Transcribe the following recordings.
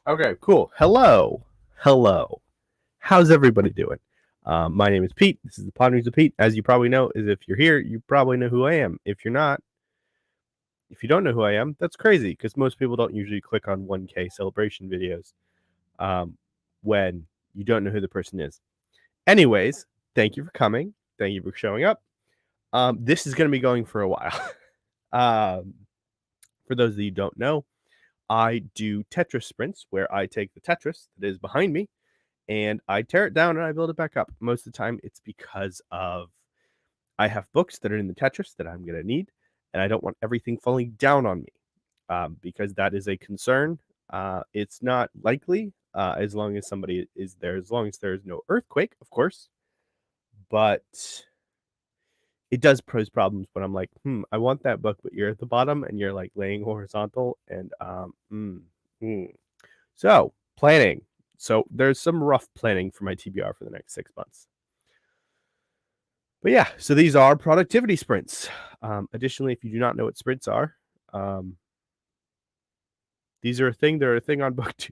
Okay, cool. Hello. Hello. How's everybody doing? My name is Pete. This is the Ponderings of Pete. As you probably know, is if you're here, you probably know who I am. If you're not, if you don't know who I am, that's crazy because most people don't usually click on 1K celebration videos um, when you don't know who the person is. Anyways, thank you for coming. Thank you for showing up. This is going to be going for a while. um, for those of you who don't know, I do Tetris sprints where I take the Tetris that is behind me and I tear it down and I build it back up. Most of the time, it's because of I have books that are in the Tetris that I'm going to need, and I don't want everything falling down on me because that is a concern. It's not likely as long as somebody is there, as long as there is no earthquake, of course. But it does pose problems when I'm like, I want that book, but you're at the bottom and you're like laying horizontal, and so planning. So there's some rough planning for my TBR for the next 6 months. But yeah, so these are productivity sprints. Additionally, if you do not know what sprints are, these are a thing. They're a thing on BookTube.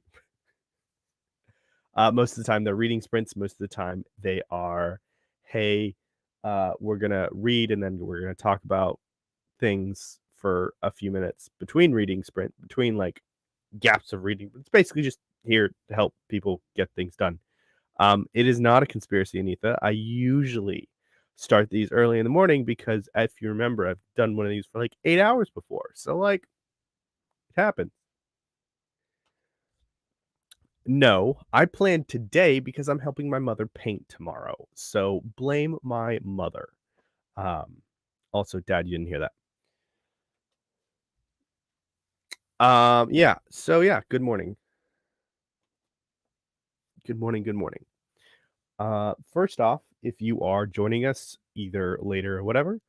Most of the time, they're reading sprints. Most of the time, they are, hey, we're gonna read and then we're gonna talk about things for a few minutes between reading sprint, between like gaps of reading. It's basically just here to help people get things done. It is not a conspiracy, Anita. I usually start these early in the morning because if you remember, I've done one of these for like 8 hours before. So like it happens. No, I planned today because I'm helping my mother paint tomorrow. So blame my mother. Um, Also, Dad, you didn't hear that. Yeah. So yeah, good morning. Good morning. Good morning. First off, if you are joining us either later or whatever,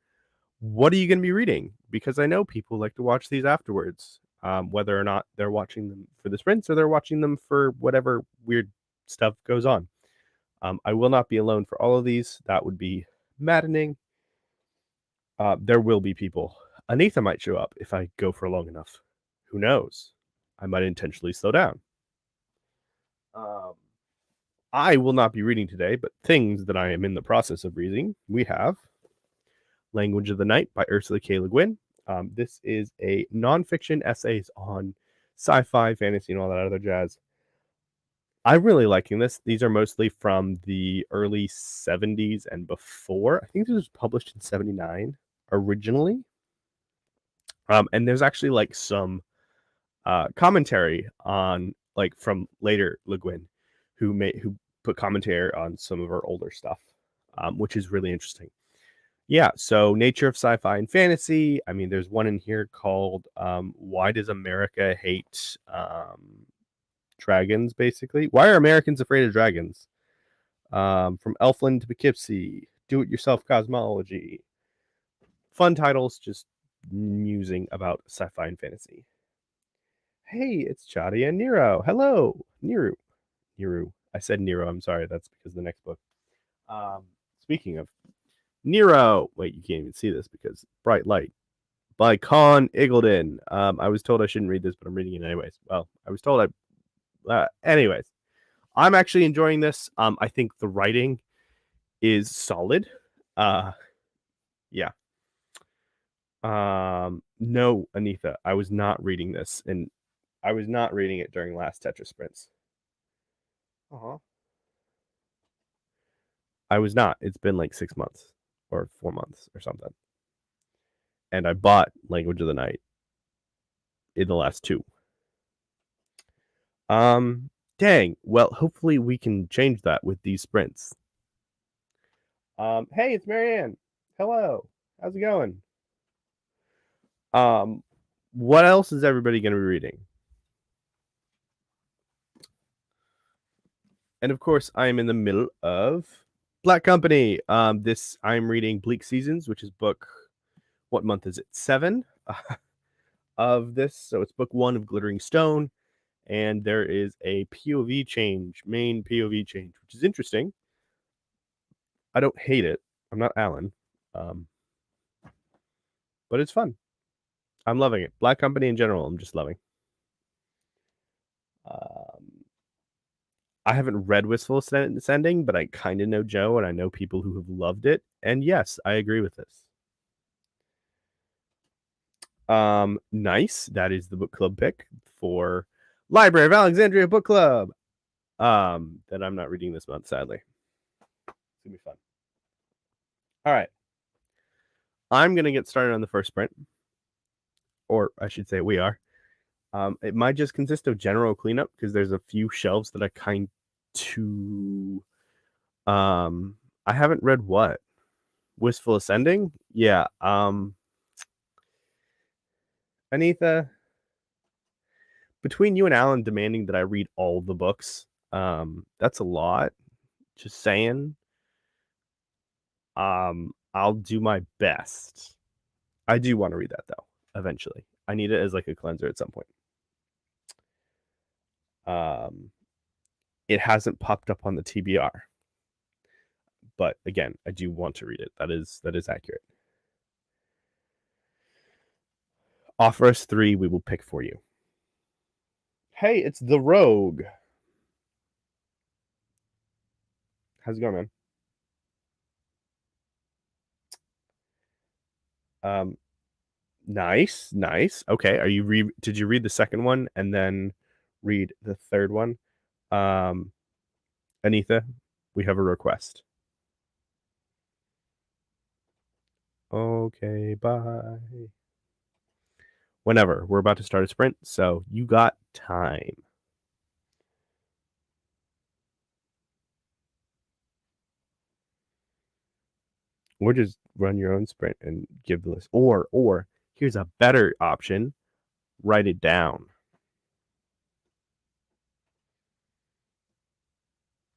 what are you going to be reading? Because I know people like to watch these afterwards, whether or not they're watching them for the sprints or they're watching them for whatever weird stuff goes on. I will not be alone for all of these. That would be maddening. There will be people. Anita might show up if I go for long enough. Who knows? I might intentionally slow down. Um, I will not be reading today, but things that I am in the process of reading, we have Language of the Night by Ursula K. Le Guin. This is a nonfiction essays on sci-fi, fantasy, and all that other jazz. I'm really liking this. These are mostly from the early 70s and before. I think this was published in 79 originally. And there's actually like some commentary on like from later Le Guin who put commentary on some of her older stuff, which is really interesting. Yeah, so nature of sci-fi and fantasy. I mean, there's one in here called "Why Does America Hate Dragons?" Basically, why are Americans afraid of dragons? From Elfland to Poughkeepsie, do-it-yourself cosmology. Fun titles, just musing about sci-fi and fantasy. Hey, it's Chadi and Nero. Hello, Nero. Nero. I said Nero. I'm sorry. That's because of the next book. Speaking of Nero, wait, you can't even see this because bright light by Con Iggulden. I was told I shouldn't read this, but I'm reading it anyways. Well, I was told I. Anyways, I'm actually enjoying this. I think the writing is solid. Uh, yeah. No, Anita, I was not reading this, and I was not reading it during last Tetris sprints. Uh-huh. I was not. It's been like 6 months or 4 months or something. And I bought Language of the Night in the last two. Um, Dang. Well, hopefully we can change that with these sprints. Hey, it's Marianne. Hello. How's it going? Um, what else is everybody going to be reading? And of course, I am in the middle of Black Company. This I'm reading Bleak Seasons, which is book. What month is it? 7 of this. So it's book 1 of Glittering Stone, and there is a POV change, main POV change, which is interesting. I don't hate it. I'm not Alan, um, but it's fun. I'm loving it. Black Company in general, I'm just loving. I haven't read Wistful Ascending, but I kinda know Joe, and I know people who have loved it, and yes, I agree with this. Nice. That is the book club pick for Library of Alexandria Book Club. That I'm not reading this month, sadly. It's gonna be fun. All right. I'm gonna get started on the first sprint, or I should say we are. It might just consist of general cleanup because there's a few shelves that I kind to I haven't read what? Wistful Ascending? Yeah. Anitha, between you and Alan demanding that I read all the books, that's a lot. Just saying. I'll do my best. I do want to read that though, eventually. I need it as like a cleanser at some point. Um, it hasn't popped up on the TBR, but again, I do want to read it. That is accurate. Offer us 3, we will pick for you. Hey, it's the Rogue. How's it going, man? Um, nice, nice. Okay, did you read the second one and then read the third one? Um, Anitha, we have a request. Okay, bye. Whenever. We're about to start a sprint, so you got time. Or just run your own sprint and give the list. Or here's a better option. Write it down.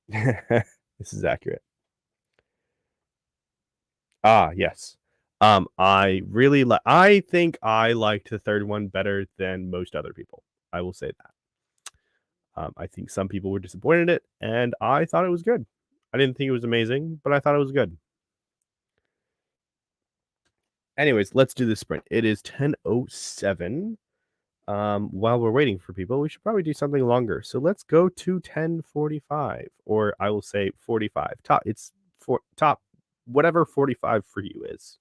This is accurate. Ah, yes. I think I liked the third one better than most other people. I will say that. I think some people were disappointed in it, and I thought it was good. I didn't think it was amazing, but I thought it was good. Anyways, let's do this sprint. It is 10:07. While we're waiting for people, we should probably do something longer. So let's go to 10:45, or I will say 45. Top whatever 45 for you is.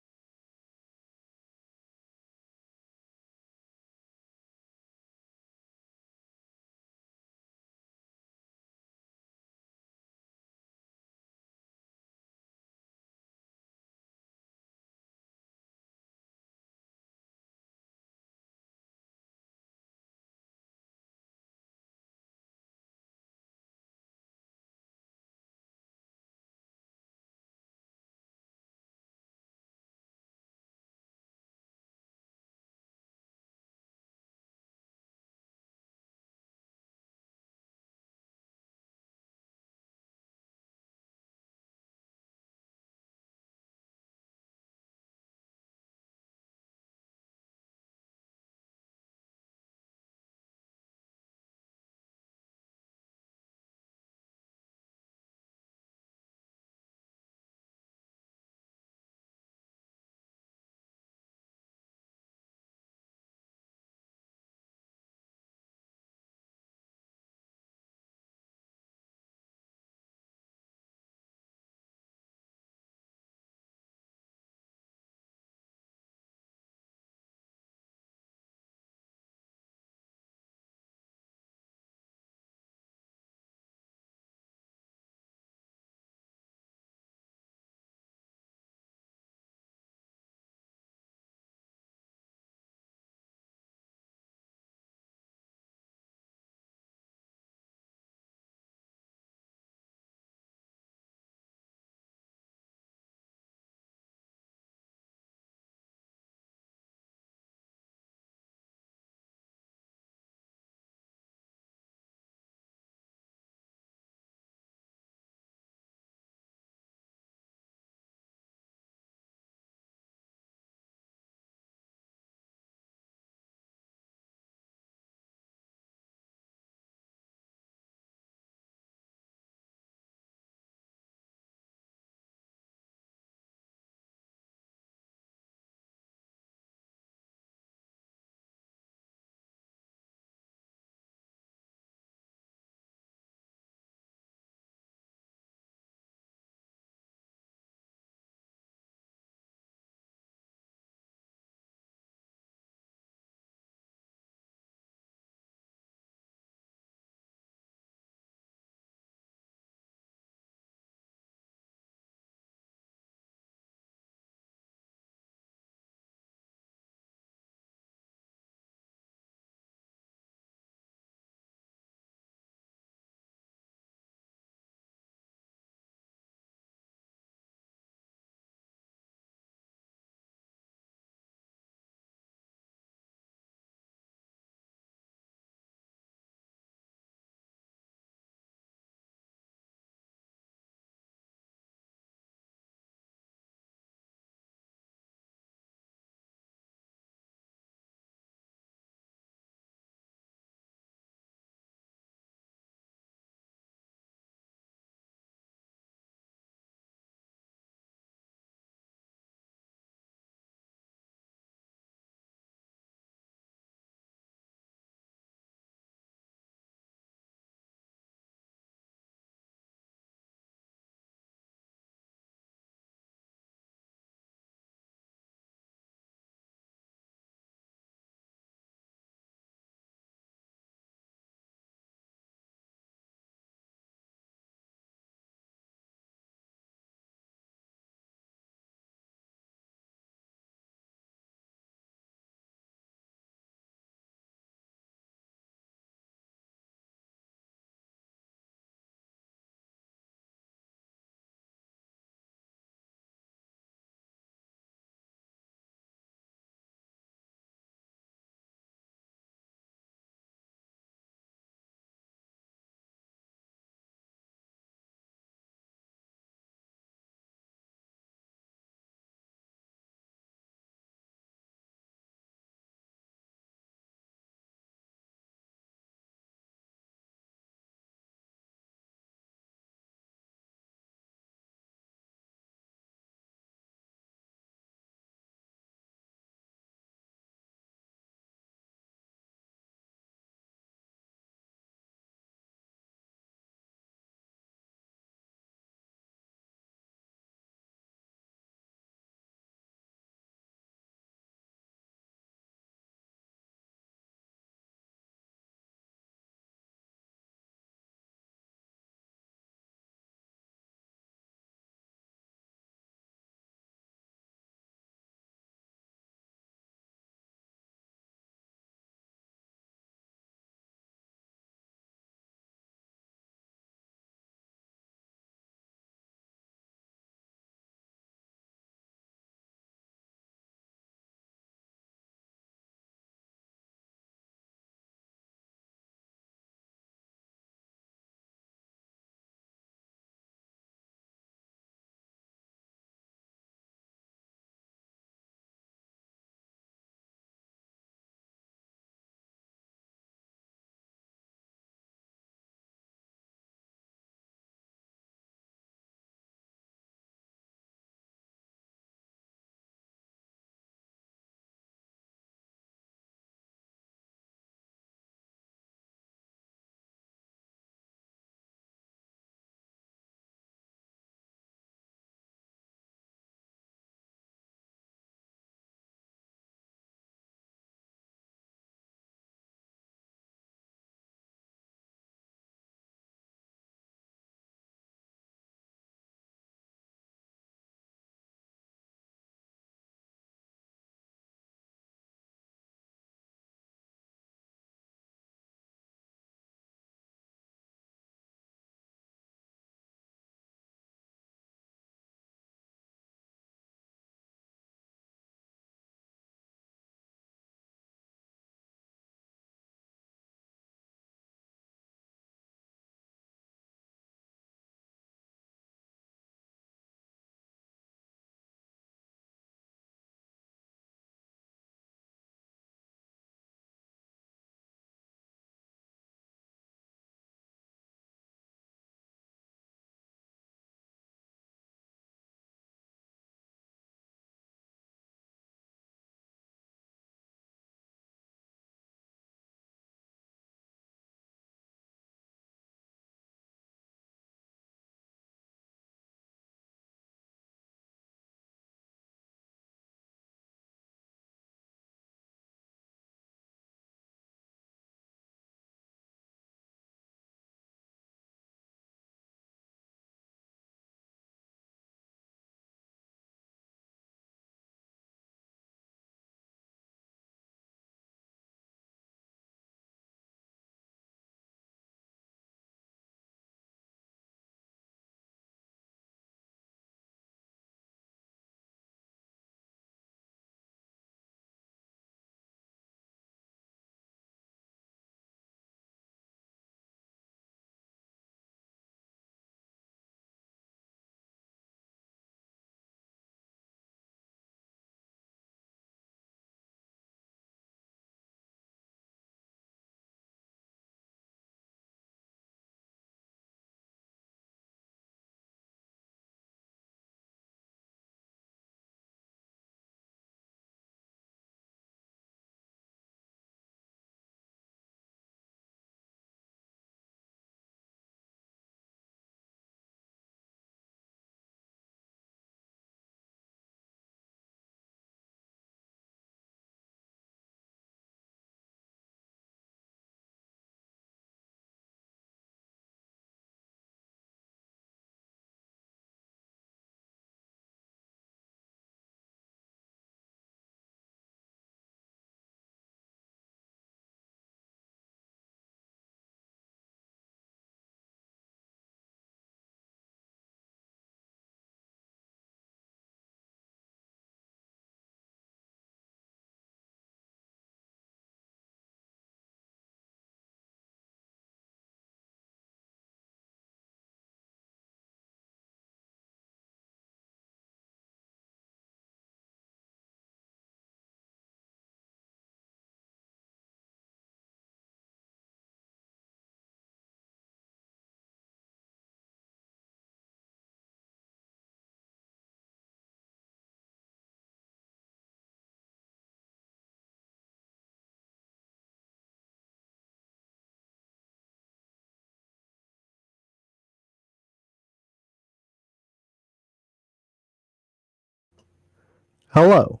Hello.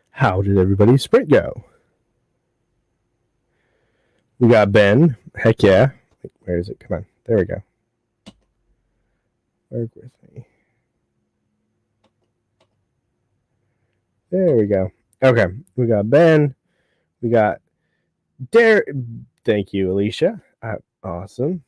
How did everybody's sprint go? We got Ben. Heck yeah. Where is it? Come on. There we go. Work with me. There we go. Okay. We got Ben. We got Derek. Thank you, Alicia. Awesome.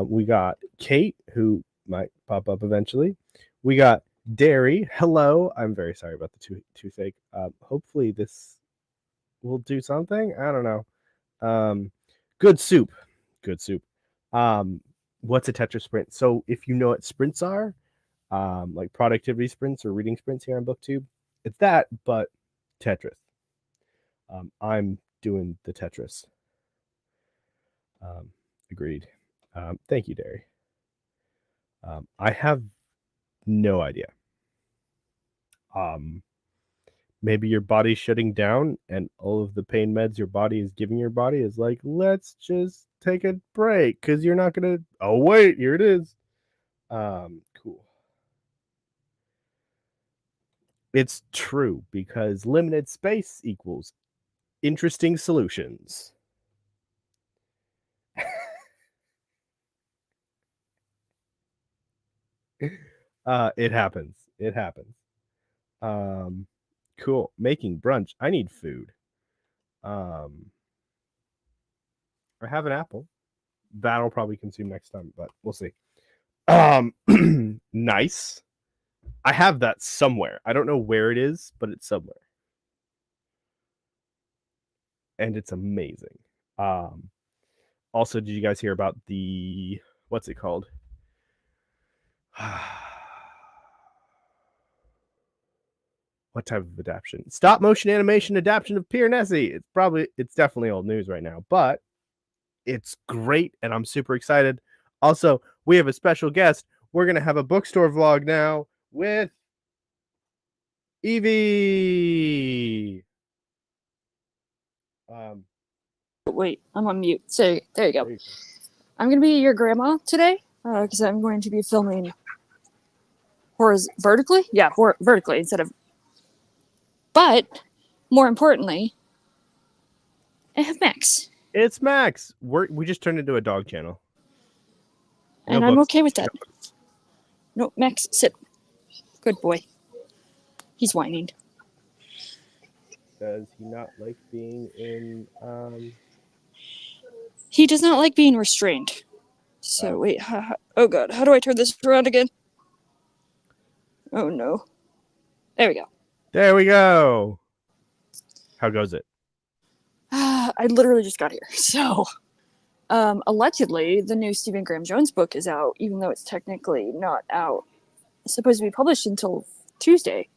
We got Kate, who might pop up eventually. We got Derry. Hello. I'm very sorry about the toothache. Hopefully this will do something. I don't know. Good soup. Good soup. What's a Tetris sprint? So if you know what sprints are, like productivity sprints or reading sprints here on BookTube, it's that, but Tetris. I'm doing the Tetris. Agreed. Thank you, Derry. I have no idea. Maybe your body's shutting down and all of the pain meds your body is giving your body is like, let's just take a break because you're not gonna. Oh wait, here it is. Cool. It's true because limited space equals interesting solutions. It happens. It happens. Cool. Making brunch. I need food. I have an apple. That'll probably consume next time, but we'll see. Nice. I have that somewhere. I don't know where it is, but it's somewhere. And it's amazing. Also, did you guys hear about the what's it called? What type of adaptation? Stop motion animation adaptation of Pier Nessie. It's definitely old news right now, but it's great and I'm super excited. Also, we have a special guest. We're gonna have a bookstore vlog now with Evie. Wait, I'm on mute. So there you go. I'm gonna be your grandma today because I'm going to be filming vertically. Yeah, vertically instead of. But more importantly, I have Max. It's Max. We just turned into a dog channel. And I'm okay with that. No, Max, sit. Good boy. He's whining. Does he not like being in? He does not like being restrained. So wait. Oh god, how do I turn this around again? Oh no. There we go. There we go. How goes it? I literally just got here. So, allegedly, the new Stephen Graham Jones book is out, even though it's technically not out. It's supposed to be published until Tuesday.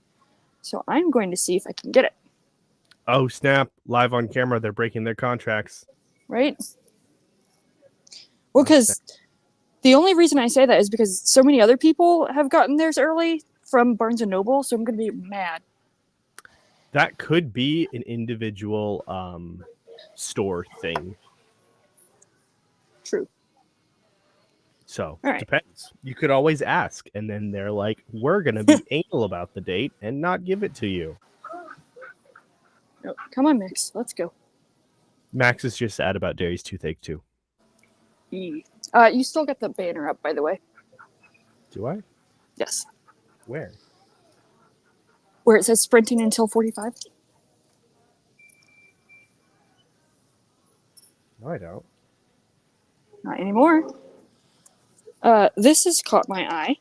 So I'm going to see if I can get it. Oh, snap. Live on camera. They're breaking their contracts. Right? Well, because the only reason I say that is because so many other people have gotten theirs early from Barnes & Noble, so I'm going to be mad. That could be an individual store thing. True. So, depends. You could always ask, and then they're like, we're going to be anal about the date and not give it to you. No, come on, Max. Let's go. Max is just sad about Derry's toothache, too. You still got the banner up, by the way. Do I? Yes. Where? Where it says sprinting until 45? No, I don't. Not anymore. This has caught my eye.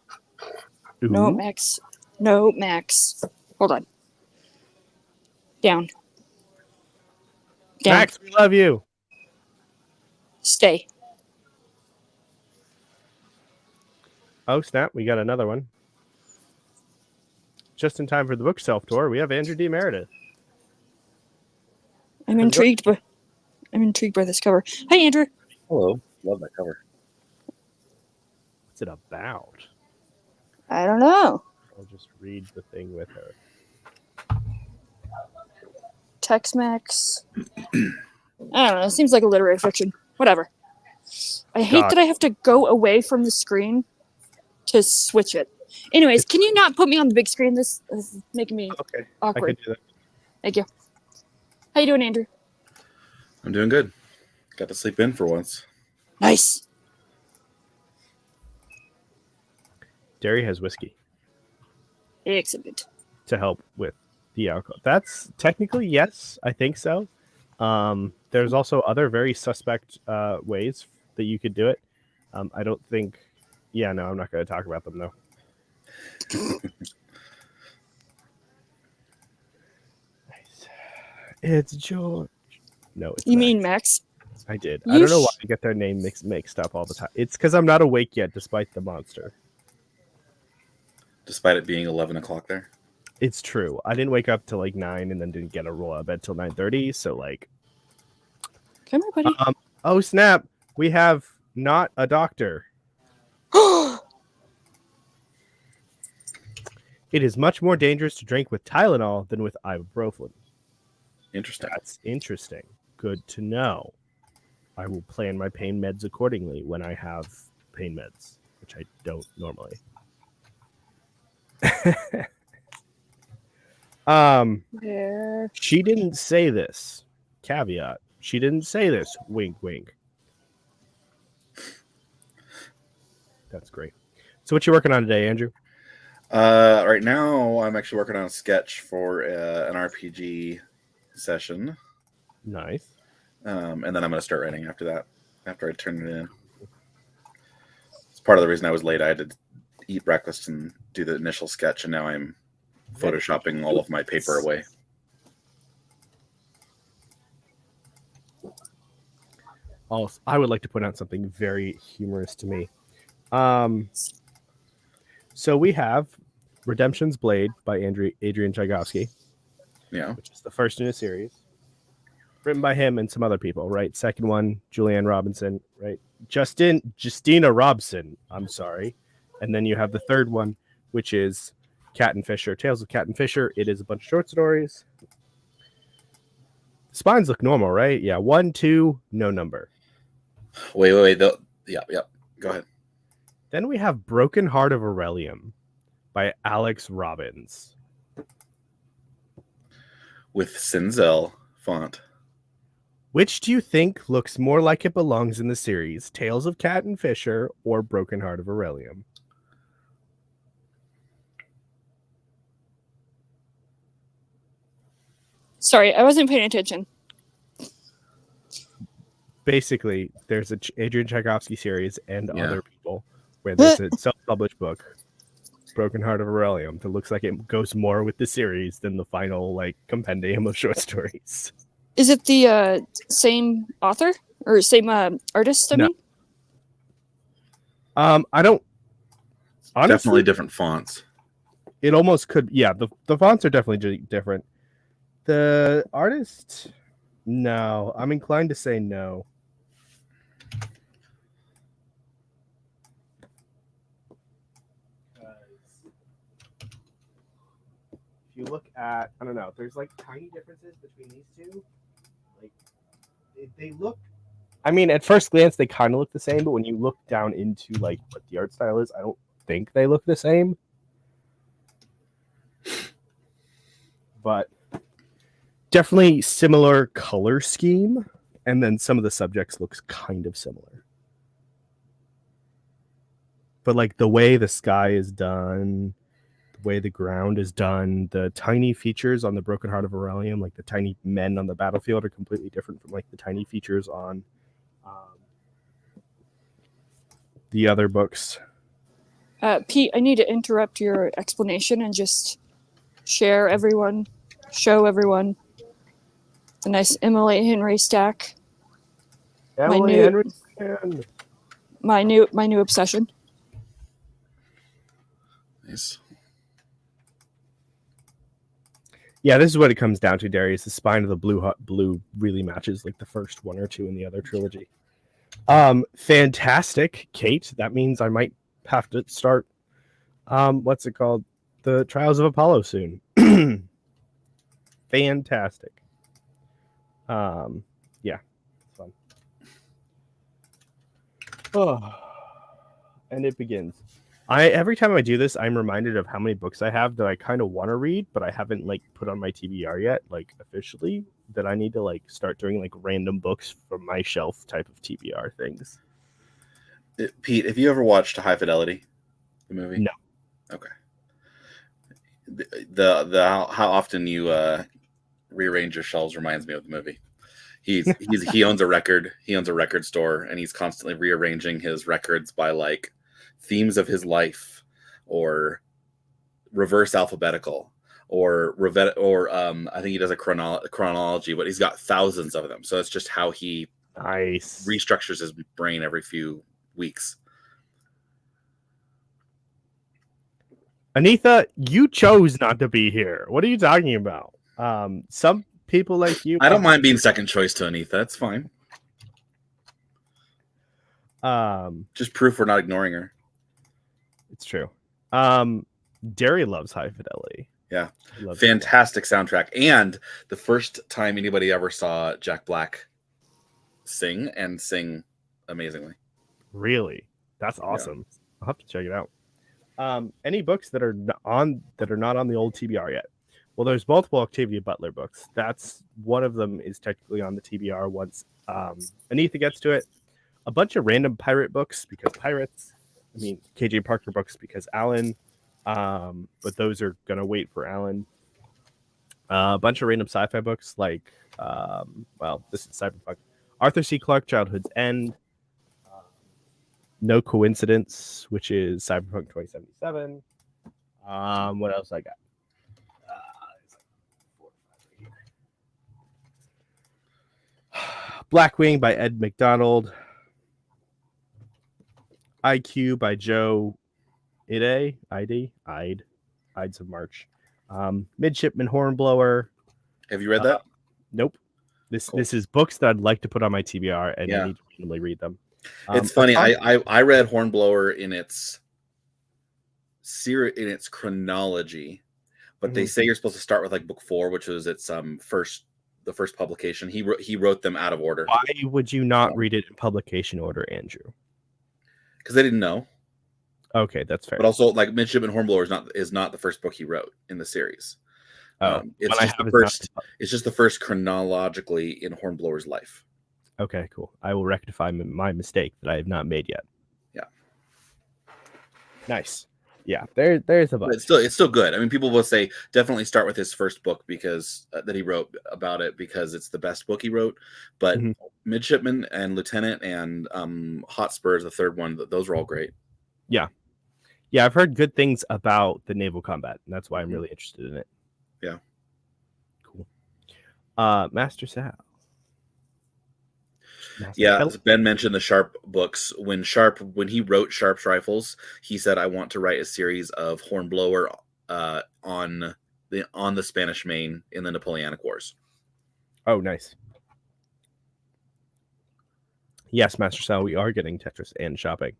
Ooh. No, Max. No, Max. Hold on. Down. Max, we love you. Stay. Oh, snap. We got another one. Just in time for the book shelf tour, we have Andrew D. Meredith. I'm intrigued by this cover. Hi, Andrew. Hello. Love that cover. What's it about? I don't know. I'll just read the thing with her. Tex-Mex. I don't know. It seems like a literary fiction. Whatever. I hate God. that I have to go away from the screen to switch it. Anyways, can you not put me on the big screen? This is making me Okay, awkward. I can do that. Thank you. How you doing, Andrew? I'm doing good. Got to sleep in for once. Nice. Derry has whiskey Excellent. to help with the alcohol. That's technically yes, I think so. There's also other very suspect ways that you could do it. I don't think. Yeah, no, I'm not going to talk about them though. Nice. It's George. No, it's You Max. mean Max? I did. You I don't know sh- why I get their name mixed up all the time. It's because I'm not awake yet, despite the monster. Despite it being 11 o'clock there. It's true. I didn't wake up till like 9 and then didn't get a roll out of bed till 9:30. So like, Come here, buddy. oh snap! We have not a doctor. It is much more dangerous to drink with Tylenol than with ibuprofen. Interesting. That's interesting. Good to know. I will plan my pain meds accordingly when I have pain meds, which I don't normally. Where? She didn't say this. Caveat. She didn't say this. Wink, wink. That's great. So what you working on today, Andrew? Right now, I'm actually working on a sketch for an RPG session. Nice. And then I'm going to start writing after that, after I turn it in. It's part of the reason I was late. I had to eat breakfast and do the initial sketch, and now I'm photoshopping all of my paper away. Also, I would like to point out something very humorous to me. So we have Redemption's Blade by Adrian Tchaikovsky, Yeah. which is the first in a series, written by him and some other people, right? Second one, Julianne Robinson, right? Justina Robson, I'm sorry. And then you have the third one, which is Cat and Fisher, Tales of Cat and Fisher. It is a bunch of short stories. Spines look normal, right? Yeah, 1, 2, no number. Wait. Yeah. Go ahead. Then we have Broken Heart of Aurelium by Alex Robbins. With Cinzel font. Which do you think looks more like it belongs in the series, Tales of Cat and Fisher or Broken Heart of Aurelium? Sorry, I wasn't paying attention. Basically, there's a Adrian Tchaikovsky series and Yeah. other people where there's a self-published book, Broken Heart of Aurelium, that looks like it goes more with the series than the final like compendium of short stories. Is it the same author or same artist? I No. mean, I don't. Honestly, Definitely different fonts. it almost could. Yeah, the fonts are definitely different. The artist, no. I'm inclined to say no. If you look at, I don't know, there's like tiny differences between these two. Like they look. I mean, at first glance, they kind of look the same, but when you look down into like what the art style is, I don't think they look the same. But definitely similar color scheme, and then some of the subjects looks kind of similar. But like the way the sky is done, the way the ground is done, the tiny features on the Broken Heart of Aurelium, like the tiny men on the battlefield, are completely different from like the tiny features on the other books. Pete, I need to interrupt your explanation and just show everyone the nice Emily Henry stack. Emily new- Henry. My new obsession. Nice. Yeah, this is what it comes down to, Darius. The spine of the blue really matches like the first one or two in the other trilogy. Fantastic, Kate. That means I might have to start what's it called? The Trials of Apollo soon. Fantastic. Yeah, it's fun. Oh, and it begins. Every time I do this, I'm reminded of how many books I have that I kind of want to read, but I haven't like put on my TBR yet, like officially. That I need to like start doing like random books from my shelf type of TBR things. Pete, have you ever watched High Fidelity, the movie? No. Okay. The how often you rearrange your shelves reminds me of the movie. He owns a record store, and he's constantly rearranging his records by like themes of his life, or reverse alphabetical, or I think he does a chronology, but he's got thousands of them. So it's just how he Nice. restructures his brain every few weeks. Anitha, you chose not to be here. What are you talking about? Some people like you. I don't mind being second choice to Anitha. That's fine. Just proof we're not ignoring her. It's true. Derry loves High Fidelity. Yeah, fantastic soundtrack. And the first time anybody ever saw Jack Black sing amazingly. Really? That's awesome. Yeah. I'll have to check it out. Any books that are not on the old TBR yet? Well, there's multiple Octavia Butler books. That's one of them is technically on the TBR once Anitha gets to it. A bunch of random pirate books because pirates. I mean, KJ Parker books because Alan. But those are gonna wait for Alan. A bunch of random sci-fi books like, this is Cyberpunk. Arthur C. Clarke, Childhood's End. No Coincidence, which is Cyberpunk 2077. What else I got? Blackwing by Ed McDonald. IQ by Joe Ides of March. Midshipman Hornblower. Have you read that? Nope. This is books that I'd like to put on my TBR, and I need to randomly read them. It's funny. I read Hornblower in its chronology, but they say you're supposed to start with like book 4, which was its the first publication. He wrote them out of order. Why would you not read it in publication order, Andrew? Because they didn't know. Okay, that's fair. But also, like, Midshipman Hornblower is not the first book he wrote in the series. It's just the first chronologically in Hornblower's life. Okay, cool. I will rectify my mistake that I have not made yet. Yeah. Nice. Yeah, there's a book. It's still good. I mean, people will say definitely start with his first book because that he wrote about it because it's the best book he wrote. But Midshipman and Lieutenant and Hotspur is the third one. Those were all great. Yeah. Yeah, I've heard good things about the naval combat, and that's why I'm really interested in it. Yeah. Cool. Master Sal. Ben mentioned the Sharp books. When he wrote Sharp's Rifles, he said, "I want to write a series of Hornblower on the Spanish Main in the Napoleonic Wars." Oh, nice. Yes, Master Sal, we are getting Tetris and shopping.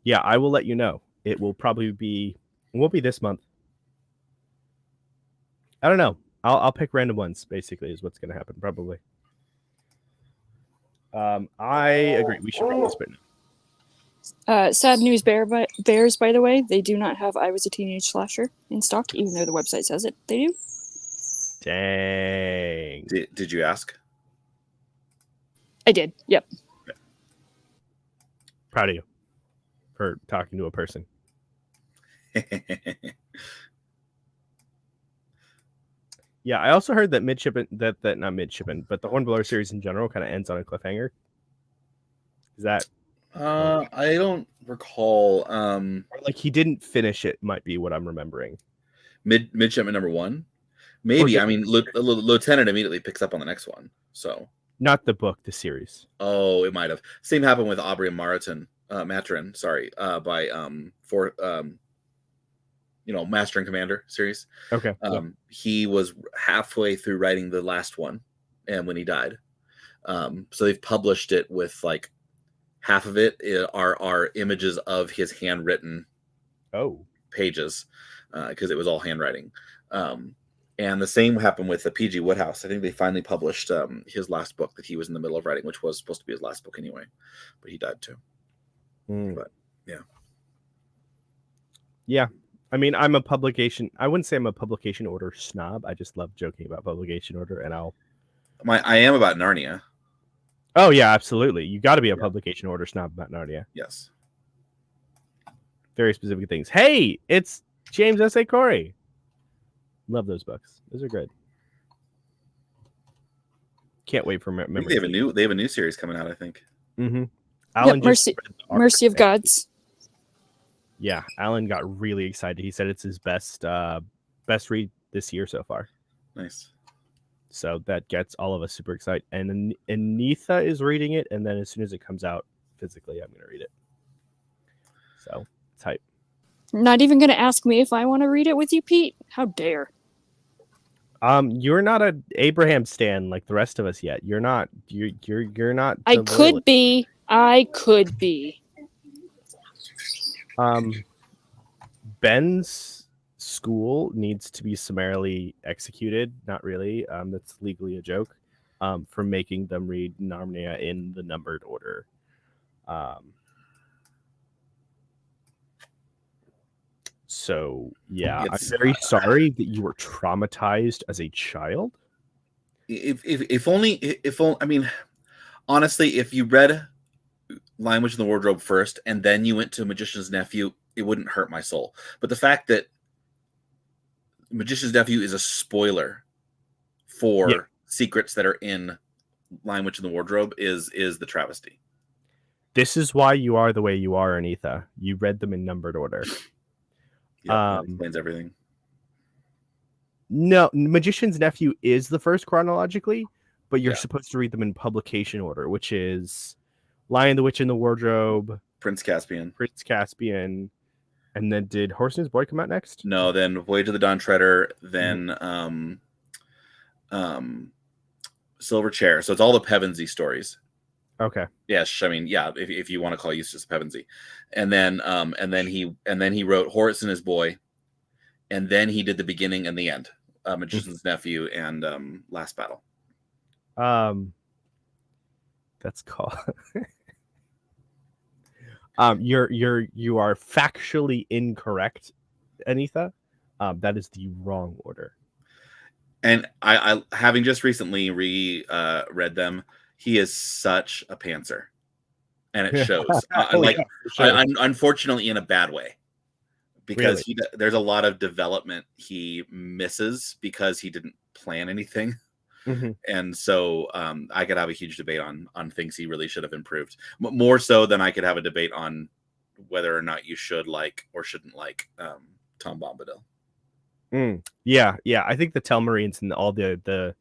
Yeah, I will let you know. It will probably be. It won't be this month. I don't know. I'll pick random ones. Basically, is what's going to happen probably. I agree. We should bring this bit. Sad news, Bears. By the way, they do not have "I Was a Teenage Slasher" in stock, even though the website says it. They do. Dang. Did you ask? I did. Yep. Okay. Proud of you for talking to a person. Yeah, I also heard that Midshipman, not Midshipman, but the Hornblower series in general kind of ends on a cliffhanger. Is that? I don't recall. Or like he didn't finish it. Might be what I'm remembering. Midshipman number 1, maybe. I mean, Lieutenant immediately picks up on the next one. So not the book, the series. Oh, it might have. Same happened with Aubrey and Maturin. Sorry, by Master and Commander series. Okay. He was halfway through writing the last one, and when he died, so they've published it with like half of it are images of his handwritten pages, because it was all handwriting. And the same happened with the P.G. Woodhouse. I think they finally published his last book that he was in the middle of writing, which was supposed to be his last book anyway, but he died too. But yeah. I mean, I wouldn't say I'm a publication order snob. I just love joking about publication order, and I am about Narnia. Oh yeah, absolutely. You got to be a publication order snob about Narnia. Yes. Very specific things. Hey, it's James S.A. Corey. Love those books. Those are good. Can't wait for memory. They have a new series coming out, I think. Mm-hmm. Alan Mercy of Gods. Yeah, Alan got really excited. He said it's his best read this year so far. Nice. So that gets all of us super excited. And Anitha is reading it, and then as soon as it comes out physically, I'm going to read it. So it's hype. Not even going to ask me if I want to read it with you, Pete? How dare. You're not an Abraham stan like the rest of us yet. You're not. You're not. I could be. Ben's school needs to be summarily executed. Not really. That's legally a joke. For making them read Narnia in the numbered order. So yeah, I'm very sorry that you were traumatized as a child. If only, I mean, honestly, if you read Lion, Witch, and the Wardrobe first, and then you went to Magician's Nephew, it wouldn't hurt my soul. But the fact that Magician's Nephew is a spoiler for secrets that are in Lion, Witch, and the Wardrobe is the travesty. This is why you are the way you are, Anitha. You read them in numbered order. Yeah, that explains everything. No, Magician's Nephew is the first chronologically, but you're supposed to read them in publication order, which is Lion, the Witch, and the Wardrobe, Prince Caspian, and then did Horse and His Boy come out next? No, then Voyage of the Dawn Treader, then Silver Chair. So it's all the Pevensey stories. Okay. Yes, I mean, yeah. If you want to call Eustace Pevensey, and then he wrote Horace and His Boy, and then he did the beginning and the end, Magician's Nephew, and Last Battle. That's called. You are factually incorrect, Anitha. That is the wrong order. And I having just recently read them. He is such a pantser, and it shows. Unfortunately, in a bad way, because there's a lot of development he misses because he didn't plan anything, and so I could have a huge debate on things he really should have improved, more so than I could have a debate on whether or not you should like or shouldn't like Tom Bombadil. Yeah. I think the Telmarines and all the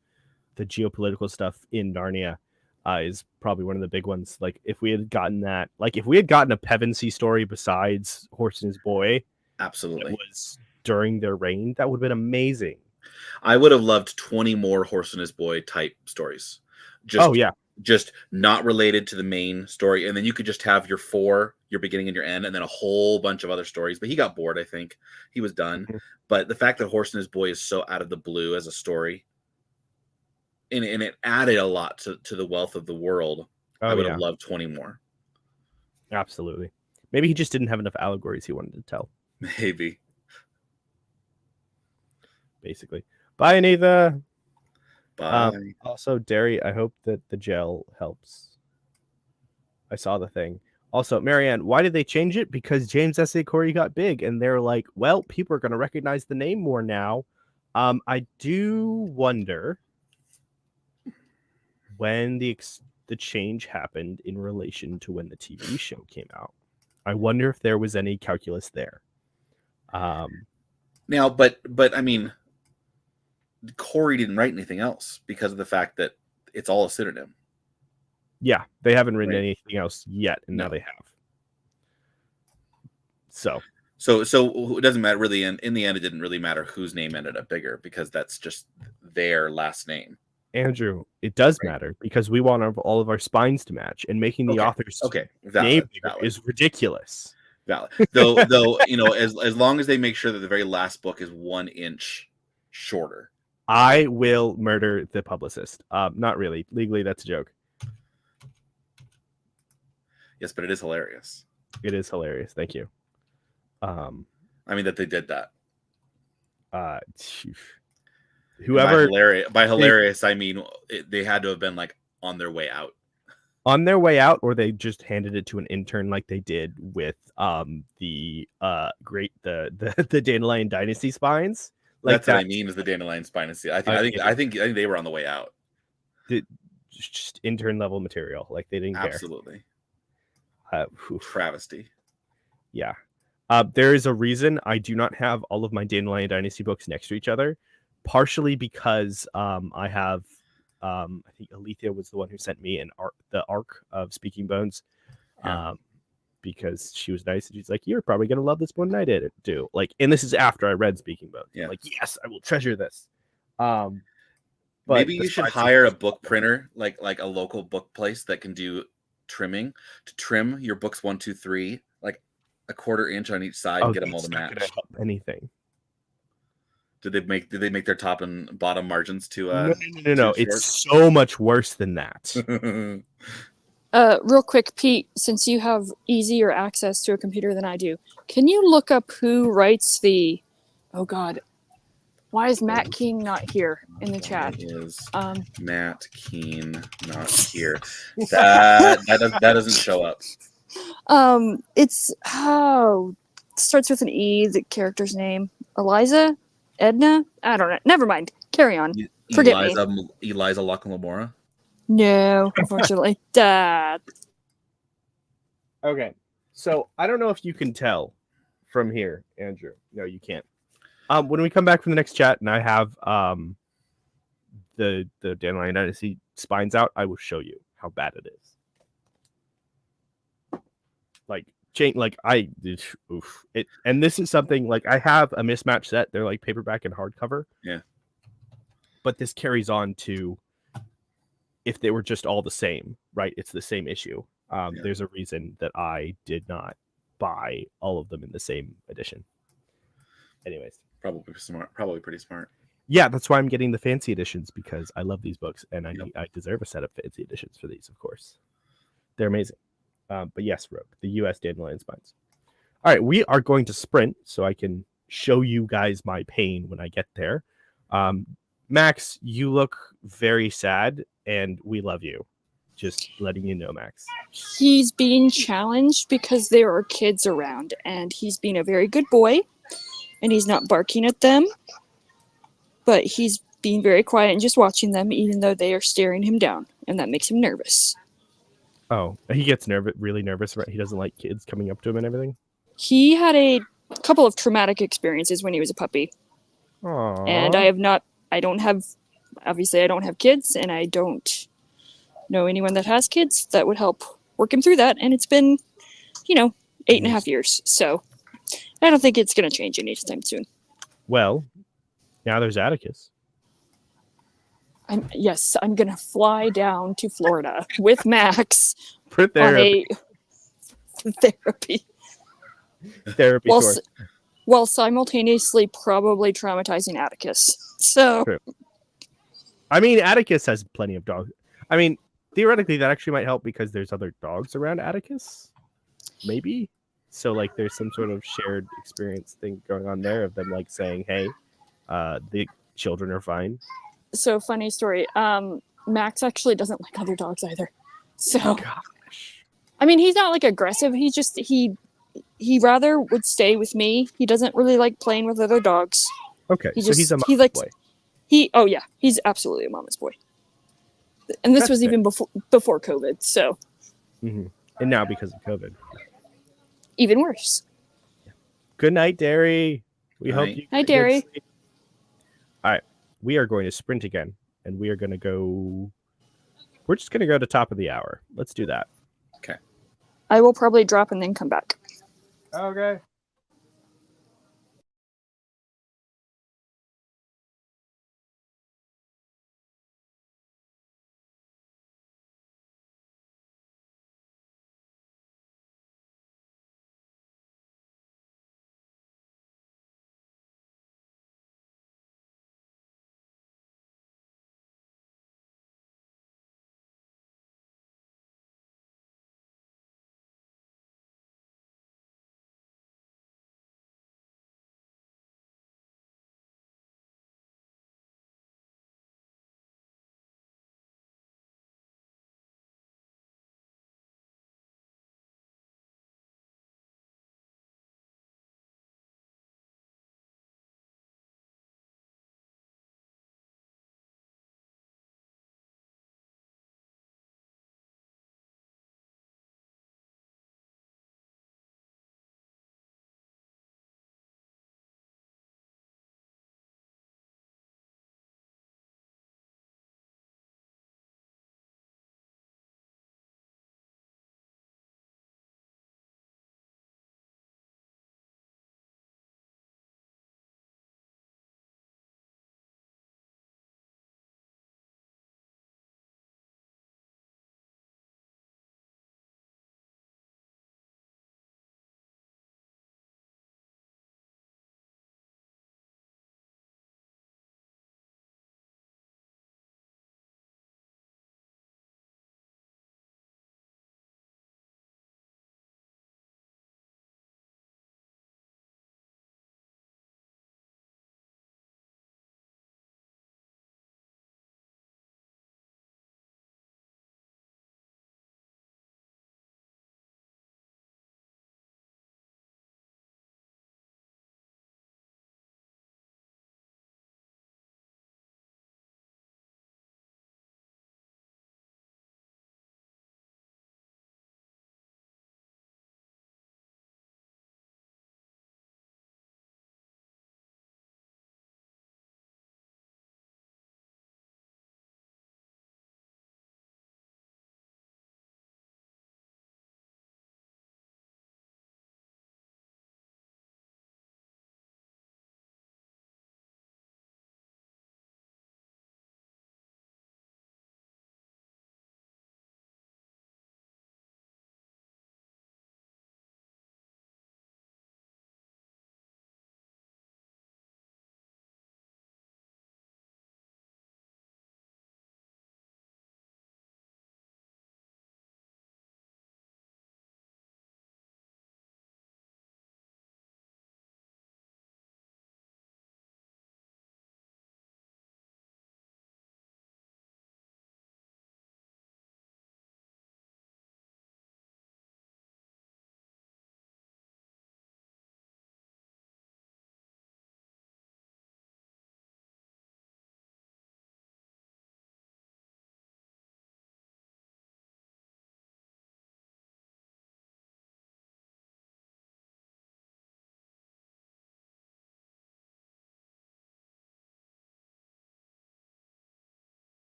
geopolitical stuff in Narnia. Is probably one of the big ones. Like if we had gotten a Pevensey story besides Horse and His Boy, absolutely, it was during their reign, that would have been amazing. I would have loved 20 more Horse and His Boy type stories. Just not related to the main story, and then you could just have your beginning and your end, and then a whole bunch of other stories. But he got bored. I think he was done. But the fact that Horse and His Boy is so out of the blue as a story. And it added a lot to the wealth of the world. I would have loved 20 more. Absolutely. Maybe he just didn't have enough allegories he wanted to tell. Maybe. Basically. Bye, Anitha. Bye. Also, Derry, I hope that the gel helps. I saw the thing. Also, Marianne, why did they change it? Because James S.A. Corey got big, and they're like, well, people are going to recognize the name more now. I do wonder when the change happened in relation to when the TV show came out. I wonder if there was any calculus there. Now, but I mean, Corey didn't write anything else because of the fact that it's all a pseudonym. Yeah, they haven't written anything else yet, and now they have. So it doesn't matter really. In the end, it didn't really matter whose name ended up bigger because that's just their last name. Andrew, it does matter because we want all of our spines to match, and making the author's name bigger is ridiculous. Valid. Though as long as they make sure that the very last book is 1 inch shorter, I will murder the publicist. Not really. Legally, that's a joke. Yes, but it is hilarious. It is hilarious. Thank you. I mean that they did that. Whoever by hilarious, I mean they had to have been like on their way out. On their way out, or they just handed it to an intern like they did with the Dandelion Dynasty spines. Like That's what I mean is the Dandelion Spinacy. I think they were on the way out. Just intern level material. Like they didn't care. Absolutely. Travesty. Yeah. There is a reason I do not have all of my Dandelion Dynasty books next to each other, partially because I have I think Alethea was the one who sent me the arc of Speaking Bones, because she was nice and she's like, "You're probably gonna love this one, and I did it too." Like, and this is after I read Speaking Bones. Yeah. Like, yes, I will treasure this. But maybe you should hire a book printer, like a local book place that can do trimming to trim your books 1, 2, 3, like a 1/4 inch on each side, and get them all to match. Help anything. Did they make their top and bottom margins to no. It's so much worse than that. Real quick, Pete, since you have easier access to a computer than I do, can you look up who writes the oh god, why is Matt King not here in the chat? Is Matt King not here? That doesn't show up. It's starts with an E, the character's name. Eliza? Edna? I don't know. Never mind. Carry on. Forget me. Eliza Locke-Lamora? No, unfortunately. Dad. Okay. So I don't know if you can tell from here, Andrew. No, you can't. When we come back from the next chat and I have the Dandelion Dynasty spines out, I will show you how bad it is. And this is something like I have a mismatch set. They're like paperback and hardcover. Yeah. But this carries on to if they were just all the same, right? It's the same issue. There's a reason that I did not buy all of them in the same edition. Anyways, probably smart. Probably pretty smart. Yeah, that's why I'm getting the fancy editions, because I love these books and I deserve a set of fancy editions for these, of course. They're amazing. But yes, Rogue, the US Dandelion Spines. All right, we are going to sprint so I can show you guys my pain when I get there. Max, you look very sad and we love you. Just letting you know, Max. He's being challenged because there are kids around and he's being a very good boy and he's not barking at them, but he's being very quiet and just watching them even though they are staring him down, and that makes him nervous. Oh, he gets really nervous, right? He doesn't like kids coming up to him and everything? He had a couple of traumatic experiences when he was a puppy. Aww. And I don't have kids, and I don't know anyone that has kids that would help work him through that. And it's been, 8.5 years. So I don't think it's going to change anytime soon. Well, now there's Atticus. I'm going to fly down to Florida with Max for therapy. On a therapy tour. While simultaneously probably traumatizing Atticus. So, true. I mean, Atticus has plenty of dogs. I mean, theoretically, that actually might help because there's other dogs around Atticus. Maybe. So, like, there's some sort of shared experience thing going on there of them, like, saying, hey, the children are fine. So, funny story. Max actually doesn't like other dogs either. So, gosh. I mean, he's not, like, aggressive. He just, he rather would stay with me. He doesn't really like playing with other dogs. Okay, so he's a mama's boy. He's absolutely a mama's boy. And this was even before COVID, so. Mm-hmm. And now because of COVID. Even worse. Good night, Derry. We hope you. Hi, Derry. All right, we are going to sprint again, and we are going to go. We're just going to go to top of the hour. Let's do that. Okay. I will probably drop and then come back. Okay.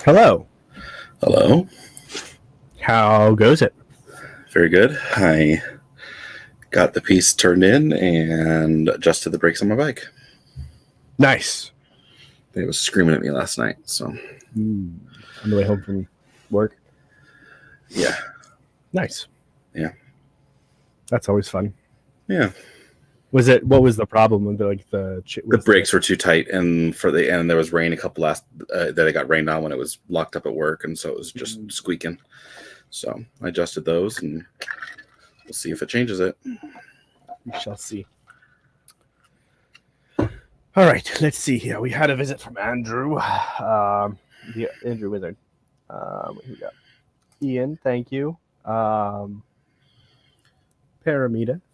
Hello. Hello. How goes it? Very good. I got the piece turned in and adjusted the brakes on my bike. Nice. It was screaming at me last night, so On the way home from work. yeah. Nice. Yeah. That's always fun. Yeah. What was the problem with the brakes were too tight, and there was rain a couple that it got rained on when it was locked up at work, and so it was just squeaking. So I adjusted those, and we'll see if it changes it. We shall see. All right, let's see here. We had a visit from Andrew, the Andrew Wizard. Who we got? Ian, thank you. Paramita,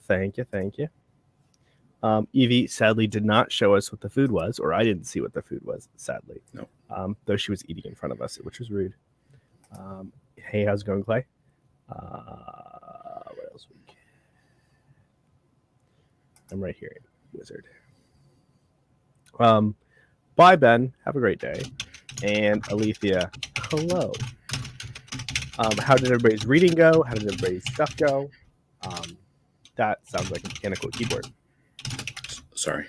thank you. Evie sadly did not show us what the food was, or I didn't see what the food was, sadly. No. Though she was eating in front of us, which was rude. Hey, how's it going, Clay? What else? I'm right here, Wizard. Bye, Ben. Have a great day. And Alethea, hello. How did everybody's reading go? How did everybody's stuff go? That sounds like a mechanical keyboard. Sorry.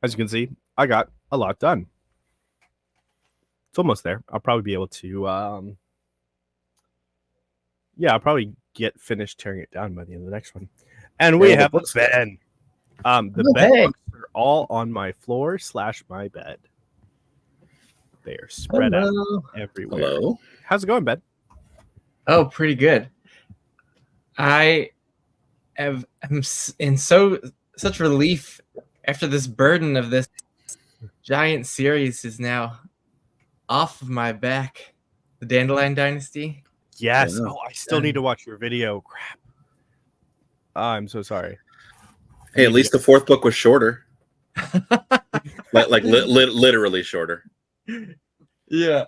As you can see, I got a lot done. It's almost there. I'll probably be able to I'll probably get finished tearing it down by the end of the next one. And we have the bed. The bed books are all on my floor / my bed. They are spread out everywhere. Hello. How's it going, Ben? Oh, pretty good. I am in such relief after this burden of this giant series is now off of my back. The Dandelion Dynasty. Yes. Yeah. Oh, I still need to watch your video. Crap. I'm so sorry. Hey, at least the fourth book was shorter. Literally shorter. Yeah.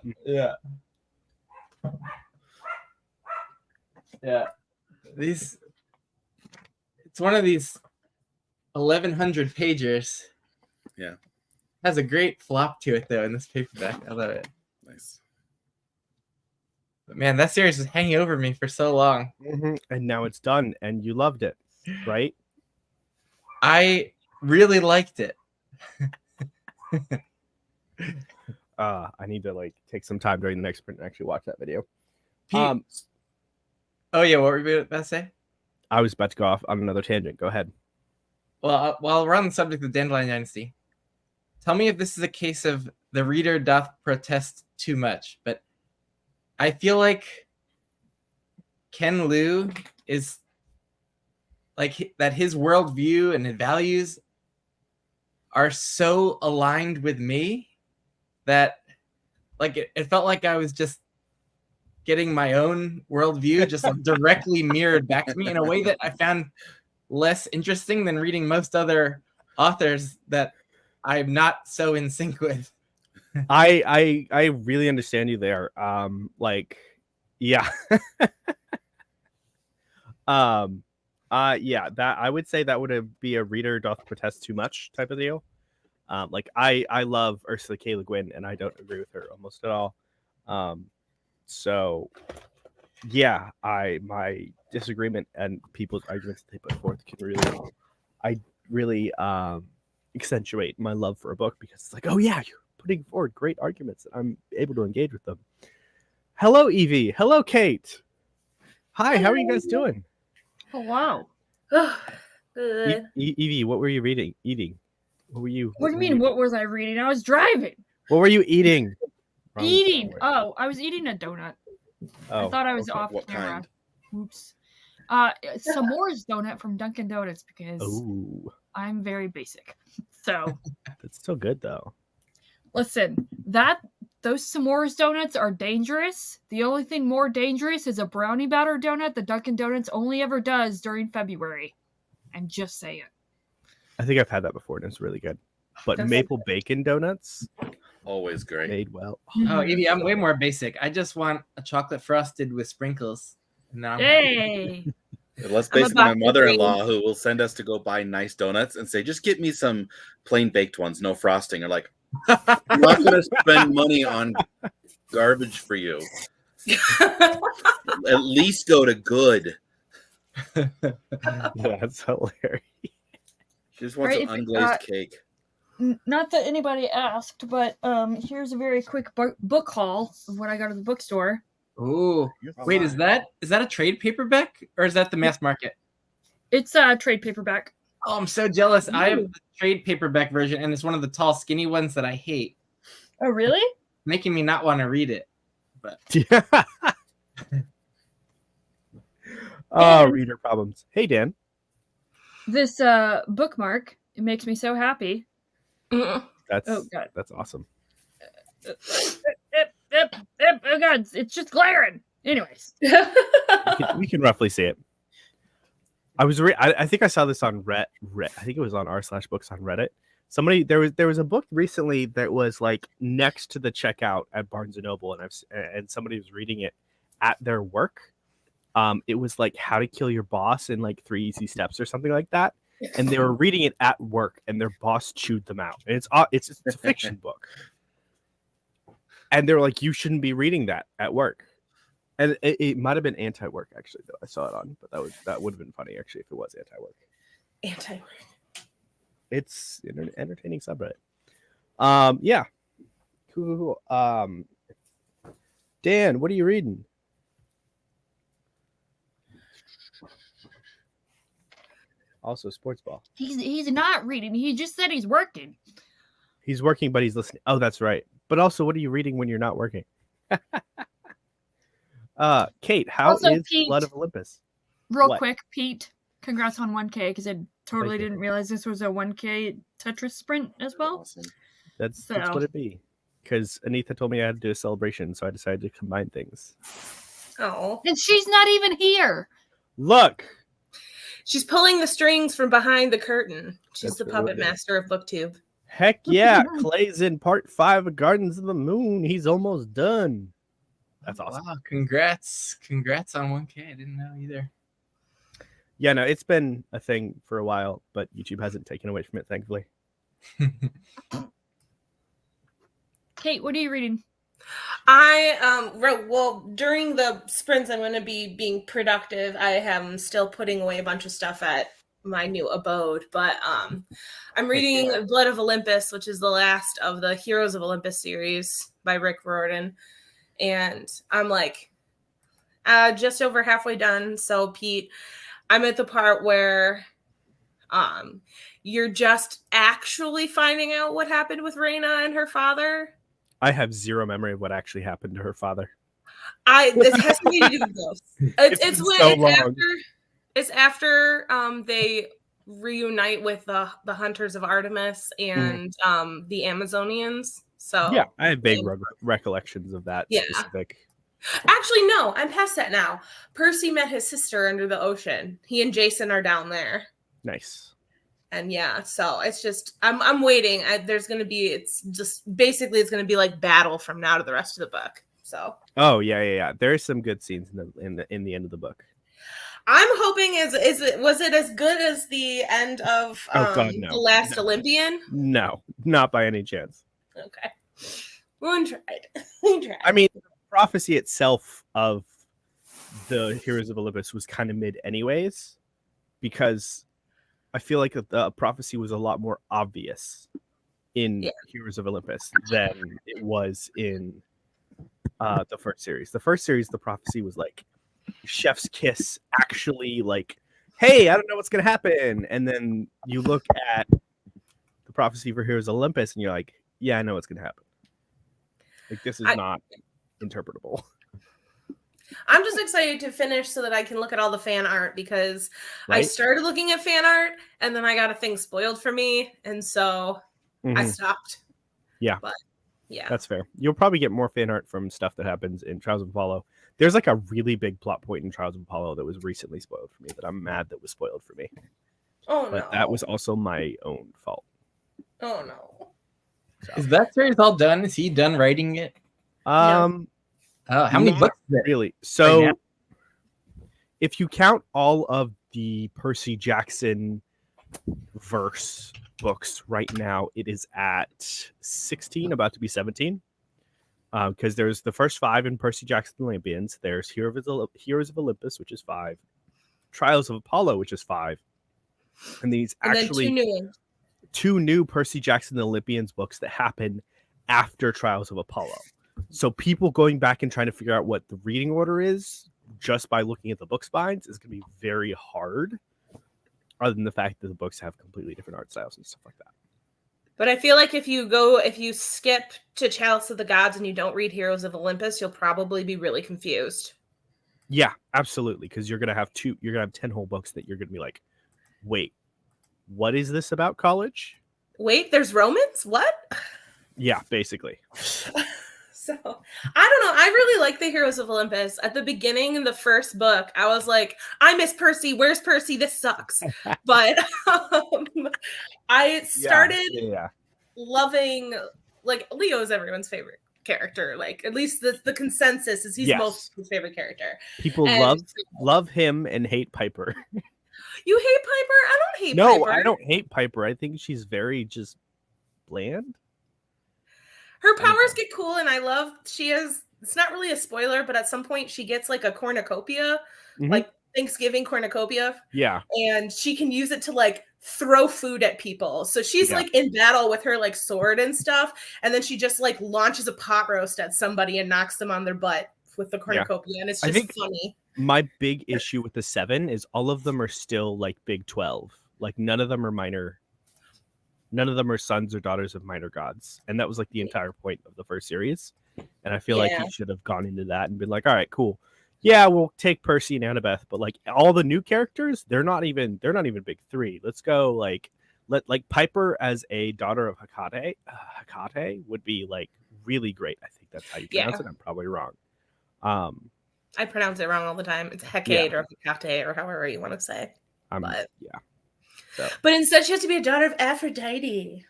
It's one of these 1,100 pagers. Yeah. Has a great flop to it though in this paperback. I love it. Nice. But man, that series was hanging over me for so long. Mm-hmm. And now it's done, and you loved it, right? I really liked it. I need to take some time during the next print and actually watch that video. Oh yeah, what were you about to say? I was about to go off on another tangent. Go ahead. Well, while we're on the subject of the Dandelion Dynasty, tell me if this is a case of the reader doth protest too much, but I feel like Ken Liu is like that his worldview and his values are so aligned with me that it felt like I was just getting my own worldview just directly mirrored back to me in a way that I found less interesting than reading most other authors that I'm not so in sync with. I really understand you there. Yeah. That I would say that would be a reader doth protest too much type of deal. I love Ursula K. Le Guin, and I don't agree with her almost at all. So yeah, my disagreement and people's arguments that they put forth can really accentuate my love for a book, because it's like, oh yeah, you're putting forward great arguments and I'm able to engage with them. Hello, Evie. Hello, Kate. Hi, how are you guys doing? Oh wow. Good. Evie, what were you eating? What do you mean? What was I reading? I was driving. What were you eating? Eating. Oh, I was eating a donut. Oh, I thought I was okay. off What camera. kind? Oops. S'mores donut from Dunkin' Donuts, because Ooh, I'm very basic. So that's still good though. listen, those s'mores donuts are dangerous. The only thing more dangerous is a brownie batter donut that Dunkin' Donuts only ever does during February. I'm just saying. I think I've had that before and it's really good. But maple bacon donuts, Always great. made well. Oh, Evie, I'm way more basic. I just want a chocolate frosted with sprinkles. No. Hey. Unless I'm basically my about to mother-in-law, who will send us to go buy nice donuts and say, just get me some plain baked ones, no frosting. Or like, I'm not going to spend money on garbage for you. At least go to good. That's hilarious. She just wants Right, an unglazed cake. Not that anybody asked, but here's a very quick book haul of what I got at the bookstore. Ooh. Wait, is that a trade paperback or is that the mass market? It's a trade paperback. Oh, I'm so jealous. I have the trade paperback version, and it's one of the tall, skinny ones that I hate, Oh, really? making me not want to read it. But Yeah. Oh, reader problems. Hey, Dan. This bookmark, it makes me so happy. That's Oh, God. that's awesome. Oh, God, it's just glaring. Anyways. We can roughly see it. I think I saw this on Reddit. I think it was on r/books on Reddit. Somebody there was a book recently that was like next to the checkout at Barnes and Noble, and somebody was reading it at their work. It was like How to Kill Your Boss in like 3 Easy Steps or something like that, and they were reading it at work, and their boss chewed them out. And it's a fiction book, and they were like, "You shouldn't be reading that at work." And it might have been anti-work actually that I saw it on, but that would have been funny actually if it was anti-work. Anti-work. It's an entertaining subreddit. Yeah, cool. Dan, what are you reading? Also, sports ball. He's not reading. He just said he's working. He's working, but he's listening. Oh, that's right. But also, what are you reading when you're not working? Kate, how Also, is Pete, Blood of Olympus? Real What? quick, Pete, congrats on 1K, because I totally Thank you. didn't realize this was a 1K Tetris sprint as well. Awesome. That's So- what it'd be. Because Anita told me I had to do a celebration, so I decided to combine things. Oh. And she's not even here. Look, She's pulling the strings from behind the curtain. She's That's the what puppet it is. master of BookTube. heck yeah, Clay's in part 5 of Gardens of the Moon. He's almost done. That's awesome. Wow, congrats on 1K. I didn't know either. Yeah, no, it's been a thing for a while, but YouTube hasn't taken away from it, thankfully. Kate, what are you reading? I wrote during the sprints I'm going to be being productive. I am still putting away a bunch of stuff at my new abode, but I'm reading Blood of Olympus, which is the last of the Heroes of Olympus series by Rick Riordan, and I'm like just over halfway done. So Pete, I'm at the part where you're just actually finding out what happened with Raina and her father. I have zero memory of what actually happened to her father. This has to be to do with ghosts. It's after they reunite with the Hunters of Artemis and the Amazonians. So Yeah, I have vague recollections of that Yeah. specific. Actually, no, I'm past that now. Percy met his sister under the ocean. He and Jason are down there. Nice. And yeah, so it's just I'm waiting. It's going to be like battle from now to the rest of the book. So Oh yeah. There's some good scenes in the end of the book. I'm hoping was it as good as the end of God, no. The Last Olympian? No, not by any chance. Okay, one tried. We tried. I mean, the prophecy itself of the Heroes of Olympus was kind of mid anyways, because I feel like the prophecy was a lot more obvious in Heroes of Olympus than it was in the first series. The first series, the prophecy was like chef's kiss, actually like, hey, I don't know what's gonna happen. And then you look at the prophecy for Heroes of Olympus and you're like, yeah, I know what's gonna happen. Like, this is not interpretable. I'm just excited to finish so that I can look at all the fan art, because I Right? started looking at fan art and then I got a thing spoiled for me, and so I Mhm. stopped. Yeah. But yeah. That's fair. You'll probably get more fan art from stuff that happens in Trials of Apollo. There's like a really big plot point in Trials of Apollo that was recently spoiled for me that I'm mad that was spoiled for me. Oh But no. that was also my own fault. Oh no. So. Is that series all done? Is he done writing it? Um Oh, how many Not books is it? really. So now? if you count all of the Percy Jackson verse books right now, it is at 16, about to be 17. Because there's the first 5 in Percy Jackson and the Olympians. There's Heroes of Olympus, which is 5. Trials of Apollo, which is 5. And these And actually then 2 new ones. 2 new Percy Jackson and the Olympians books that happen after Trials of Apollo. So people going back and trying to figure out what the reading order is just by looking at the book spines is going to be very hard, other than the fact that the books have completely different art styles and stuff like that. But I feel like if you skip to Chalice of the Gods and you don't read Heroes of Olympus, you'll probably be really confused. Yeah, absolutely, because you're gonna have 10 whole books that you're gonna be like, wait, what is this about college? Wait, there's Romans? What? Yeah, basically. So, I don't know. I really like the Heroes of Olympus. At the beginning in the first book, I was like, I miss Percy. Where's Percy? This sucks. But I started loving, like, Leo's everyone's favorite character. Like, at least the consensus is he's most people's favorite character. People love him and hate Piper. You hate Piper? I don't hate Piper. No, I don't hate Piper. I think she's very just bland. Her powers get cool, and I love it's not really a spoiler, but at some point she gets like a cornucopia, like Thanksgiving cornucopia. Yeah. And she can use it to like throw food at people. So she's like in battle with her like sword and stuff. And then she just like launches a pot roast at somebody and knocks them on their butt with the cornucopia. And it's just funny. My big issue with the 7 is all of them are still like Big 12. Like none of them are minor. None of them are sons or daughters of minor gods. And that was like the entire point of the first series. And I feel like he should have gone into that and been like, all right, cool. Yeah, we'll take Percy and Annabeth, but like all the new characters, they're not even Big 3. Let's go let Piper as a daughter of Hecate would be like really great. I think that's how you pronounce it. I'm probably wrong. I pronounce it wrong all the time. It's Hecate or Hecate or however you want to say. But instead, she has to be a daughter of Aphrodite.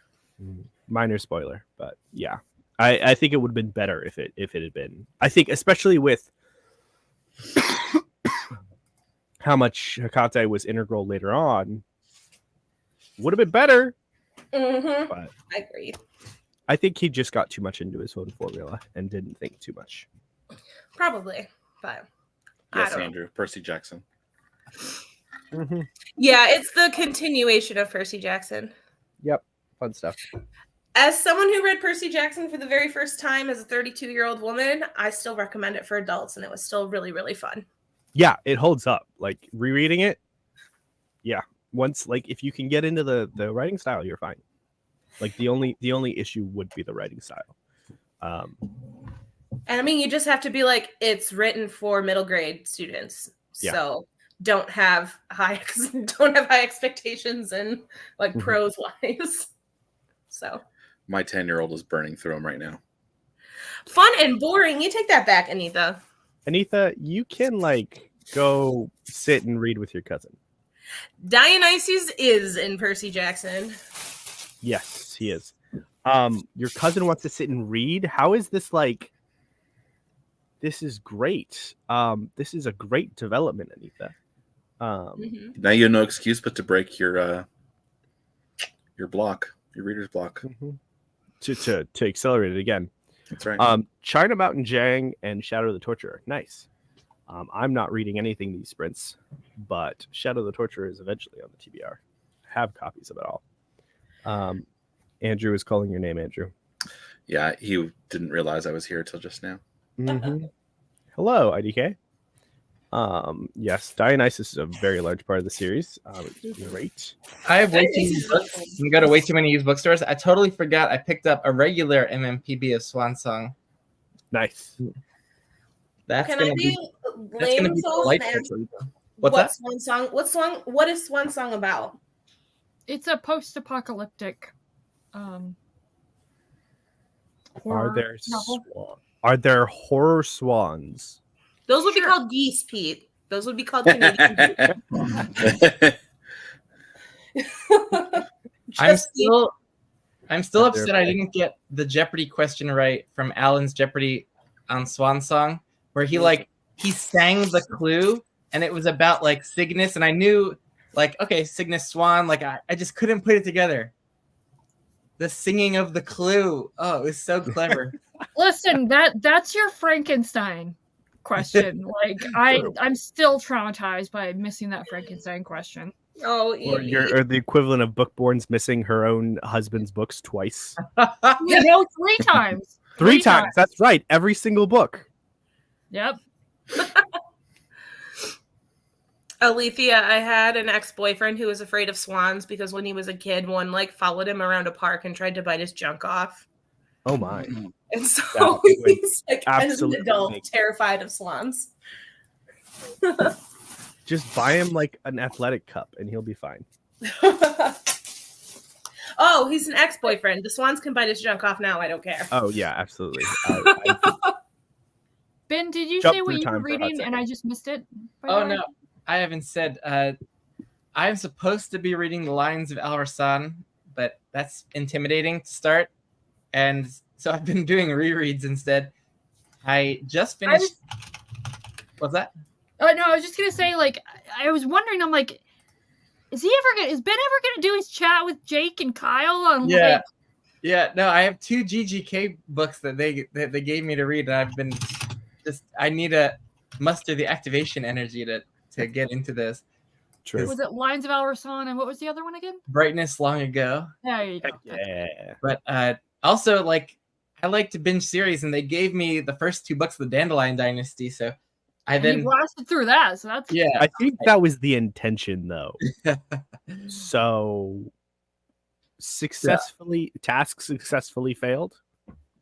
Minor spoiler, but yeah, I think it would have been better if it had been. I think especially with how much Hecate was integral later on, would have been better. But I agree. I think he just got too much into his own formula and didn't think too much. Probably, but yes, Andrew, Percy Jackson. Yeah, it's the continuation of Percy Jackson. Yep, fun stuff. As someone who read Percy Jackson for the very first time as a 32-year-old woman, I still recommend it for adults, and it was still really, really fun. Yeah, it holds up. Like rereading it, once if you can get into the writing style, you're fine. Like the only issue would be the writing style. And I mean, you just have to be like, it's written for middle grade students, so don't have high expectations and like prose wise. So my 10-year-old is burning through them right now. Fun and boring. You take that back, Anita. Anita, you can go sit and read with your cousin. Dionysus is in Percy Jackson. Yes, he is. Your cousin wants to sit and read. How is this This is great. This is a great development, Anita. Now you have no excuse but to break your block, your reader's block. To accelerate it again. That's right. China Mountain Jang and Shadow of the Torturer. Nice. I'm not reading anything these sprints, but Shadow of the Torturer is eventually on the TBR. I have copies of it all. Andrew is calling your name, Andrew. Yeah, he didn't realize I was here till just now. Hello, IDK. Yes, Dionysus is a very large part of the series. It's great. I have way too many books. You go to way too many used bookstores. I totally forgot I picked up a regular MMPB of Swan Song. Nice. That's Can gonna I be lame souls and ask What's that? Swan Song? What is Swan Song about? It's a post-apocalyptic Are there novel. Are there horror swans? Those would be called geese, Pete. Those would be called Canadian geese. I'm still upset I didn't get the Jeopardy question right from Alan's Jeopardy on Swan Song, where he sang the clue and it was about like Cygnus, and I knew like, okay, Cygnus Swan, like I just couldn't put it together. The singing of the clue. Oh, it was so clever. Listen, that's your Frankenstein question. Like I'm still traumatized by missing that Frankenstein question. Oh, Or the equivalent of Bookborn's missing her own husband's books twice. You know, 3 times. Three times. That's right. Every single book. Yep. Alethea, I had an ex-boyfriend who was afraid of swans because when he was a kid, one like followed him around a park and tried to bite his junk off. Oh my. And so That would he's like, as an absolutely adult, make- terrified of swans. Just buy him like an athletic cup and he'll be fine. Oh, he's an ex-boyfriend. The swans can bite his junk off now. I don't care. Oh yeah, absolutely. Ben, did you Jump say what through you were time for a hot reading and I second. just missed it? by the Oh way? no, I haven't said. I'm supposed to be reading The Lions of Al-Rasan, but that's intimidating to start, and so I've been doing rereads instead. I just finished. What's that? Oh no, I was just gonna say, like, I was wondering. I'm like, is Ben ever gonna do his chat with Jake and Kyle on? Yeah. Like, Yeah, no, I have 2 GGK books that they gave me to read, and I've been I need to muster the activation energy to get into this. True. was it Lines of Al-Rasan and what was the other one again? Brightness Long Ago. There you go. Yeah. But also, like, I like to binge series, and they gave me the first 2 books of the Dandelion Dynasty, so I And you then blasted through that, so that's yeah. I think that was the intention though. So task successfully failed.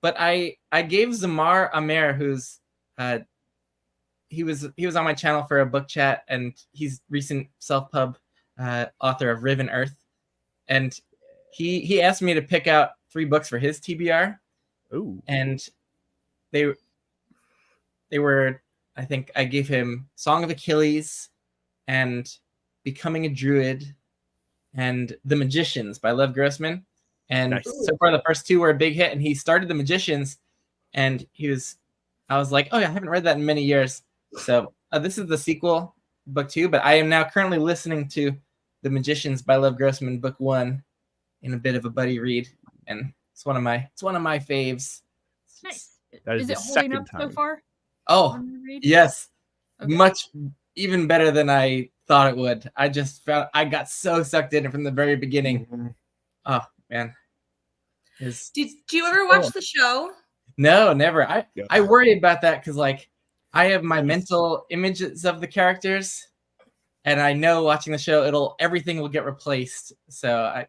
But I gave Zamar Amer, who's he was on my channel for a book chat, and he's recent self-pub author of Riven Earth, and he asked me to pick out 3 books for his TBR. Ooh. And they were, I think I gave him Song of Achilles and Becoming a Druid and The Magicians by Lev Grossman. And Nice. so far the first 2 were a big hit, and he started The Magicians, and I was like, oh yeah, I haven't read that in many years. So this is the sequel, book 2, but I am now currently listening to The Magicians by Lev Grossman, book 1, in a bit of a buddy read, and it's one of my faves. nice. That Is the it holding second up so time. far? Oh, on your read? yes. Okay. Much even better than I thought it would. I just found I got so sucked in from the very beginning. Mhm. Oh man. Did you ever watch the show? No, never. I Yeah. worry about that because like I have my mental images of the characters, and I know watching the show everything will get replaced. So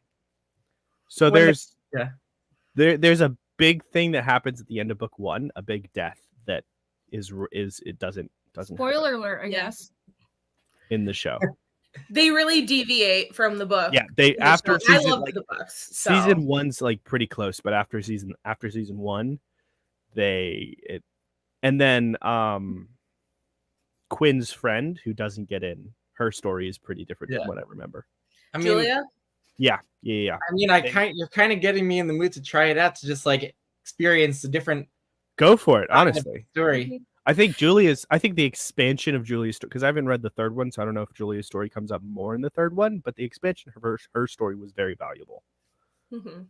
So When there's yeah. there's a big thing that happens at the end of book 1, a big death that is it doesn't happen Spoiler alert, I Yeah. guess. in the show. They really deviate from the book. Yeah, they in the after show. I season love like the books. So. season 1's like pretty close, but after season 1, and then Quinn's friend who doesn't get in, her story is pretty different Yeah. than what I remember. I mean, Julia? Yeah. I mean, you're kind of getting me in the mood to try it out to just like experience a different Go for it, honestly. story. I think the expansion of Julia's story, because I haven't read the third one, so I don't know if Julia's story comes up more in the third one, but the expansion of her story was very valuable. Mm-hmm.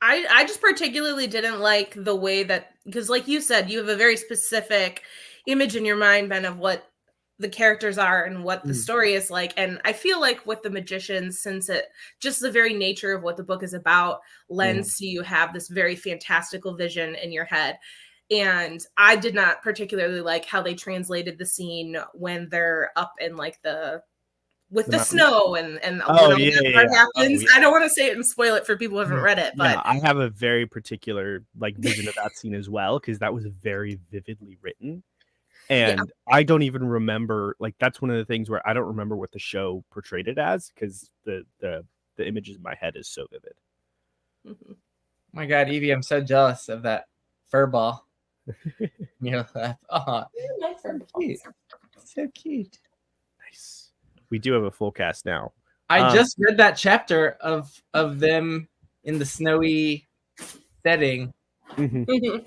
I just particularly didn't like the way that, because like you said, you have a very specific image in your mind, Ben, of what the characters are and what the story is like. And I feel like with The Magicians, since it just the very nature of what the book is about lends to you have this very fantastical vision in your head. And I did not particularly like how they translated the scene when they're up in like the snow and Oh, when yeah, that part yeah. happens. Oh, yeah. I don't want to say it and spoil it for people who haven't read it, but Yeah, I have a very particular like vision of that scene as well, because that was very vividly written. And I don't even remember, like, that's one of the things where I don't remember what the show portrayed it as, because the images in my head is so vivid. Mhm. My God, Evie, I'm so jealous of that fur ball. Oh, cute. So cute. Nice. We do have a full cast now. I just read that chapter of them in the snowy setting. Mhm. Mhm.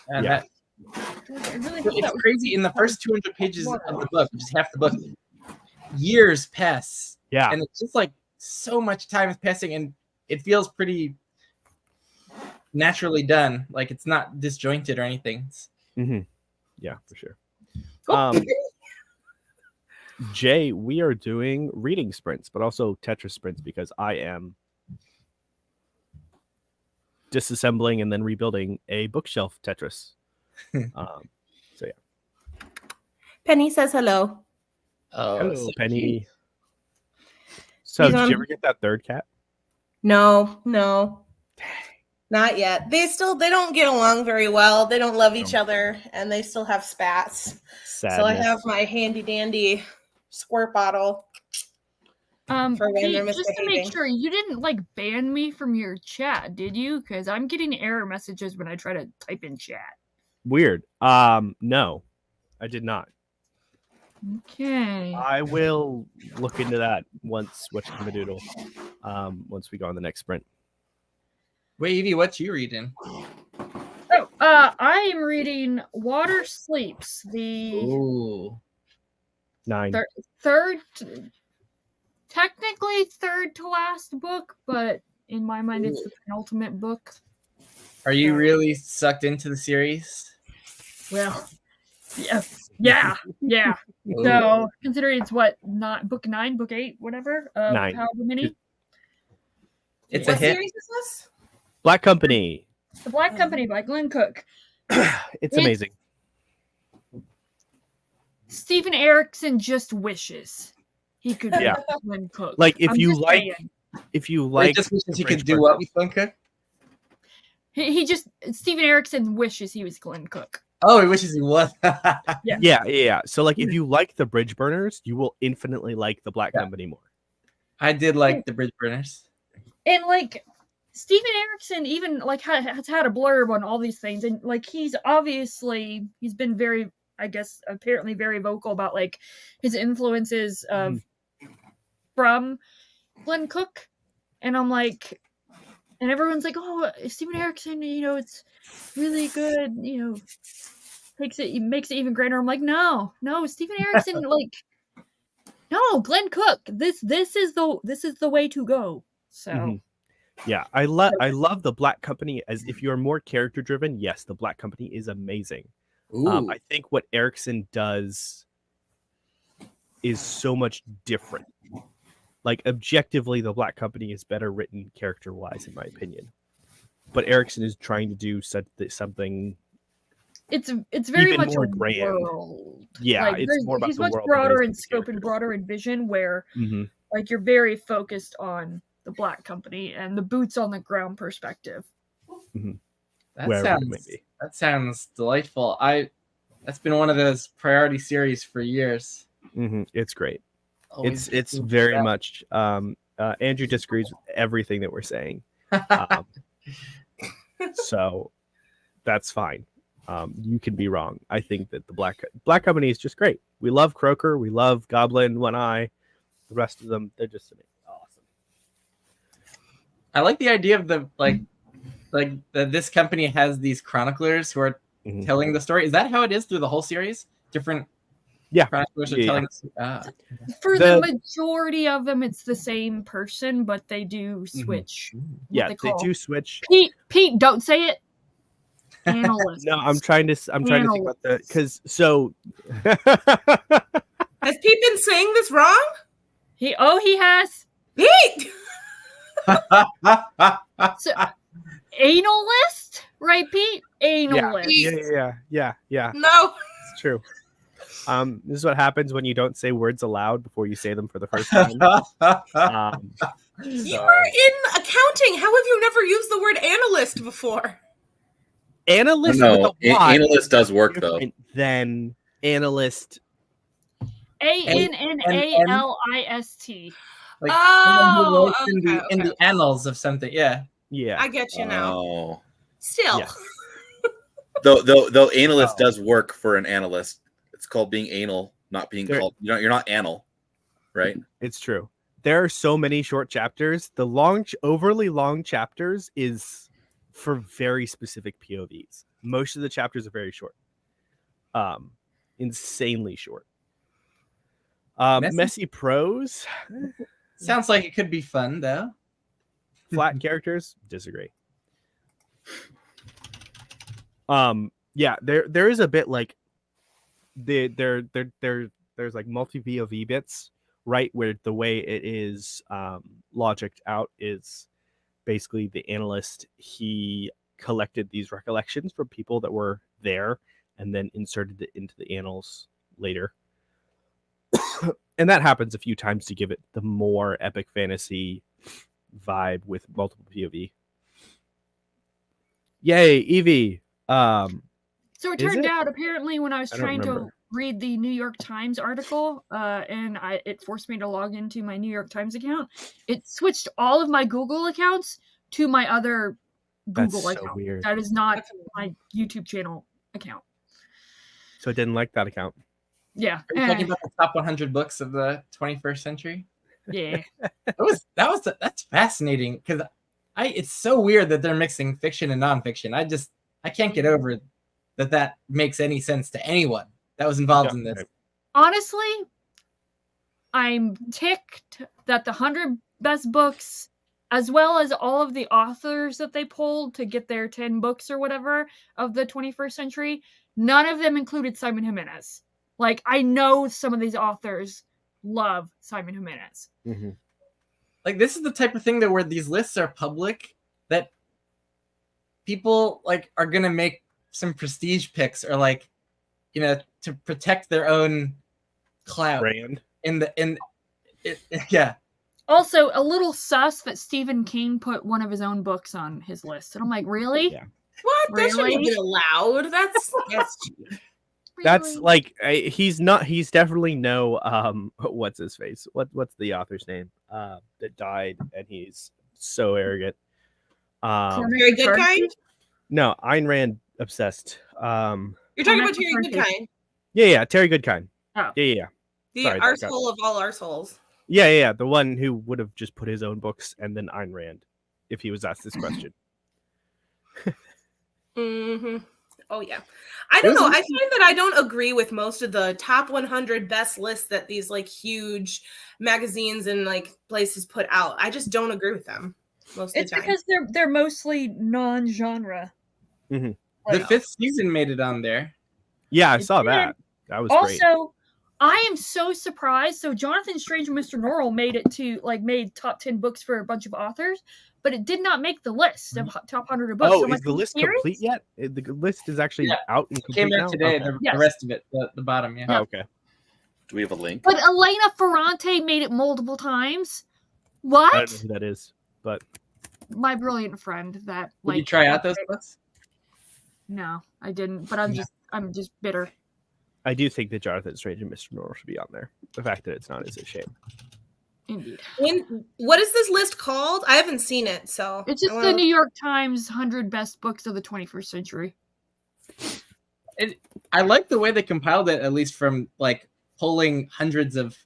And Yeah. I really hope that It's was crazy. In the first 200 pages of the book, which is half the book, years pass. Yeah. And it's just like so much time is passing, and it feels pretty naturally done. Like it's not disjointed or anything. Yeah, for sure. Jay, we are doing reading sprints, but also Tetris sprints because I am disassembling and then rebuilding a bookshelf Tetris. So yeah. Penny says hello. Oh, Hello, so Penny. cute. So, He's did on- you ever get that third cat? No, not yet. They don't get along very well. They don't love each other, and they still have spats. Sadness. So I have my handy dandy squirt bottle. For when they're just to make misbehaving. sure, you didn't like ban me from your chat, did you? Because I'm getting error messages when I try to type in chat. Weird. No, I did not. Okay. I will look into that once whatchamadoodle. Once we go on the next sprint. Wait, Evie, what you reading? Oh, I am reading Water Sleeps, the Ooh. 9. technically third to last book, but in my mind it's the penultimate book. Are you really sucked into the series? Well, yeah. Ooh. So considering it's what, not book 9, book 8, whatever, 9. however many. It's What a hit. series is this? Black Company. The Black Company by Glenn Cook. It's amazing. Stephen Erickson just wishes he could be Yeah. Glenn Cook. Like if I'm you just like, saying. if you Like like, just wishes the he French could do what person- with Glenn Cook? He just Stephen Erickson wishes he was Glenn Cook. Oh, he wishes he was. Yeah. So like, if you like the Bridge Burners, you will infinitely like the Black Yeah. Company more. I did like the Bridge Burners. And like Stephen Erickson even like has had a blurb on all these things, and like he's been very, I guess, apparently very vocal about like his influences of from Glenn Cook, and I'm like, and everyone's like, oh, Stephen Erickson, it's really good, makes it even greater. I'm like, no, Stephen Erickson, like, no, Glenn Cook, this is the way to go. So. Mhm. Yeah, I love the Black Company. As if you're more character driven, yes, the Black Company is amazing. Ooh. I think what Erickson does is so much different. Like objectively, the Black Company is better written character wise, in my opinion. But Erickson is trying to do something. It's very even much more a grand. world. Yeah, Like, it's more about he's the much world than it broader is in the scope and characters. broader in vision, where Mhm. like you're very focused on the Black Company and the boots on the ground perspective. Wherever it may be. That sounds delightful. That's been one of those priority series for years. It's great. Always It's looking for very that. much. Andrew disagrees with everything that we're saying, so that's fine. You can be wrong. I think that the Black Company is just great. We love Croaker. We love Goblin, One Eye. The rest of them, they're just awesome. I like the idea of this company has these chroniclers who are Mhm. telling the story. Is that how it is through the whole series? Different chroniclers are Yeah. telling. For the majority of them, it's the same person, but they do switch. Yeah, they they do switch. Pete, don't say it. Analysts. No, I'm trying to think about the because so. Has Pete been saying this wrong? He has. Pete! So, analyst, right, Pete? Analyst. Yeah. No. It's true. This is what happens when you don't say words aloud before you say them for the first time. You are in accounting. How have you never used the word analyst before? Analyst No, with a Y analyst does work though. different than analyst. ANNALIST. Like Oh, someone who writes in the annals of something. Yeah. Yeah. I get you now. Oh. Still. Yeah. Though analyst Oh. does work for an analyst. It's called being anal, not being There- called. You're not anal, right? It's true. There are so many short chapters. The overly long chapters is for very specific POVs. Most of the chapters are very short. Insanely short. Messy? Messy prose, Sounds like it could be fun though. flat characters, disagree. Yeah, there is a bit like there's like multi VOV bits, right, where the way it is logicked out is basically the analyst, he collected these recollections from people that were there and then inserted it into the annals later. And that happens a few times to give it the more epic fantasy vibe with multiple POV. It Evie. So it Is turned it? out, apparently, when I was I don't trying to remember. read the New York Times article, it forced me to log into my New York Times account. It switched all of my Google accounts to my other Google That's so account. weird. That is not my YouTube channel account. So I didn't like that account. Yeah. Are you talking about the top 100 books of the 21st century? Yeah. That's fascinating because it's so weird that they're mixing fiction and nonfiction. I can't get over that makes any sense to anyone that was involved in this. Honestly, I'm ticked that the 100 best books, as well as all of the authors that they pulled to get their 10 books or whatever of the 21st century, none of them included Simon Jimenez. Like, I know some of these authors love Simon Jimenez. Mm-hmm. Like, this is the type of thing that where these lists are public, that people like are gonna make some prestige picks or like, to protect their own clout Brand. Yeah. Also, a little sus that Stephen King put one of his own books on his list. And I'm like, really? Yeah. What? That shouldn't Really? be allowed. That's cheap. That's Really? like he's definitely no what's his face? What's the author's name? That died and he's so arrogant. Very good kind. No, Ayn Rand obsessed. You're talking about Terry Goodkind, Yeah, Terry Goodkind. Oh. Yeah. the Sorry, arsehole of all arseholes. Yeah, the one who would have just put his own books and then Ayn Rand if he was asked this question. Mm-hmm. Oh yeah, I don't know. I find that I don't agree with most of the top 100 best lists that these like huge magazines and like places put out. I just don't agree with them most of It's the time. because they're mostly non-genre. Mm-hmm. The 5th season made it on there. Yeah, I It saw did. that. That was great. Also, I am so surprised. So Jonathan Strange and Mr. Norrell made top 10 books for a bunch of authors, but it did not make the list of top 100 books. Oh, So I'm is like, the are you list serious? complete yet? The list is actually Yeah. out and It complete came now? out today. Okay. Yes. The rest of it, the bottom, yeah. Oh, okay. Do we have a link? But Elena Ferrante made it multiple times. I don't know What? who that is, but My brilliant friend that Did you try out those books? No, I didn't. But I'm just bitter. I do think that Jonathan Strange and Mr. Norrell should be on there. The fact that it's not is a shame. Indeed. What is this list called? I haven't seen it, so It's just the New York Times 100 best books of the 21st century. I like the way they compiled it, at least from like pulling hundreds of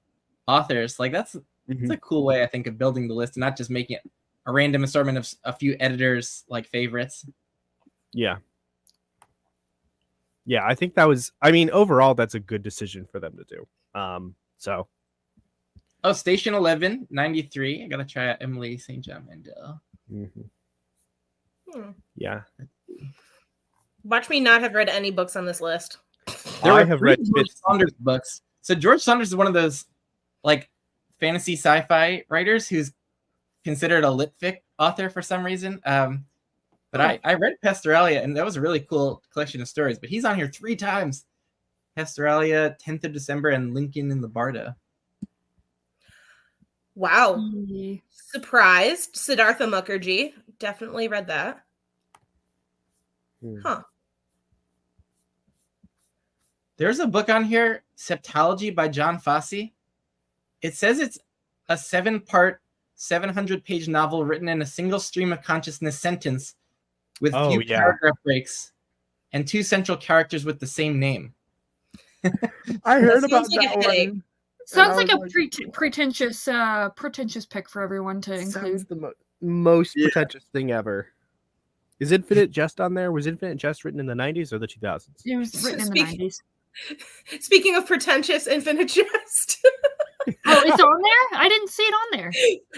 authors. Like that's a cool way, I think, of building the list and not just making it a random assortment of a few editors like favorites. Yeah. Yeah, I think that was, overall, that's a good decision for them to do. So. Oh, Station 11, 93. I got to try out Emily St. John Mandel. Yeah. Watch me not have read any books on this list. I have read George Saunders books. So George Saunders is one of those like fantasy sci-fi writers who's considered a lit fic author for some reason. But I read Pesteralia, and that was a really cool collection of stories. But he's on here 3 times. Pesteralia, 10th of December, and Lincoln in the Barda. Wow. Surprised. Siddhartha Mukherjee. Definitely read that. Huh. There's a book on here, Septology by John Fosse. It says it's a 7-part, 700-page novel written in a single stream of consciousness sentence with few paragraph breaks and 2 central characters with the same name. I heard about that one. Sounds like a pretentious pick for everyone to include. Sounds the most pretentious thing ever. Is Infinite Jest on there? Was Infinite Jest written in the 90s or the 2000s? It was written in the 90s. Speaking of pretentious, Infinite Jest. Oh, it's on there? I didn't see it on there.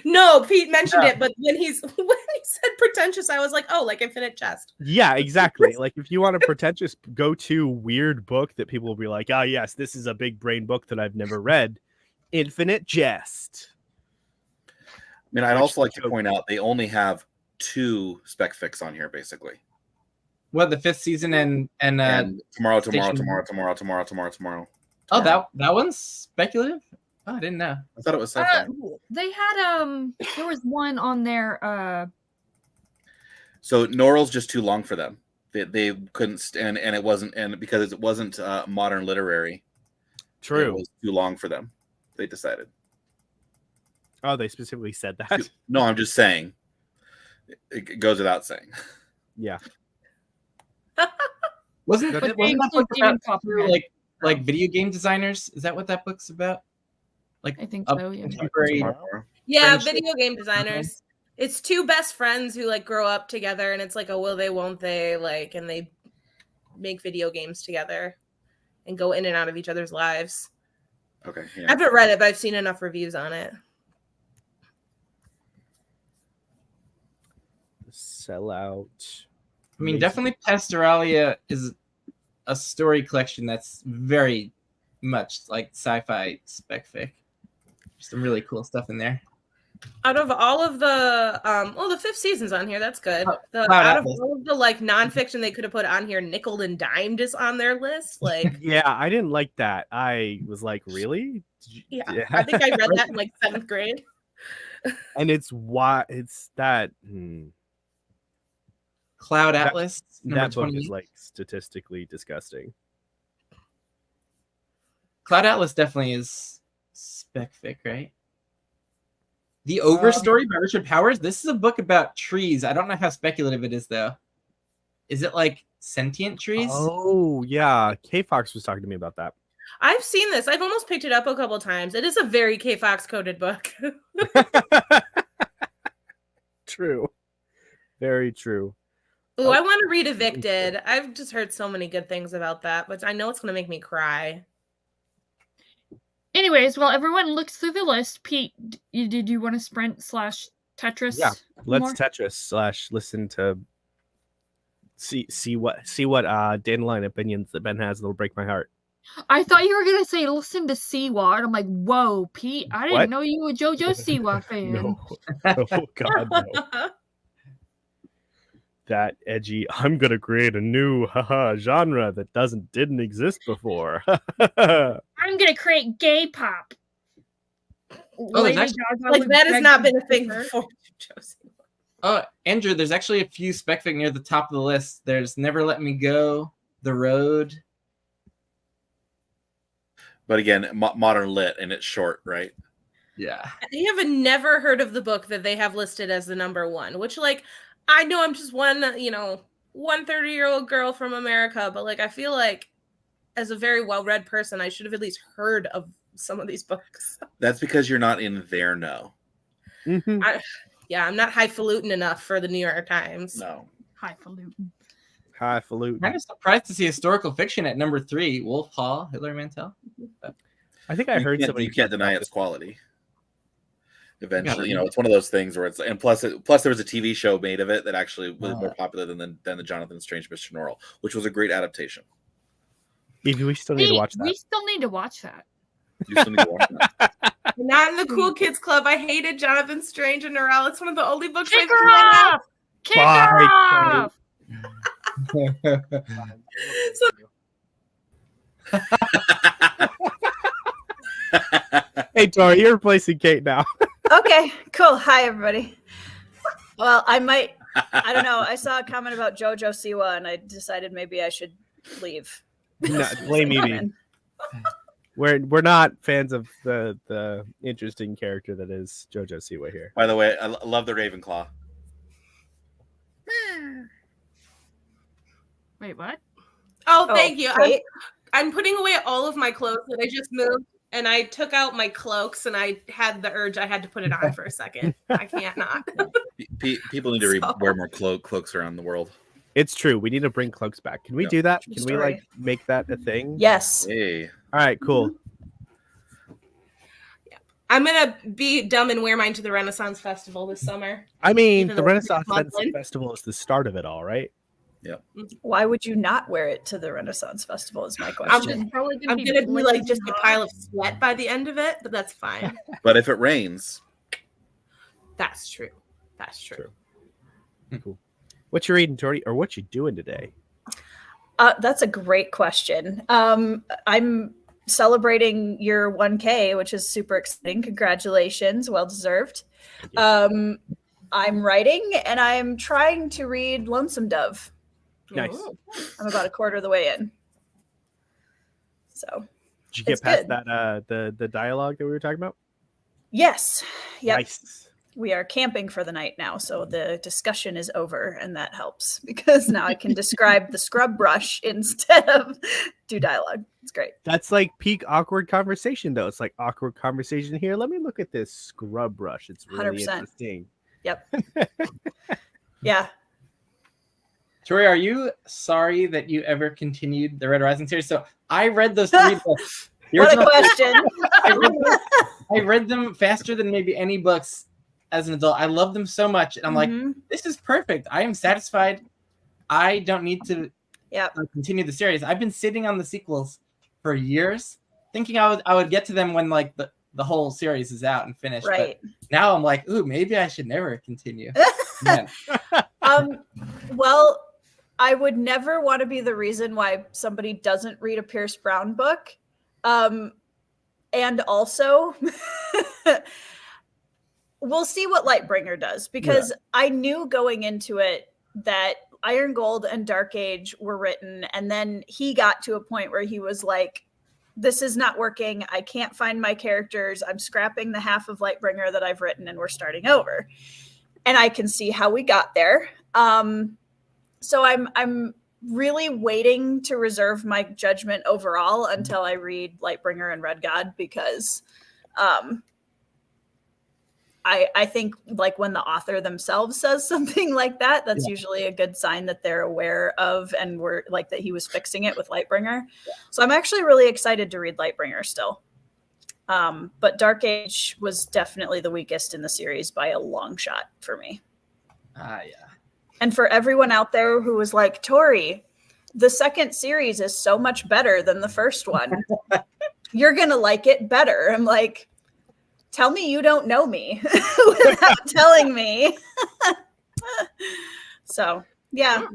No, Pete mentioned it, but when he said pretentious, I was like, oh, like Infinite Jest. Yeah, exactly. Like if you want a pretentious go-to weird book that people will be like, "Ah, yes, this is a big brain book that I've never read." Infinite Jest. I mean, I'd Which also like to joke- point out they only have 2 spec fics on here, basically. What, the 5th season and tomorrow. Station- Oh, that one's speculative? Oh, I didn't know. I thought it was sci-fi. They had there was one on there. So Norrell's just too long for them. They couldn't stand, and it wasn't, and because it wasn't modern literary, it True. was too long for them. They decided. Oh, they specifically said that. No, I'm just saying. It goes without saying. Yeah. Wasn't But that James book was even about copyrighted. like video game designers? Is that what that book's about? Like I think a so, yeah. contemporary. Yeah, Friendship. video game designers. It's 2 best friends who like grow up together, and it's like a will they, won't they, like, and they make video games together and go in and out of each other's lives. Okay. I Yeah. haven't read it, but I've seen enough reviews on it. Sellout. I mean, Amazing. definitely Pastoralia is a story collection that's very much like sci-fi spec fic. Some really cool stuff in there. Out of all of the the 5th season's on here. That's good. Cloud Out of Atlas. all of the like nonfiction they could have put on here, nickel and dimed is on their list. Like, Yeah, I didn't like that. I was like, really? yeah, I think I read that in like 7th grade. And it's why it's that Cloud That- Atlas, number that book 20. is like statistically disgusting. Cloud Atlas definitely is spec fic, right? The Overstory by Richard Powers. This is a book about trees. I don't know how speculative it is, though. Is it like sentient trees? Oh yeah, K Fox was talking to me about that. I've seen this. I've almost picked it up a couple times. It is a very K Fox coded book. True, very true. Ooh, I want to read Evicted. I've just heard so many good things about that, but I know it's going to make me cry. Anyways, while everyone looks through the list, Pete, did you want to sprint / Tetris? Yeah, let's more? Tetris / listen to see what Dandelion opinions that Ben has that'll break my heart. I thought you were gonna say listen to Siwa, and I'm like, whoa, Pete, I didn't What? know you were a JoJo Siwa fan. No, oh God, no. That edgy. I'm gonna create a new genre that didn't exist before. I'm gonna create gay pop. there's Lady actually- Gaga Like, with that has Greg not been a thing Cooper. before. Josie. Oh, Andrew, there's actually a few spec fic near the top of the list. There's Never Let Me Go, The Road. But again, modern lit, and it's short, right? Yeah. I have never heard of the book that they have listed as the number 1, which, like, I know I'm just one 30-year-old girl from America, but, like, I feel like as a very well-read person, I should have at least heard of some of these books. That's because you're not in their know. Mhm. I'm not highfalutin enough for the New York Times. No. Highfalutin. Highfalutin. Kind of surprised to see historical fiction at number 3. Wolf Hall, Hitler Mantel. I think I heard somebody. You can't deny its quality. Eventually, Yeah. it's one of those things where it's, and plus there was a TV show made of it that actually was more popular than the Jonathan Strange Mr. Norrell, which was a great adaptation. Maybe we still need to Pete, watch that. we still need to watch that. You still need to watch that. Not in the Cool Kids Club. I hated Jonathan Strange and Norrell. It's one of the only books Kick I've her read. off! Kick Bye, her off! Hey, Tori, you're replacing Kate now. Okay, cool. Hi, everybody. Well, I don't know. I saw a comment about JoJo Siwa, and I decided maybe I should leave. No, blame me. We're not fans of the interesting character that is JoJo Siwa here. By the way, I love the Ravenclaw. Wait, what? Oh, thank you. Kate? I'm putting away all of my clothes that I just moved, and I took out my cloaks, and I had the urge. I had to put it on for a second. I can't not. People need to wear more cloaks around the world. It's true. We need to bring cloaks back. Can we Yeah. do that? True Can we story. like make that a thing? Yes. Hey, All right, cool. I'm gonna be dumb and wear mine to the Renaissance Festival this summer. I mean, Even the though it's Renaissance muslin. Festival is the start of it all, right? Why would you not wear it to the Renaissance Festival? Is my I'm question. just- Probably I'm be gonna be like blinking just a hot. pile of sweat by the end of it, but that's fine. but if it rains, That's true. That's true. Cool. What you reading, Tori, or what you doing today? That's a great question. I'm celebrating your 1K, which is super exciting. Congratulations, well deserved. I'm writing, and I'm trying to read Lonesome Dove. Nice. Ooh. I'm about a quarter of the way in. So Did you get It's past good. that the dialogue that we were talking about? yes, yep. Nice. We are camping for the night now, so the discussion is over, and that helps because now I can describe the scrub brush instead of do dialogue. It's great. That's like peak awkward conversation, though. It's like awkward conversation here. Let me look at this scrub brush. It's really 100%. interesting. Yep. Yeah. Tori, are you sorry that you ever continued the Red Rising series? So I read those 3 books. The What a original- question. I read them faster than maybe any books as an adult. I love them so much. And I'm like, Mhm. this is perfect. I am satisfied. I don't need to Yep. continue the series. I've been sitting on the sequels for years, thinking I would get to them when like the whole series is out and finished. Right. But now I'm like, ooh, maybe I should never continue. Man. Well, I would never want to be the reason why somebody doesn't read a Pierce Brown book. And also, we'll see what Lightbringer does, because I knew going into it that Iron Gold and Dark Age were written, and then he got to a point where he was like, this is not working. I can't find my characters. I'm scrapping the half of Lightbringer that I've written, and we're starting over. And I can see how we got there. So I'm really waiting to reserve my judgment overall until I read Lightbringer and Red God, because I think like when the author themselves says something like that, that's usually a good sign that they're aware of and were like that he was fixing it with Lightbringer. So I'm actually really excited to read Lightbringer still. But Dark Age was definitely the weakest in the series by a long shot for me. Yeah. And for everyone out there who was like, Tori, the second series is so much better than the first one. You're going to like it better. I'm like, tell me you don't know me without telling me. So, yeah.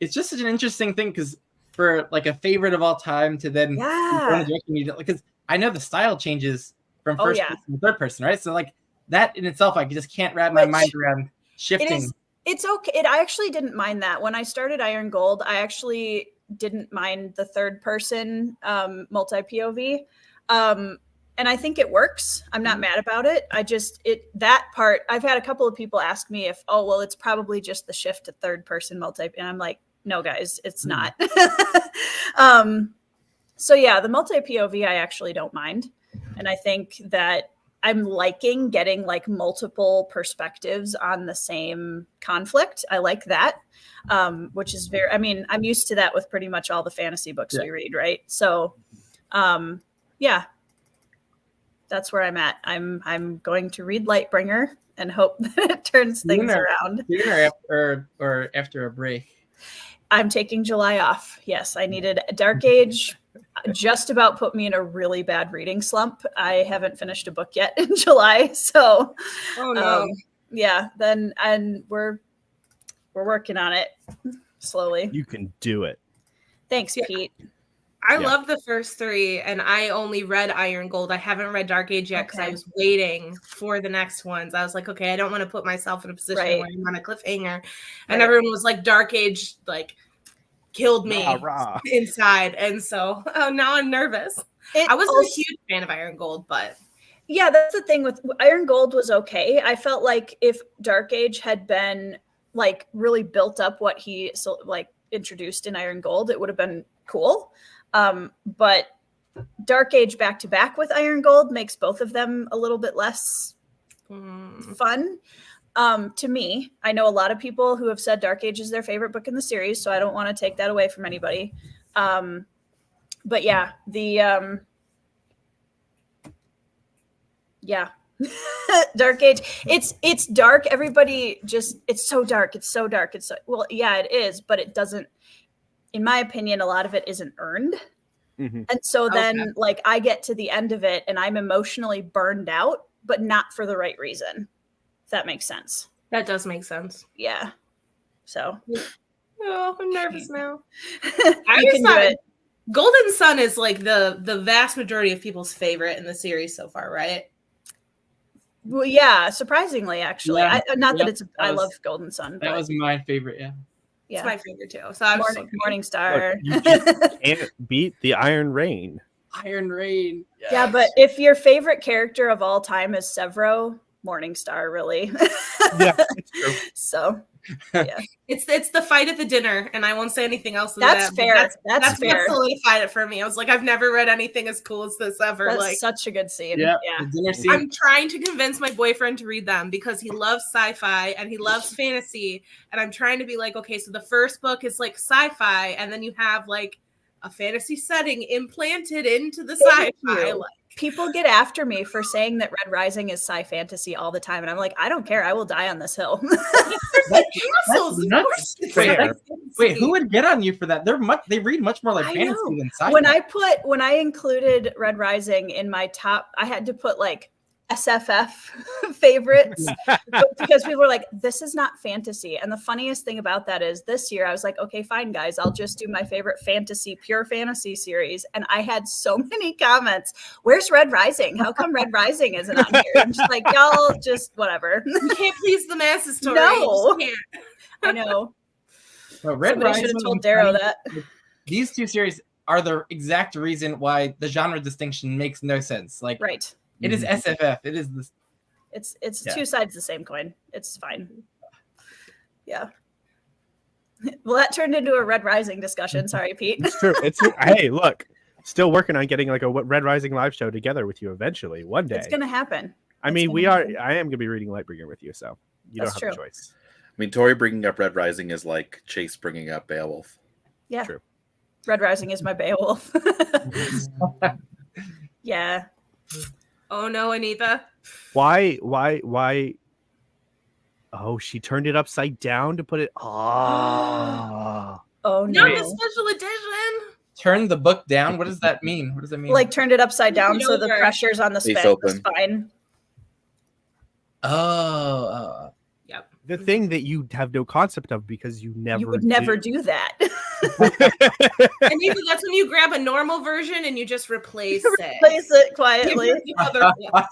It's just such an interesting thing, because for like a favorite of all time to then go in a direction you don't, because I know the style changes from first person to third person, right? So like that in itself, I just can't wrap my mind around shifting. It's okay. I actually didn't mind that. When I started Iron Gold, I actually didn't mind the third person multi-POV. And I think it works. I'm not mad about it. That part, I've had a couple of people ask me if, oh, well, it's probably just the shift to third person and I'm like, no, guys, it's not. So yeah, the multi-POV, I actually don't mind. And I think that I'm liking getting like multiple perspectives on the same conflict. I like that, which is I'm used to that with pretty much all the fantasy books we read, right? So, yeah, that's where I'm at. I'm going to read Lightbringer and hope that it turns things around. Sooner or after a break? I'm taking July off. Yes, I needed Dark Age. Just about put me in a really bad reading slump. I haven't finished a book yet in July, so and we're working on it slowly. You can do it. Thanks, Pete. I love the first 3, and I only read Iron Gold. I haven't read Dark Age yet because I was waiting for the next ones. I was like, okay, I don't want to put myself in a position where I'm on a cliffhanger. And everyone was like, Dark Age, like, killed me inside. And so now I'm nervous. I wasn't a huge fan of Iron Gold, but... Yeah, that's the thing with Iron Gold was okay. I felt like if Dark Age had been, like, really built up what he, introduced in Iron Gold, it would have been cool. But Dark Age back to back with Iron Gold makes both of them a little bit less fun. To me, I know a lot of people who have said Dark Age is their favorite book in the series, so I don't want to take that away from anybody. But yeah, yeah. Dark Age. It's dark. Everybody just, it's so dark. It's so dark. It's so, well, yeah, it is, but it doesn't, in my opinion, a lot of it isn't earned. Mm-hmm. And so then like I get to the end of it and I'm emotionally burned out, but not for the right reason. If that makes sense. That does make sense. Yeah. So Oh, I'm nervous now. I I can just do thought it. Golden Sun is like the vast majority of people's favorite in the series so far, right? Well, yeah, surprisingly, actually. Yeah. Not that Yeah, it's, that I was- love Golden Sun. That But was my favorite. Yeah. It's yeah. my favorite too. So I'm Morning Star. Look, you just can't beat the Iron Rain. Iron Rain. Yeah, but if your favorite character of all time is Severo, Morningstar, really. Yeah, it's true. So yeah, It's the fight at the dinner, and I won't say anything else. Than That's that, but fair. That's what fair. solidified it for me. I was like, I've never read anything as cool as this ever. that's Like, such a good scene. Yeah. Yeah. The dinner scene. I'm trying to convince my boyfriend to read them because he loves sci-fi and he loves fantasy. And I'm trying to be like, okay, so the first book is like sci-fi, and then you have like a fantasy setting implanted into the Thank sci-fi. you. Like, People get after me for saying that Red Rising is sci fantasy all the time, and I'm like, I don't care. I will die on this hill. there's like castles. Of nuts. course it's Fair. fantasy. Wait, who would get on you for that? They read much more like I fantasy know. than sci-fi. when I included Red Rising in my top, I had to put like SFF favorites because people were like, this is not fantasy. And the funniest thing about that is this year I was like, okay, fine, guys, I'll just do my favorite pure fantasy series. And I had so many comments. Where's Red Rising? How come Red Rising isn't on here? I'm just like, y'all just whatever. You can't please the masses, Tori. No. You just can't. I know. Well, Red Somebody Rising should have told and Darrow Honey- that. These two series are the exact reason why the genre distinction makes no sense. Like, Right. it is SFF. It is this. It's Yeah. two sides of the same coin. It's fine. Yeah. Well, that turned into a Red Rising discussion. Sorry, Pete. It's true. It's true. Hey, look, still working on getting like a Red Rising live show together with you eventually one day. It's gonna happen. I mean, gonna we are. happen. I am gonna be reading Lightbringer with you, so you That's don't have true. a choice. I mean, Tori bringing up Red Rising is like Chase bringing up Beowulf. Yeah. True. Red Rising is my Beowulf. Yeah. Oh no, Anita. Why? Oh, she turned it upside down to put it. Oh, Oh no. Not the special edition. Turn the book down. What does that mean? What does that mean? Like turned it upside down Flip it so the over. pressure's on the Face the open. spine. oh, Yep. the thing that you have no concept of because you never. You would never do that. Anita, that's when you grab a normal version and you just replace it. Replace it quietly. The other one.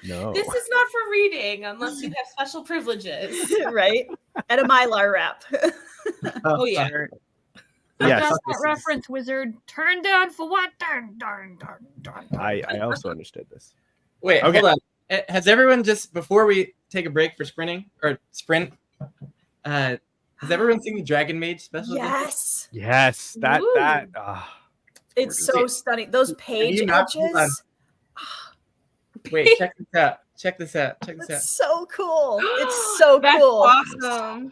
No. This is not for reading unless you have special privileges. Right? And a Mylar wrap. Oh yeah. I Yes, got that this is- reference, wizard. Turn down for what? Darn. I also understood this. Wait, Okay. hold on. Has everyone just before we take a break for sprinting or sprint? Has everyone seen the Dragon Mage special? edition? Yes. Yes, that Ooh. that. It's Gorgeous. so stunning. Those page you not- hold on. edges. Wait, check this out. Check this out. It's so cool. It's so That's cool. awesome.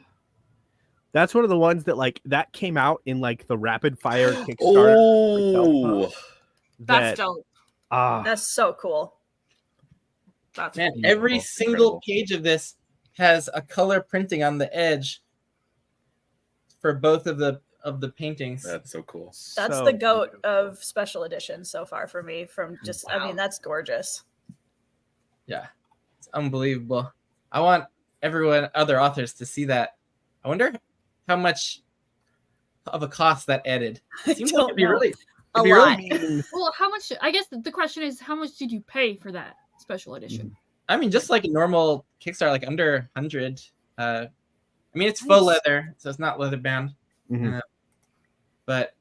That's one of the ones that like that came out in like the rapid fire Kickstarter. Oh, That's dope. That's so cool. That's Man, cool. every Incredible. single page of this has a color printing on the edge for both of the paintings. that's so cool. That's so the goat beautiful. of special editions so far for me. From just, I Wow. mean, that's gorgeous. Yeah, it's unbelievable. I want everyone, other authors, to see that. I wonder how much of a cost that added. I Seems like don't it'd be know. really, A it'd be lot. really Well, how much? I guess the question is, how much did you pay for that special edition? I mean, just like a normal Kickstarter, like under 100. I mean, it's faux Nice. leather, so it's not leather bound. Mhm. But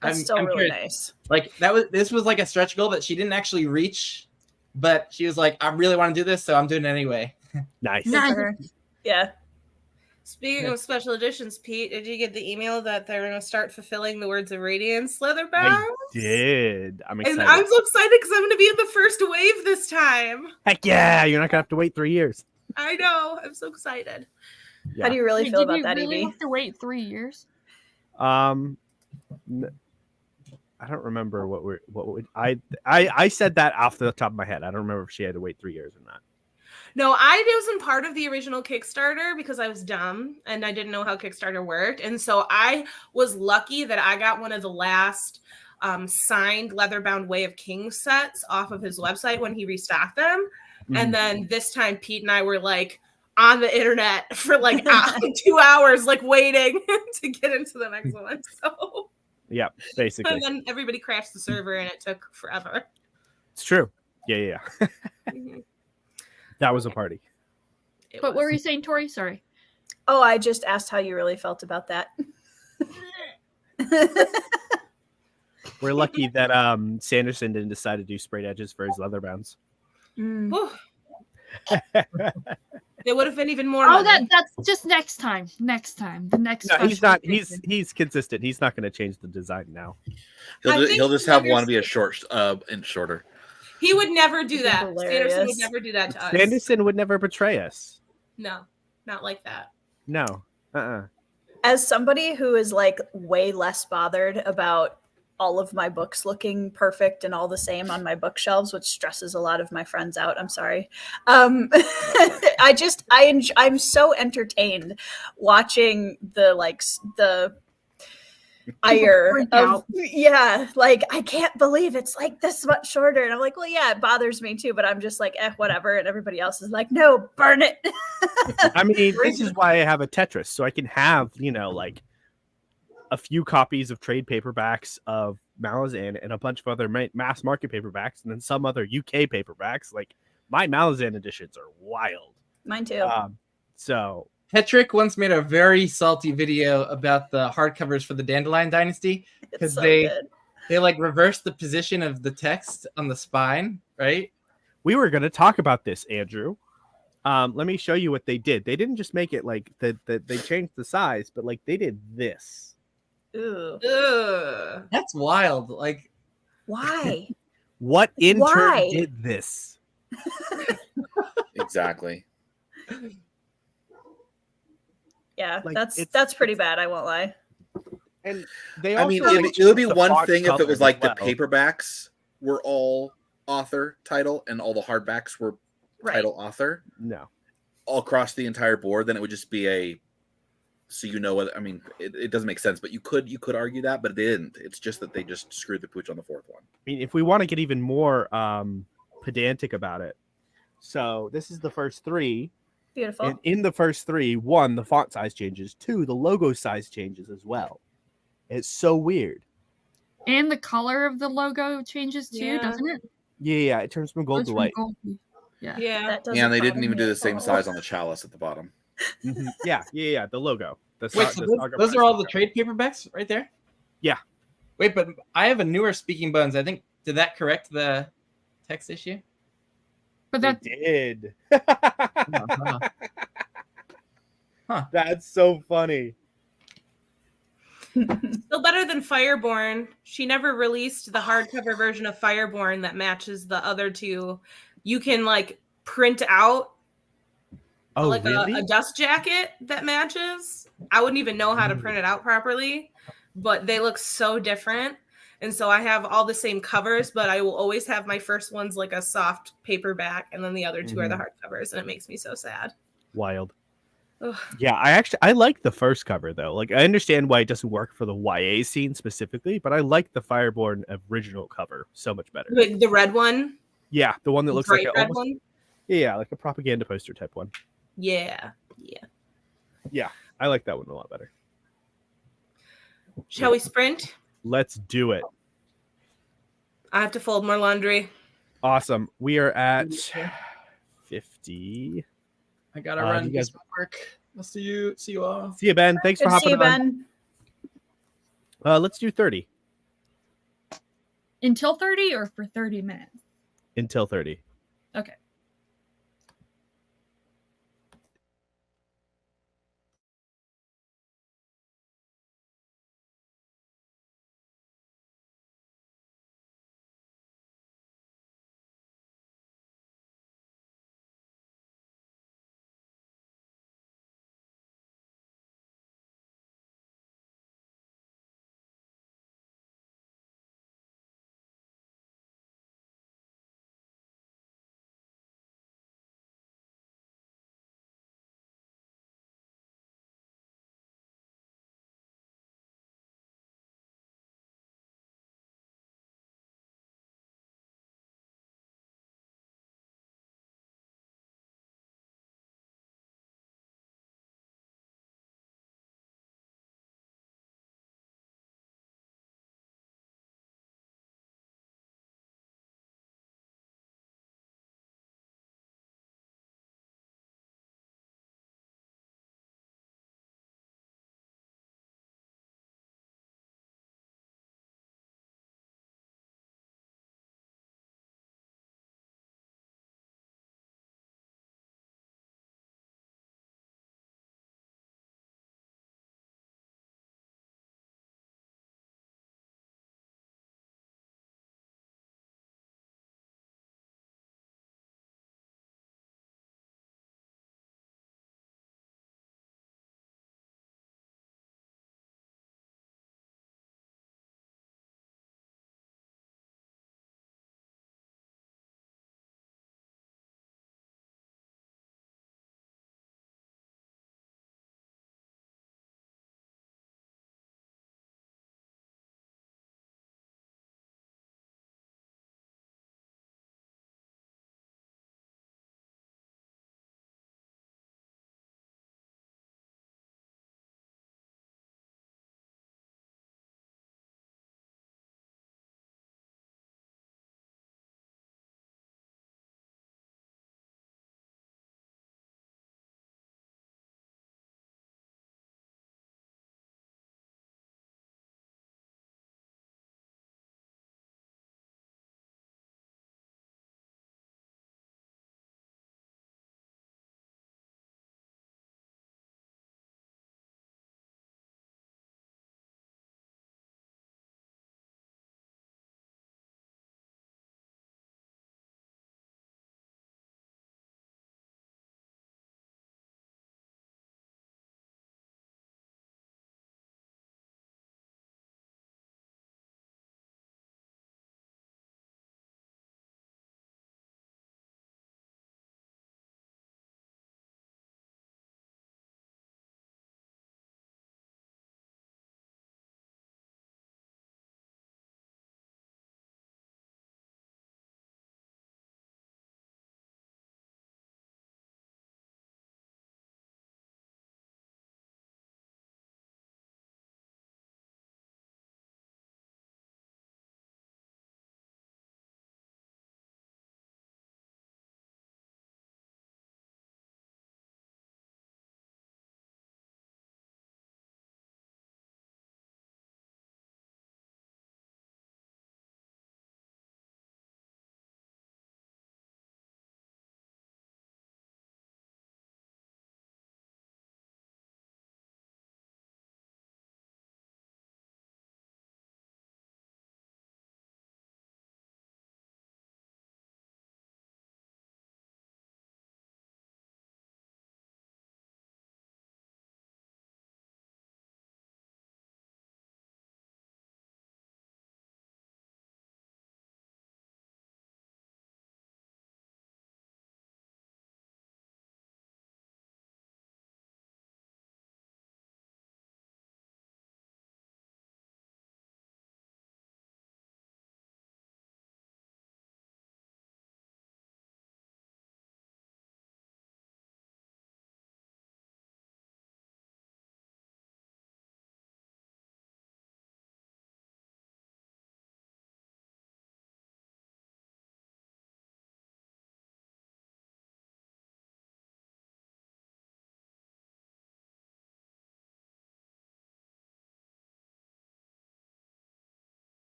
That's I'm still really curious. nice. Like this was like a stretch goal that she didn't actually reach, but she was like, I really want to do this, so I'm doing it anyway. Nice. Nice. For her. Yeah. Speaking of special editions, Pete, did you get the email that they're going to start fulfilling the Words of Radiance leatherbound? I did. I'm And excited. I'm so excited because I'm going to be in the first wave this time. Heck yeah! You're not gonna have to wait 3 years. I know. I'm so excited. Yeah. How do you really Wait, feel did about you that, really Evie? have to wait 3 years? I don't remember I said that off the top of my head. I don't remember if she had to wait 3 years or not. No, I wasn't part of the original Kickstarter because I was dumb and I didn't know how Kickstarter worked. And so I was lucky that I got one of the last signed leather-bound Way of Kings sets off of his website when he restocked them. And then this time Pete and I were like on the internet for like 2 hours, like waiting to get into the next one. So Yeah, basically. and then everybody crashed the server and it took forever. It's true. Yeah. Mhm. That was a party. It But was. what were you saying, Tori? Sorry. Oh, I just asked how you really felt about that. We're lucky that Sanderson didn't decide to do sprayed edges for his leather bounds. Mm. Whew. It would have been even more. Oh, money. that's just next time. Next time. The next. No, he's special not. edition. He's consistent. He's not going to change the design now. I think He'll just have Sanderson- one be a short and shorter. He would never do This is that. hilarious. Sanderson would never do that to us. Sanderson would never betray us. No, not like that. No. As somebody who is like way less bothered about all of my books looking perfect and all the same on my bookshelves, which stresses a lot of my friends out. I'm sorry. I'm so entertained watching the ire freak of, out. yeah, like I can't believe it's like this much shorter, and I'm like, well, yeah, it bothers me too, but I'm just like, whatever, and everybody else is like, no, burn it. I mean, this is why I have a Tetris, so I can have, like a few copies of trade paperbacks of Malazan and a bunch of other mass market paperbacks, and then some other UK paperbacks. Like my Malazan editions are wild. Mine too. So Petrick once made a very salty video about the hardcovers for the Dandelion Dynasty It's because so they good. like reversed the position of the text on the spine, right? we were going to talk about this, Andrew. Let me show you what they did. They didn't just make it like that. They changed the size, but like they did this. Ooh. Ugh. That's wild. Like, Why? What intern Why? did this? Exactly. Yeah, Like, that's pretty bad. I won't lie. And they I also mean, like, it would be the one font thing if it colors was like as the well. paperbacks were all author title and all the hardbacks were Right. title author No. all across the entire board. Then it would just be a. So what I mean, it doesn't make sense, but you could argue that, but they didn't. It's just that they just screwed the pooch on the fourth one. I mean, if we want to get even more pedantic about it, so this is the first three, Beautiful. and in the first three, 1, the font size changes, 2, the logo size changes as well. It's so weird. And the color of the logo changes too, Yeah. doesn't it? Yeah, it turns from gold Goes to from white. gold to- Yeah. Yeah. That doesn't And they didn't bother even me do the at same all. size on the chalice at the bottom. Mhm. Yeah. The logo. wait, The so Saga those Press are all the logo. trade paperbacks right there? Yeah. Wait, but I have a newer Speaking Bones. I think, did that correct the text issue? But They that did. Uh-huh. Huh. That's so funny. Still better than Fireborn. She never released the hardcover version of Fireborn that matches the other two. You can like print out Oh, like really? a dust jacket that matches. I wouldn't even know how to print it out properly, but they look so different. And so I have all the same covers, but I will always have my first one's like a soft paperback, and then the other two are the hardcovers, and it makes me so sad. Wild. Ugh. Yeah, I like the first cover though. Like I understand why it doesn't work for the YA scene specifically, but I like the Fireborn original cover so much better. The red one, Yeah, the one that looks bright like red almost, one. yeah, like a propaganda poster type one. Yeah. Yeah, I like that one a lot better. Shall we sprint? Let's do it. I have to fold more laundry. Awesome. We are at 50. I gotta You run guys- this work. I'll see you all. See you, Ben. Thanks Good for to see hopping you, on. Ben. Let's do 30 until 30 or for 30 minutes? until 30. Okay.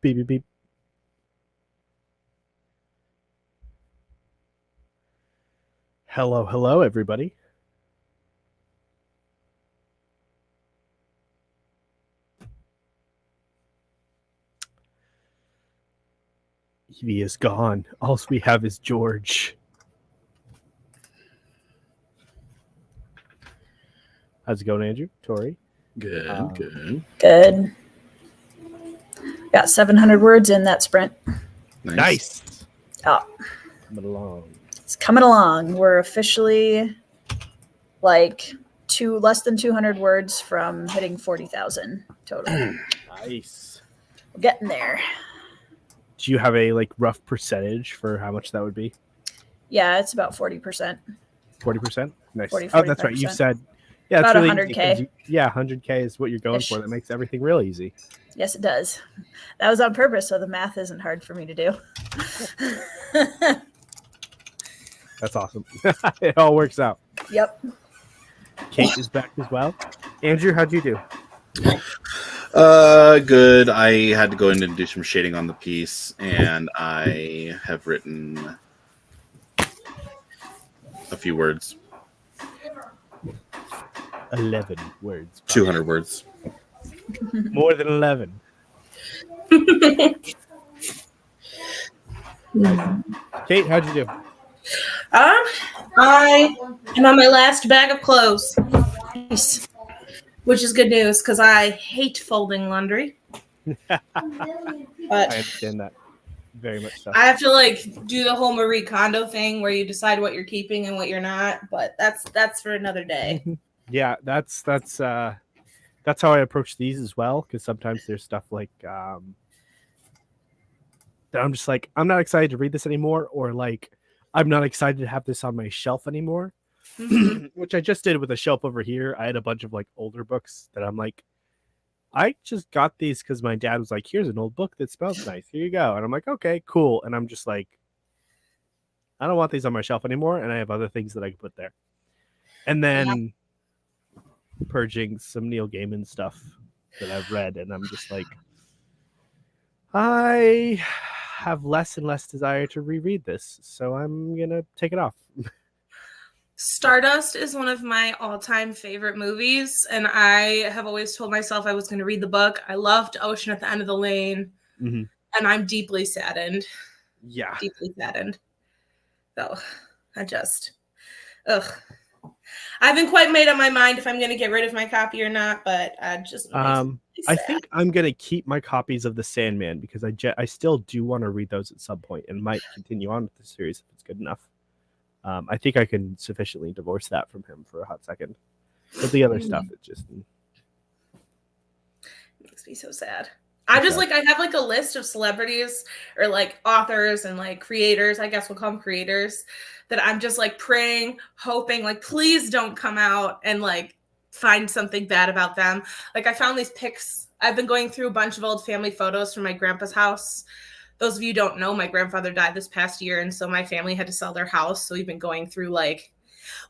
Beep, beep, beep. Hello, hello, everybody. Evie is gone. All we have is George. How's it going, Andrew? Tori? Good, good. Good. Got 700 words in that sprint. Nice. Oh, Coming along. it's coming along. We're officially like less than 200 words from hitting 40,000 total. Nice. We're getting there. Do you have a like rough percentage for how much that would be? Yeah, it's about 40%. 40%? Nice. 40, Oh, that's right. You 45%. said, yeah, it's About really 100K. easy 'cause yeah, 100K is what you're going Ish. for. That makes everything real easy. Yes, it does. That was on purpose, so the math isn't hard for me to do. That's awesome. It all works out. Yep. Kate is back as well. Andrew, how'd you do? Good. I had to go in and do some shading on the piece, and I have written a few words. 11 words. 200 words. More than 11. Kate, how'd you do? I am on my last bag of clothes, which is good news because I hate folding laundry. I But understand that very much so. I have to like do the whole Marie Kondo thing where you decide what you're keeping and what you're not. But that's for another day. Yeah, that's how I approach these as well, because sometimes there's stuff like that I'm just like, I'm not excited to read this anymore, or like I'm not excited to have this on my shelf anymore. Which I just did with a shelf over here. I had a bunch of like older books that I'm like, I just got these because my dad was like, here's an old book that smells nice. Here you go. And I'm like, okay, cool. And I'm just like, I don't want these on my shelf anymore. And I have other things that I can put there. And then purging some Neil Gaiman stuff that I've read. And I'm just like, I have less and less desire to reread this. So I'm going to take it off. Stardust is one of my all-time favorite movies, and I have always told myself I was going to read the book. I loved Ocean at the End of the Lane, and I'm deeply saddened. Yeah. Deeply saddened. So, I haven't quite made up my mind if I'm going to get rid of my copy or not, but I just I think I'm going to keep my copies of The Sandman because I still do want to read those at some point and might continue on with the series if it's good enough. I think I can sufficiently divorce that from him for a hot second. But the other stuff, it just makes me so sad. I just like, I have like a list of celebrities or like authors and like creators, I guess we'll call them creators, that I'm just like praying, hoping, like, please don't come out and like find something bad about them. Like I found these pics. I've been going through a bunch of old family photos from my grandpa's house. Those of you who don't know, my grandfather died this past year, and so my family had to sell their house. So we've been going through like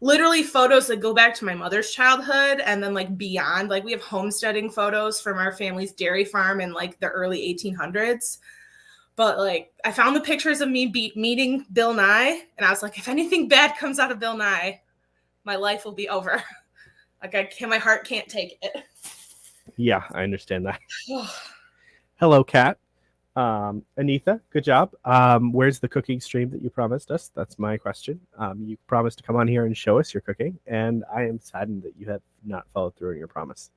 literally photos that go back to my mother's childhood and then like beyond. Like we have homesteading photos from our family's dairy farm in like the early 1800s. But like I found the pictures of me meeting Bill Nye, and I was like, if anything bad comes out of Bill Nye, my life will be over. Like my heart can't take it. Yeah, I understand that. Hello, Kat. Anitha, good job. Where's the cooking stream that you promised us? That's my question. You promised to come on here and show us your cooking, and I am saddened that you have not followed through on your promise.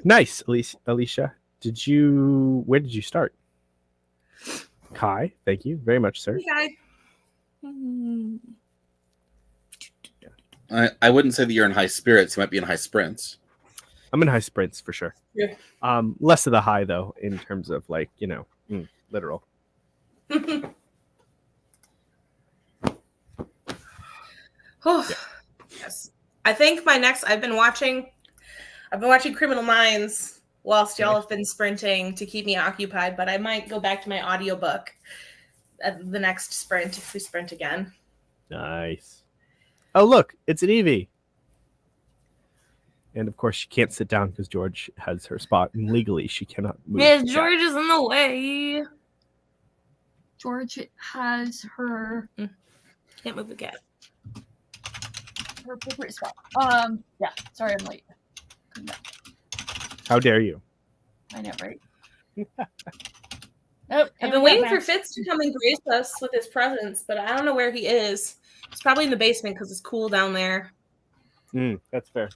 Nice, Alicia. Where did you start? Kai, thank you very much, sir. I wouldn't say that you're in high spirits. You might be in high sprints. I'm in high sprints for sure. Yeah. Less of the high though, in terms of like, literal. Yes. I think I've been watching Criminal Minds whilst y'all have been sprinting to keep me occupied, but I might go back to my audiobook at the next sprint if we sprint again. Nice. Oh, look, it's an Evie. And of course, she can't sit down because George has her spot, and legally she cannot move. Yeah, the cat. George is in the way. George has her Can't move the cat. her appropriate spot. Yeah. Sorry, I'm late. Come back. How dare you? I know, right? Oh, I've been waiting for Fitz to come and grace us with his presence, but I don't know where he is. He's probably in the basement because it's cool down there. That's fair.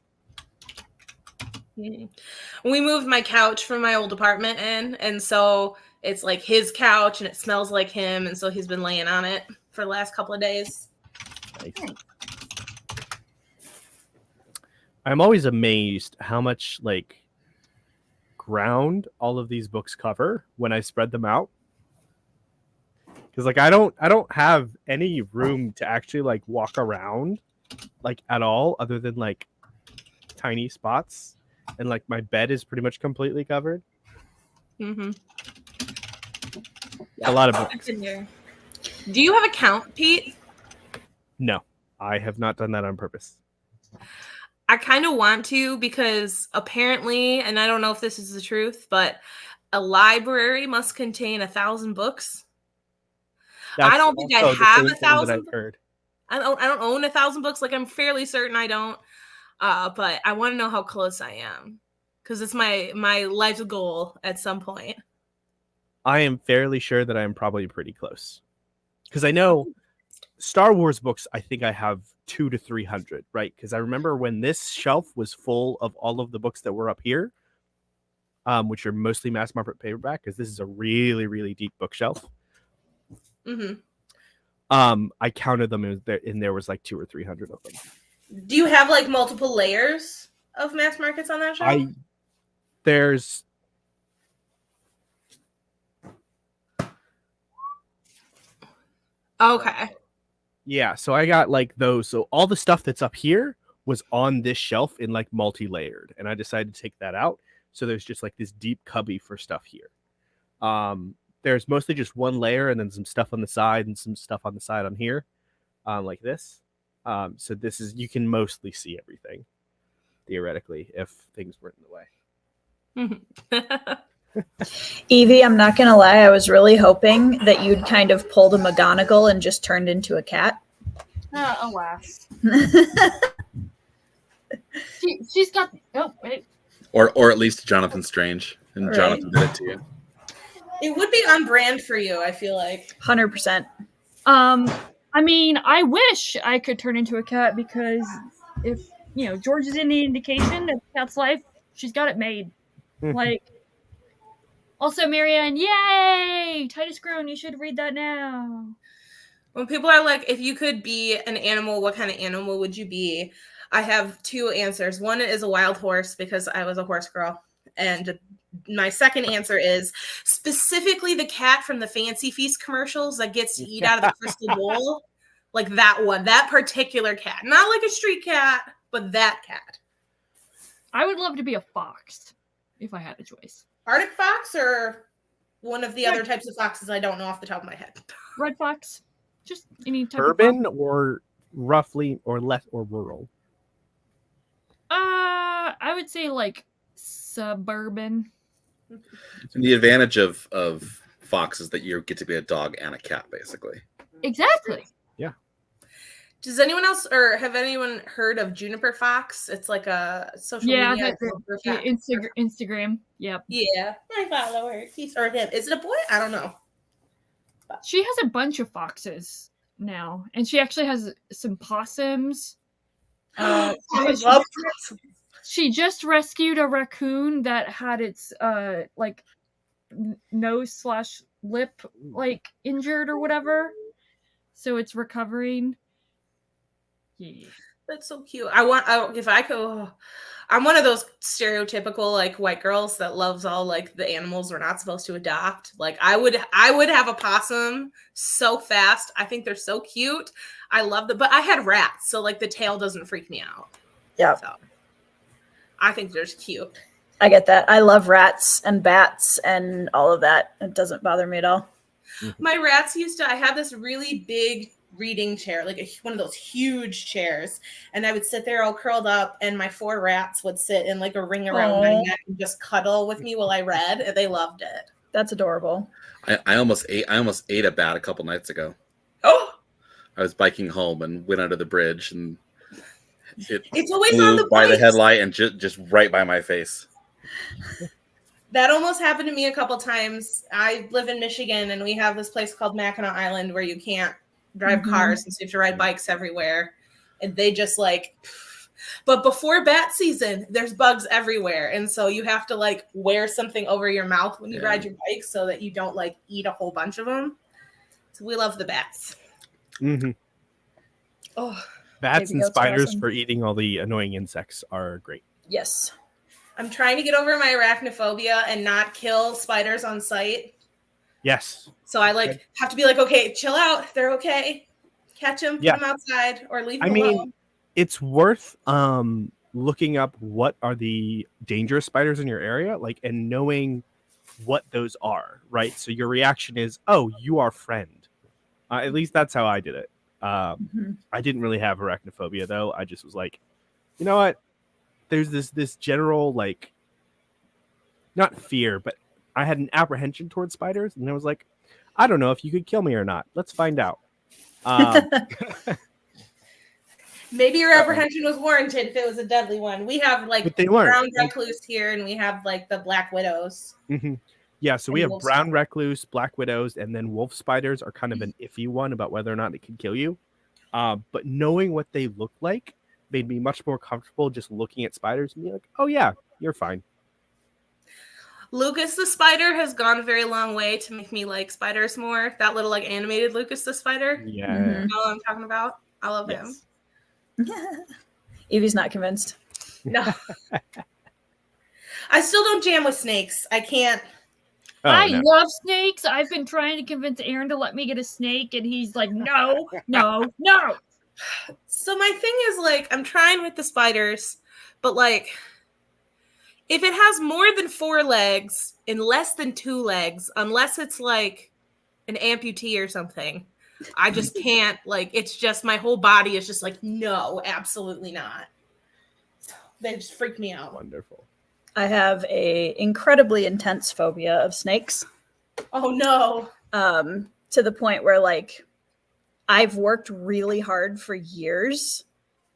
We moved my couch from my old apartment in, and so it's like his couch and it smells like him, and so he's been laying on it for the last couple of days. Nice. I'm always amazed how much like ground all of these books cover when I spread them out. Because like I don't have any room to actually like walk around like at all other than like tiny spots, and like my bed is pretty much completely covered. Mm-hmm. A lot of books. Do you have a count, Pete? No, I have not done that on purpose. I kind of want to, because apparently, and I don't know if this is the truth, but a library must contain 1,000 books. I don't think I have 1,000. I've heard. I don't own 1,000 books. Like, I'm fairly certain I don't. But I want to know how close I am, because it's my life's goal at some point. I am fairly sure that I am probably pretty close, because I know Star Wars books, I think I have 200 to 300, right? Because I remember when this shelf was full of all of the books that were up here, which are mostly mass market paperback, because this is a really, really deep bookshelf. Mm-hmm. I counted them, and there was like 200 or 300 of them. Do you have like multiple layers of mass markets on that shelf? There's okay. Yeah, so I got like those. So all the stuff that's up here was on this shelf in like multi-layered, and I decided to take that out. So there's just like this deep cubby for stuff here. There's mostly just one layer, and then some stuff on the side and some stuff on the side on here, like this. So this is, you can mostly see everything theoretically if things weren't in the way. Evie, I'm not gonna lie, I was really hoping that you'd kind of pulled a McGonagall and just turned into a cat. Alas. She's got. Oh wait. Or at least Jonathan Strange, and Right. Jonathan did it to you. It would be on brand for you, I feel like. 100%. I mean, I wish I could turn into a cat, because if George is any indication of cat's life, she's got it made. Like, also Marianne, yay! Titus Grown, you should read that now. When people are like, if you could be an animal, what kind of animal would you be? I have two answers. One is a wild horse, because I was a horse girl. And my second answer is specifically the cat from the Fancy Feast commercials that gets to eat out of the crystal bowl. Like that one, that particular cat. Not like a street cat, but that cat. I would love to be a fox if I had a choice. Arctic fox or one of the other types of foxes I don't know off the top of my head. Red fox. Just any type Urban of or roughly or less or rural? I would say like suburban. And the advantage of fox is that you get to be a dog and a cat, basically. Exactly. Yeah. Does anyone else, or have anyone heard of Juniper Fox? It's like a social media. Instagram. Yep. Yeah, I follow her. He's or him. Is it a boy? I don't know. She has a bunch of foxes now, and she actually has some possums. I love She just rescued a raccoon that had its like nose/lip like injured or whatever, so it's recovering. Yeah. That's so cute. If I could, I'm one of those stereotypical like white girls that loves all like the animals we're not supposed to adopt. Like I would have a possum so fast. I think they're so cute. I love them, but I had rats, so like the tail doesn't freak me out. Yeah. So I think they're cute. I get that. I love rats and bats and all of that. It doesn't bother me at all. My rats I had this really big reading chair, like one of those huge chairs, and I would sit there all curled up, and my 4 rats would sit in like a ring around my neck and just cuddle with me while I read, and they loved it. That's adorable. I almost ate a bat a couple nights ago. Oh, I was biking home and went under the bridge, and it's always flew on the by the bikes. headlight and just right by my face. That almost happened to me a couple times. I live in Michigan, and we have this place called Mackinac Island where you can't drive cars, and so you have to ride bikes everywhere. And they just like, but before bat season, there's bugs everywhere, and so you have to like wear something over your mouth when you ride your bike so that you don't like eat a whole bunch of them. So we love the bats. Mm-hmm. Oh, Bats Baby and goats are spiders awesome. for eating all the annoying insects are great. Yes. I'm trying to get over my arachnophobia and not kill spiders on sight. Yes. So I like have to be like, okay, chill out. They're okay. Catch them, put Yeah. them outside, or leave them I mean, alone. it's worth looking up what are the dangerous spiders in your area, like, and knowing what those are, right? So your reaction is, oh, you are friend. At least that's how I did it. I didn't really have arachnophobia though. I just was like, you know what? There's this general, like, not fear, but I had an apprehension towards spiders, and I was like, I don't know if you could kill me or not. Let's find out. Maybe your apprehension was warranted if it was a deadly one. We have like But they weren't. brown recluse here, and we have like the black widows. Yeah, so we And have wolf brown recluse, black widows, and then wolf spiders are kind of an iffy one about whether or not it can kill you. But knowing what they look like made me much more comfortable just looking at spiders and be like, oh yeah, you're fine. Lucas the spider has gone a very long way to make me like spiders more. That little like animated Lucas the spider. Yeah. You know what I'm talking about? I love him. Evie's not convinced. No. I still don't jam with snakes. I can't. Oh, I no. love snakes. I've been trying to convince Aaron to let me get a snake, and he's like, no, no, no. So my thing is like, I'm trying with the spiders, but like, if it has more than 4 legs and less than 2 legs, unless it's like an amputee or something, I just can't. Like, it's just my whole body is just like, no, absolutely not. They just freak me out. Wonderful. I have a incredibly intense phobia of snakes. Oh no. To the point where like I've worked really hard for years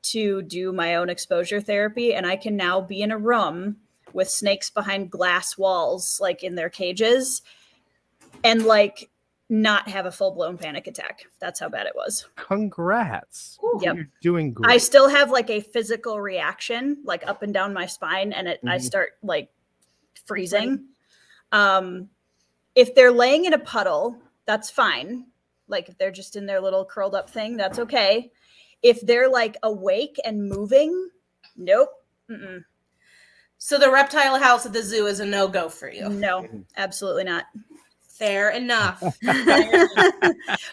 to do my own exposure therapy, and I can now be in a room with snakes behind glass walls, like in their cages, and like not have a full-blown panic attack. That's how bad it was. Congrats. Yep. You're doing great. I still have like a physical reaction, like up and down my spine, and I start like freezing. If they're laying in a puddle, that's fine. Like if they're just in their little curled up thing, that's okay. If they're like awake and moving, nope. Mm-mm. So the reptile house at the zoo is a no-go for you. No, absolutely not. Fair enough.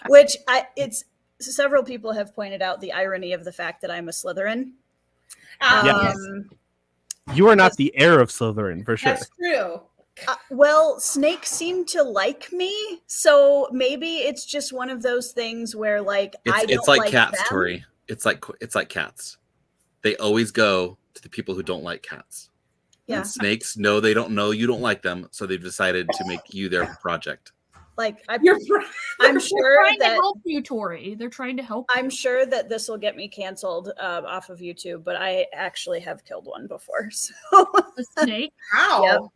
Which it's several people have pointed out the irony of the fact that I'm a Slytherin. Yes. You are not the heir of Slytherin, for sure. That's true. Well, snakes seem to like me, so maybe it's just one of those things where, like, I don't It's like cats, them. Tori. It's like cats. They always go to the people who don't like cats. Yeah. And snakes know they don't know you don't like them, so they've decided to make you their project. Like, I'm You're sure They're trying to that help you, Tori. They're trying to help. I'm sure that this will get me canceled off of YouTube, but I actually have killed one before, so A snake. Wow.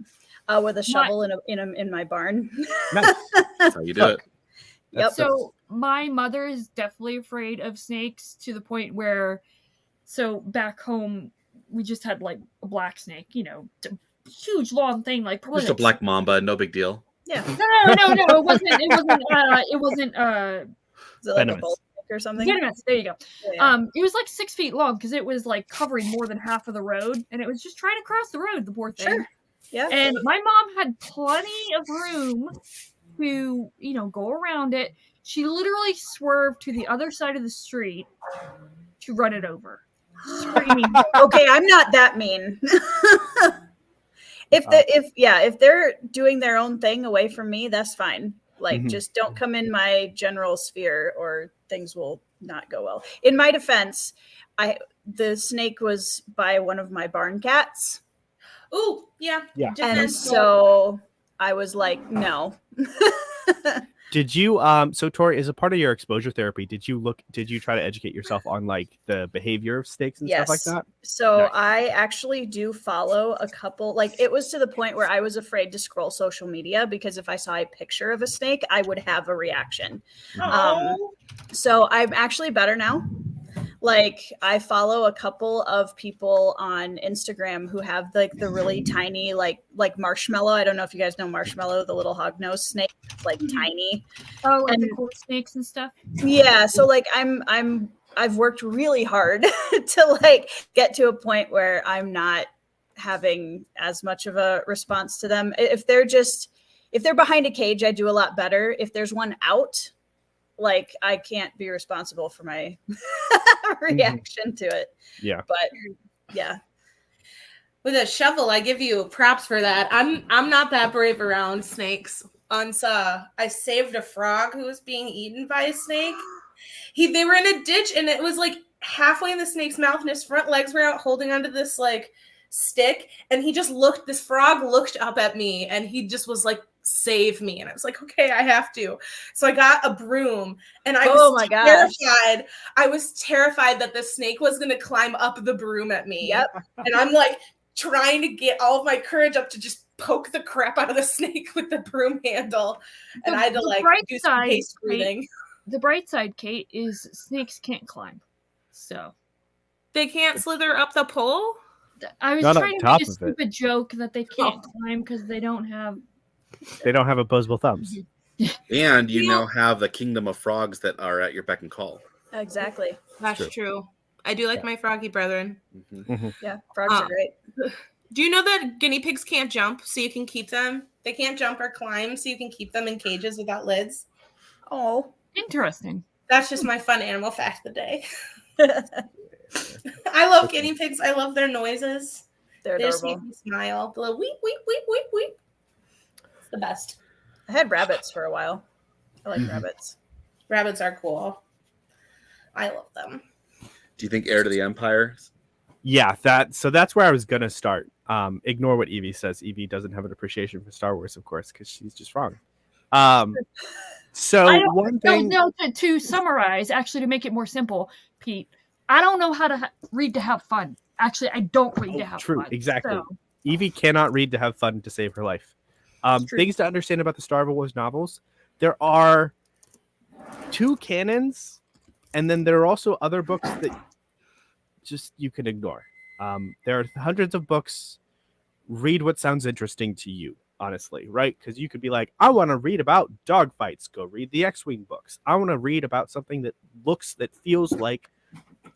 with a shovel in my barn. Nice. That's how you do it. Yep. So my mother is definitely afraid of snakes to the point where, so back home, we just had like a black snake, you know, huge long thing, like probably Just a like black mamba, no big deal. Yeah. No, it wasn't. It wasn't. Is it like Venomous. a bull snake or something? Venomous. There you go. Yeah. It was like 6 feet long because it was like covering more than half of the road, and it was just trying to cross the road. The poor thing. Sure. Yeah. And my mom had plenty of room to, you know, go around it. She literally swerved to the other side of the street to run it over. Screaming. Okay, I'm not that mean. If they're doing their own thing away from me, that's fine. Like, just don't come in my general sphere, or things will not go well. In my defense, the snake was by one of my barn cats. Ooh, yeah. Yeah. And Defense. so I was like, no. Did you so Tori, as a part of your exposure therapy, did you try to educate yourself on like the behavior of snakes and stuff like that? So Nice. I actually do follow a couple, like it was to the point where I was afraid to scroll social media because if I saw a picture of a snake, I would have a reaction. Oh. So I'm actually better now. Like I follow a couple of people on Instagram who have like the really tiny, like Marshmallow. I don't know if you guys know Marshmallow, the little hognose snake, like tiny. Oh, like the And- cool snakes and stuff. Yeah, so like I've worked really hard to like get to a point where I'm not having as much of a response to them. If they're behind a cage, I do a lot better. If there's one out, like I can't be responsible for my reaction to it. Yeah. But yeah. With a shovel, I give you props for that. I'm not that brave around snakes. Once I saved a frog who was being eaten by a snake. They were in a ditch and it was like halfway in the snake's mouth and his front legs were out holding onto this like stick, and this frog looked up at me and he just was like, save me. And I was like, okay, I have to. So I got a broom and I was terrified. I was terrified that the snake was going to climb up the broom at me. Yep. And I'm like trying to get all of my courage up to just poke the crap out of the snake with the broom handle. And I had to like do some pace breathing. The bright side, Kate, is snakes can't climb. So they can't slither up the pole? I was Not on trying to top make a of it. stupid joke that they can't climb because they don't have opposable thumbs. And you now have the kingdom of frogs that are at your beck and call. Exactly. That's true. I do like my froggy brethren. Mm-hmm. Yeah, frogs are great. Do you know that guinea pigs can't jump, so you can keep them? They can't jump or climb, so you can keep them in cages without lids. Oh, interesting. That's just my fun animal fact of the day. I love guinea pigs. I love their noises. They're They just adorable. make me smile. The little weep, weep, weep, weep, weep. It's the best. I had rabbits for a while. I like rabbits. Rabbits are cool. I love them. Do you think Heir to the Empire? Yeah, that's where I was gonna start. Ignore what Evie says. Evie doesn't have an appreciation for Star Wars, of course, because she's just wrong. So one thing. No, to summarize, actually, to make it more simple, Pete, I don't know how to read to have fun. Actually, I don't read to have True, fun. exactly. So. Evie cannot read to have fun to save her life. Things to understand about the Star Wars novels: there are 2 canons, and then there are also other books that just you can ignore. There are hundreds of books. Read what sounds interesting to you, honestly, right? Because you could be like, I want to read about dogfights. Go read the X-Wing books. I want to read about something that feels like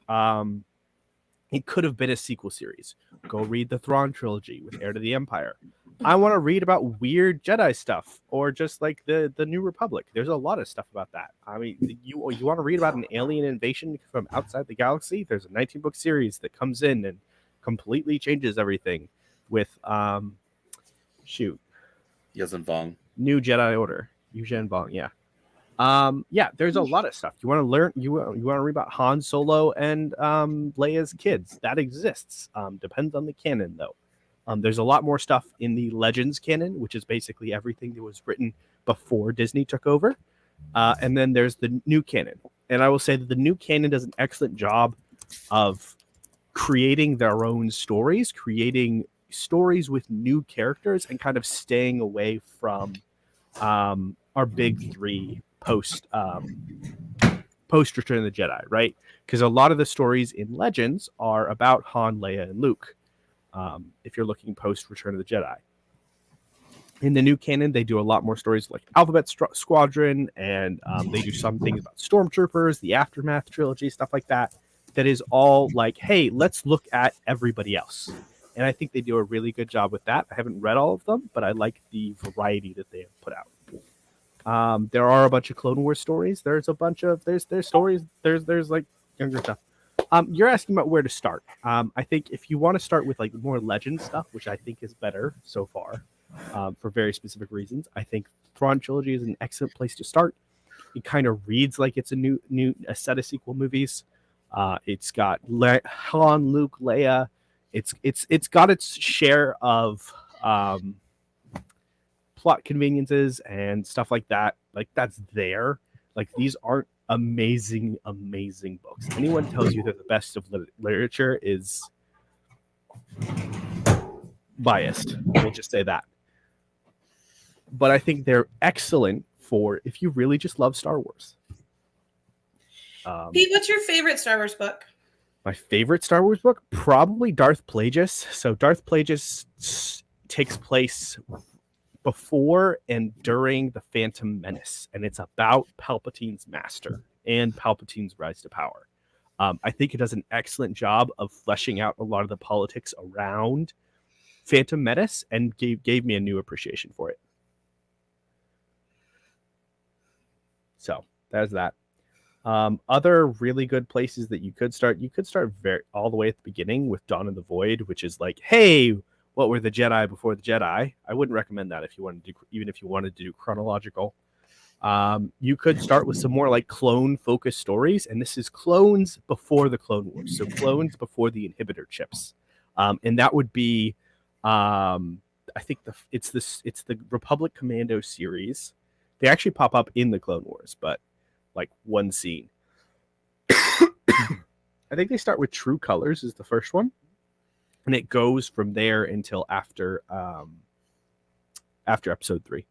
it could have been a sequel series. Go read the Thrawn trilogy with Heir to the Empire. I want to read about weird Jedi stuff or just like the New Republic. There's a lot of stuff about that. I mean, you want to read about an alien invasion from outside the galaxy? There's a 19-book series that comes in and completely changes everything with Yuzhan Vong. New Jedi Order. Yuzhan Vong, yeah. There's a lot of stuff. You want to learn, you want to read about Han Solo and Leia's kids. That exists. Depends on the canon, though. There's a lot more stuff in the Legends canon, which is basically everything that was written before Disney took over. And then there's the new canon. And I will say that the new canon does an excellent job of creating their own stories, creating stories with new characters, and kind of staying away from our big 3 post Return of the Jedi, right? Because a lot of the stories in Legends are about Han, Leia, and Luke. If you're looking post Return of the Jedi. In the new canon, they do a lot more stories like Alphabet Squadron, and they do some things about Stormtroopers, the Aftermath trilogy, stuff like that. That is all like, hey, let's look at everybody else. And I think they do a really good job with that. I haven't read all of them, but I like the variety that they have put out. There are a bunch of Clone Wars stories. There's a bunch of there's stories. There's like younger stuff. You're asking about where to start. I think if you want to start with like more legend stuff, which I think is better so far, for very specific reasons, I think Thrawn trilogy is an excellent place to start. It kind of reads like it's a set of sequel movies. It's got Han, Luke, Leia. It's got its share of plot conveniences and stuff like that. Like that's there. Like these aren't amazing books. Anyone tells you they're the best of literature is biased. We'll just say that. But I think they're excellent for if you really just love Star Wars. Pete, what's your favorite Star Wars book? My favorite Star Wars book? Probably Darth Plagueis. So Darth Plagueis takes place before and during the Phantom Menace, and it's about Palpatine's master and Palpatine's rise to power. I think it does an excellent job of fleshing out a lot of the politics around Phantom Menace and gave me a new appreciation for it. So there's that. Other really good places that you could start all the way at the beginning with Dawn of the Void, which is like, hey, what were the Jedi before the Jedi? I wouldn't recommend that if you wanted to, even if you wanted to do chronological. You could start with some more like clone focused stories, and this is clones before the Clone Wars, so clones before the inhibitor chips, and that would be, I think it's the Republic Commando series. They actually pop up in the Clone Wars, but like one scene. I think they start with True Colors is the first one, and it goes from there until after episode 3.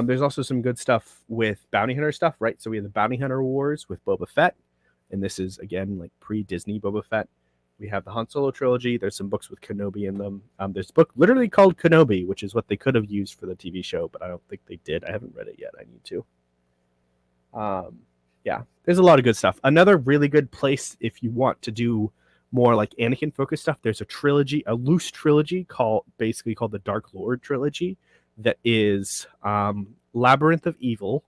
There's also some good stuff with bounty hunter stuff, right? So we have the Bounty Hunter Wars with Boba Fett, and this is again like pre-Disney Boba Fett. We have the Han Solo trilogy. There's some books with Kenobi in them. There's a book literally called Kenobi, which is what they could have used for the TV show, but I don't think they did. I haven't read it yet. I need to. Yeah, there's a lot of good stuff. Another really good place if you want to do more like Anakin focused stuff, there's a loose trilogy called the Dark Lord trilogy that is Labyrinth of Evil,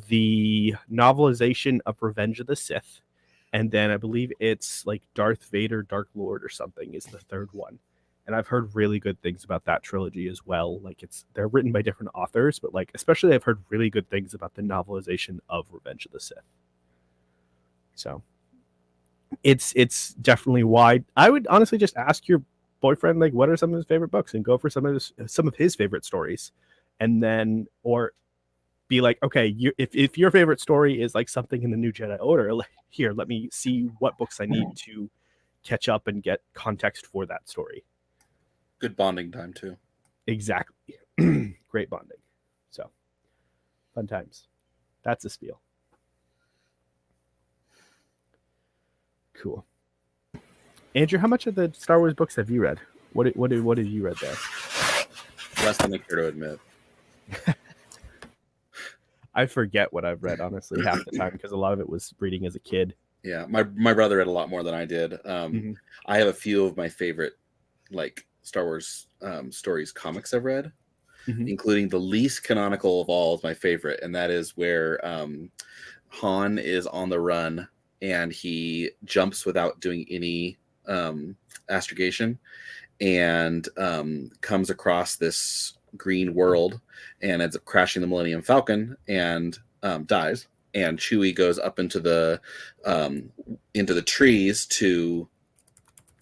the novelization of Revenge of the Sith, and then I believe it's like Darth Vader, Dark Lord or something is the third one. And I've heard really good things about that trilogy as well. Like they're written by different authors, but like especially I've heard really good things about the novelization of Revenge of the Sith. So it's definitely wide. I would honestly just ask your boyfriend like what are some of his favorite books and go for some of his favorite stories, and then or be like, okay, if your favorite story is like something in the New Jedi Order, here, let me see what books I need to catch up and get context for that story. Good bonding time too. Exactly. Great bonding. So fun times. That's a spiel. Cool. Andrew, how much of the Star Wars books have you read? What have you read there? Less than I care to admit. I forget what I've read, honestly, half the time because a lot of it was reading as a kid. Yeah, my brother read a lot more than I did. I have a few of my favorite like Star Wars stories comics I've read, including the least canonical of all is my favorite, and that is where Han is on the run and he jumps without doing any astrogation and comes across this green world and ends up crashing the Millennium Falcon and dies. And Chewie goes up into the trees to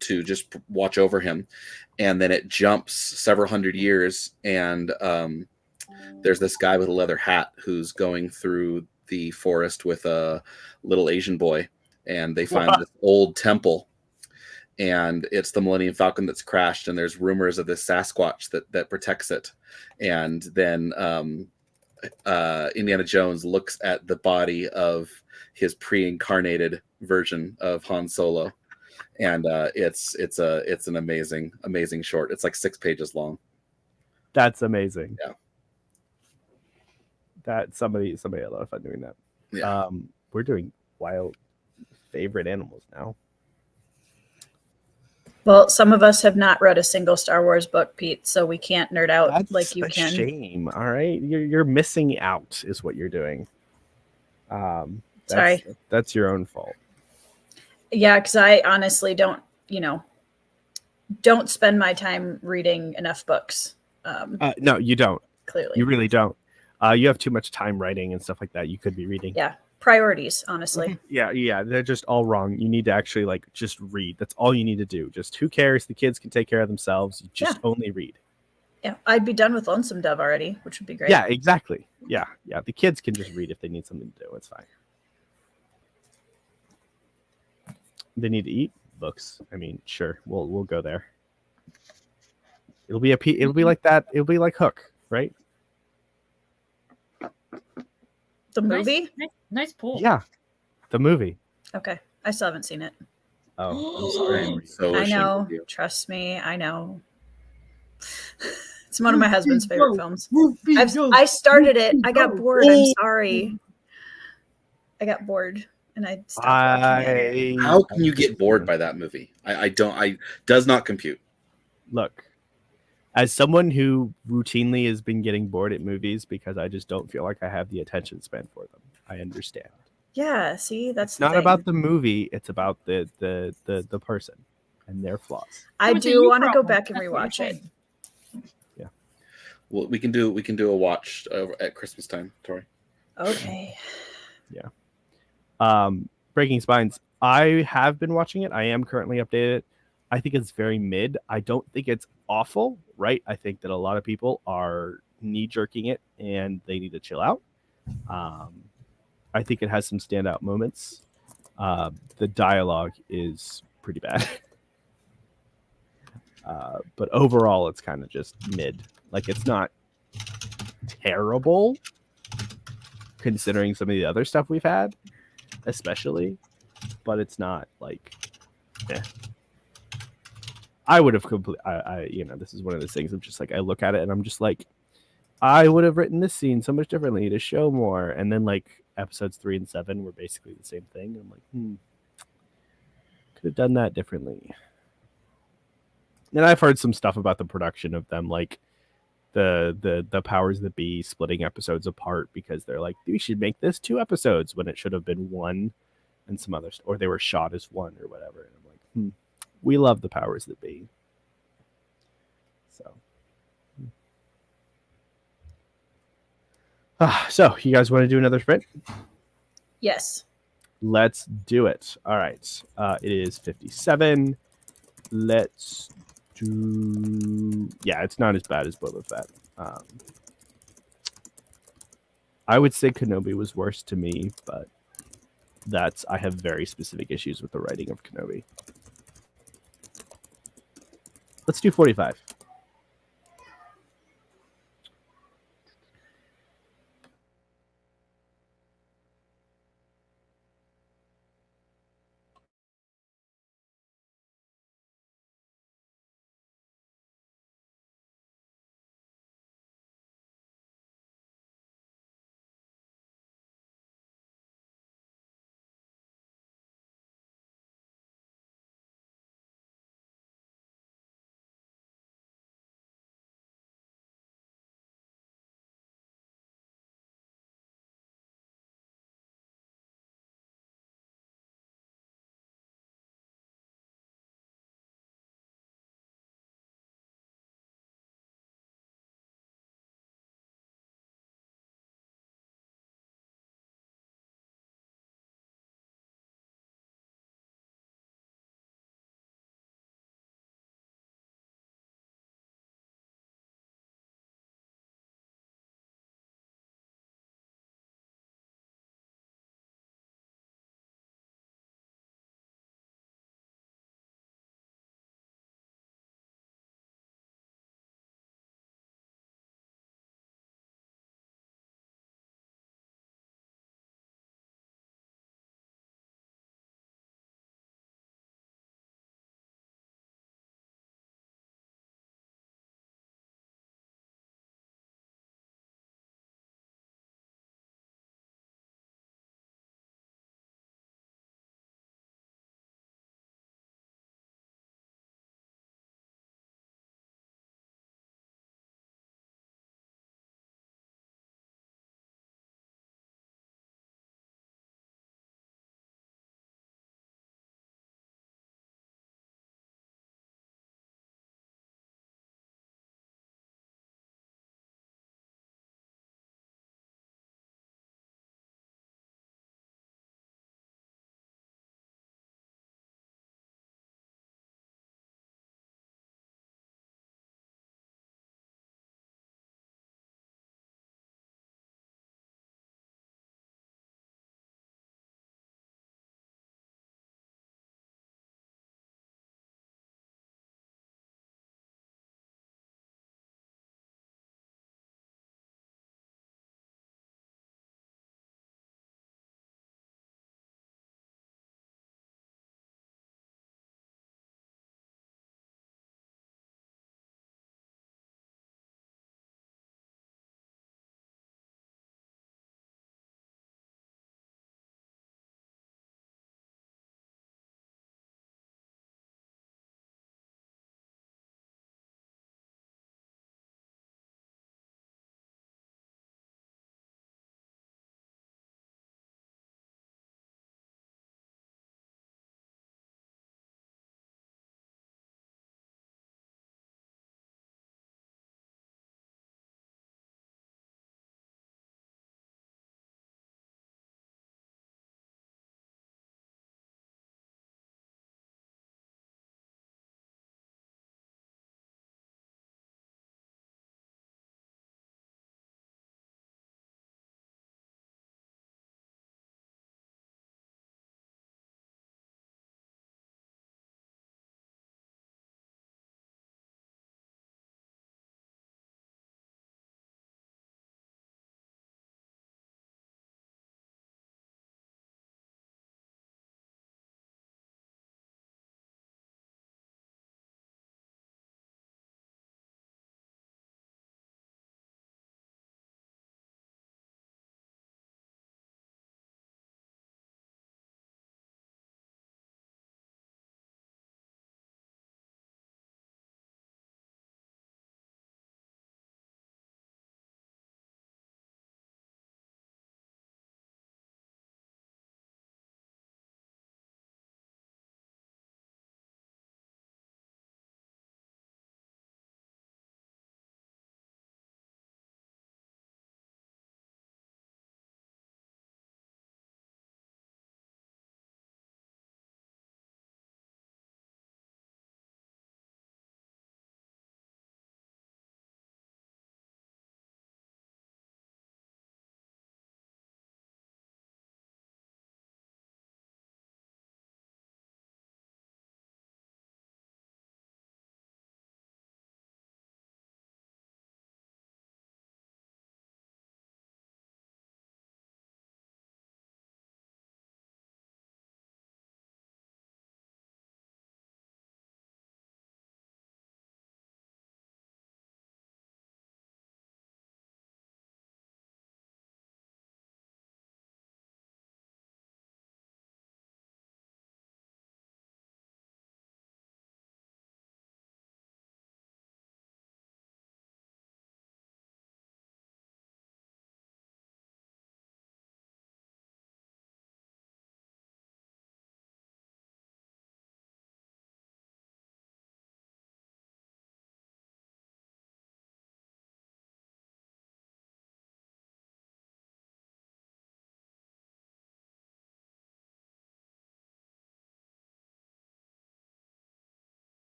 just watch over him, and then it jumps several hundred years, and there's this guy with a leather hat who's going through the forest with a little Asian boy, and they find this old temple, and it's the Millennium Falcon that's crashed, and there's rumors of this Sasquatch that protects it, and then Indiana Jones looks at the body of his pre-incarnated version of Han Solo, and it's an amazing short. It's like 6 pages long. That's amazing. Yeah. That somebody had a lot of fun doing that. Yeah. We're doing wild favorite animals now. Well, some of us have not read a single Star Wars book, Pete, so we can't nerd out like you can. Shame. All right, you're missing out, is what you're doing. Sorry, that's your own fault. Yeah, because I honestly don't spend my time reading enough books. No, you don't. Clearly, you really don't. You have too much time writing and stuff like that. You could be reading. Yeah, priorities, honestly. Yeah, they're just all wrong. You need to actually like just read. That's all you need to do. Just who cares? The kids can take care of themselves. You just only read. Yeah, I'd be done with Lonesome Dove already, which would be great. Yeah, exactly. Yeah. The kids can just read if they need something to do. It's fine. They need to eat books. I mean, sure, we'll go there. It'll be like that. It'll be like Hook, right? The movie? Nice pull. Yeah, the movie. Okay, I still haven't seen it. Oh, I'm sorry. I'm so I ashamed know. of you. Trust me, I know. It's one of my husband's favorite films. I started it. I got bored. I'm sorry. I got bored and I stopped watching it. How can you get bored by that movie? I does not compute. Look, as someone who routinely has been getting bored at movies because I just don't feel like I have the attention span for them, I understand. Yeah, see, that's It's not about the movie, it's about the person and their flaws. I do want to go back and rewatch it. Yeah. Well, we can do a watch at Christmas time, Tori. Okay. Yeah. Breaking Spines. I have been watching it. I am currently updated. I think it's very mid. I don't think it's awful, right? I think that a lot of people are knee-jerking it and they need to chill out. I think it has some standout moments. The dialogue is pretty bad. But overall, it's kind of just mid. Like, it's not terrible considering some of the other stuff we've had, especially. But it's not like, I would have completely. This is one of those things. I'm just like, I look at it and I'm just like, I would have written this scene so much differently to show more. And then like episodes 3 and 7 were basically the same thing. I'm like, could have done that differently. And I've heard some stuff about the production of them, like the powers that be splitting episodes apart because they're like, we should make this 2 episodes when it should have been 1, and some others, or they were shot as 1 or whatever. And I'm like, we love the powers that be. So you guys want to do another sprint? Yes. Let's do it. All right. It is 57. Let's do. Yeah, it's not as bad as Boba Fett. I would say Kenobi was worse to me, but I have very specific issues with the writing of Kenobi. Let's do 45.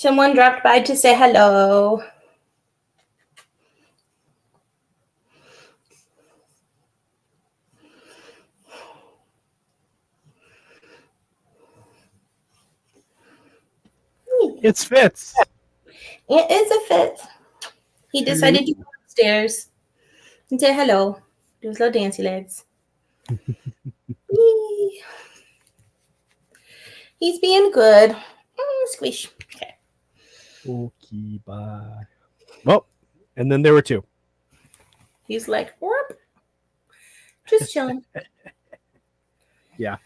Someone dropped by to say hello. It's Fitz. It is a fit. He decided to go upstairs and say hello. Do his little dancy legs. Whee. He's being good. Squish. Okay. Okay, bye. Well, and then there were two. He's like, whoop. Just chilling. Yeah.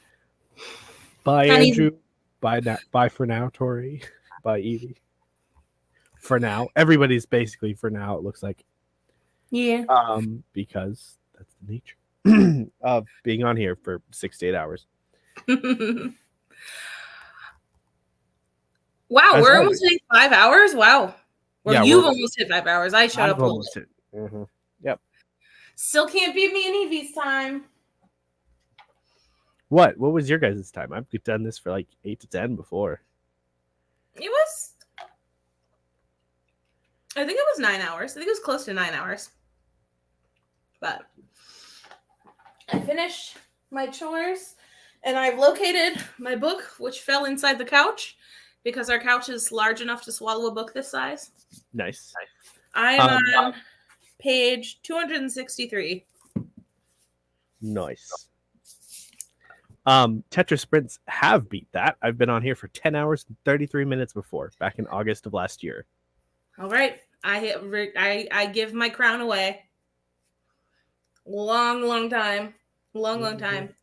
Bye, Honey. Andrew. Bye for now, Tori. Bye, Evie. For now. Everybody's basically for now, it looks like. Yeah. Because that's the nature of being on here for 6 to 8 hours. Wow, As we're always. almost hitting 5 hours? Wow. Well, Yeah, you've we're- almost hit 5 hours. I showed up a little bit. Mm-hmm. Yep. Still can't beat me in Evie's time. What was your guys' time? I've done this for like 8 to 10 before. It was, I think it was 9 hours. I think it was close to 9 hours. But I finished my chores and I've located my book, which fell inside the couch because our couch is large enough to swallow a book this size. Nice. I'm on page 263. Nice. Tetris sprints have beat that. I've been on here for 10 hours and 33 minutes before, back in August of last year. All right. I give my crown away. Long time. Long time.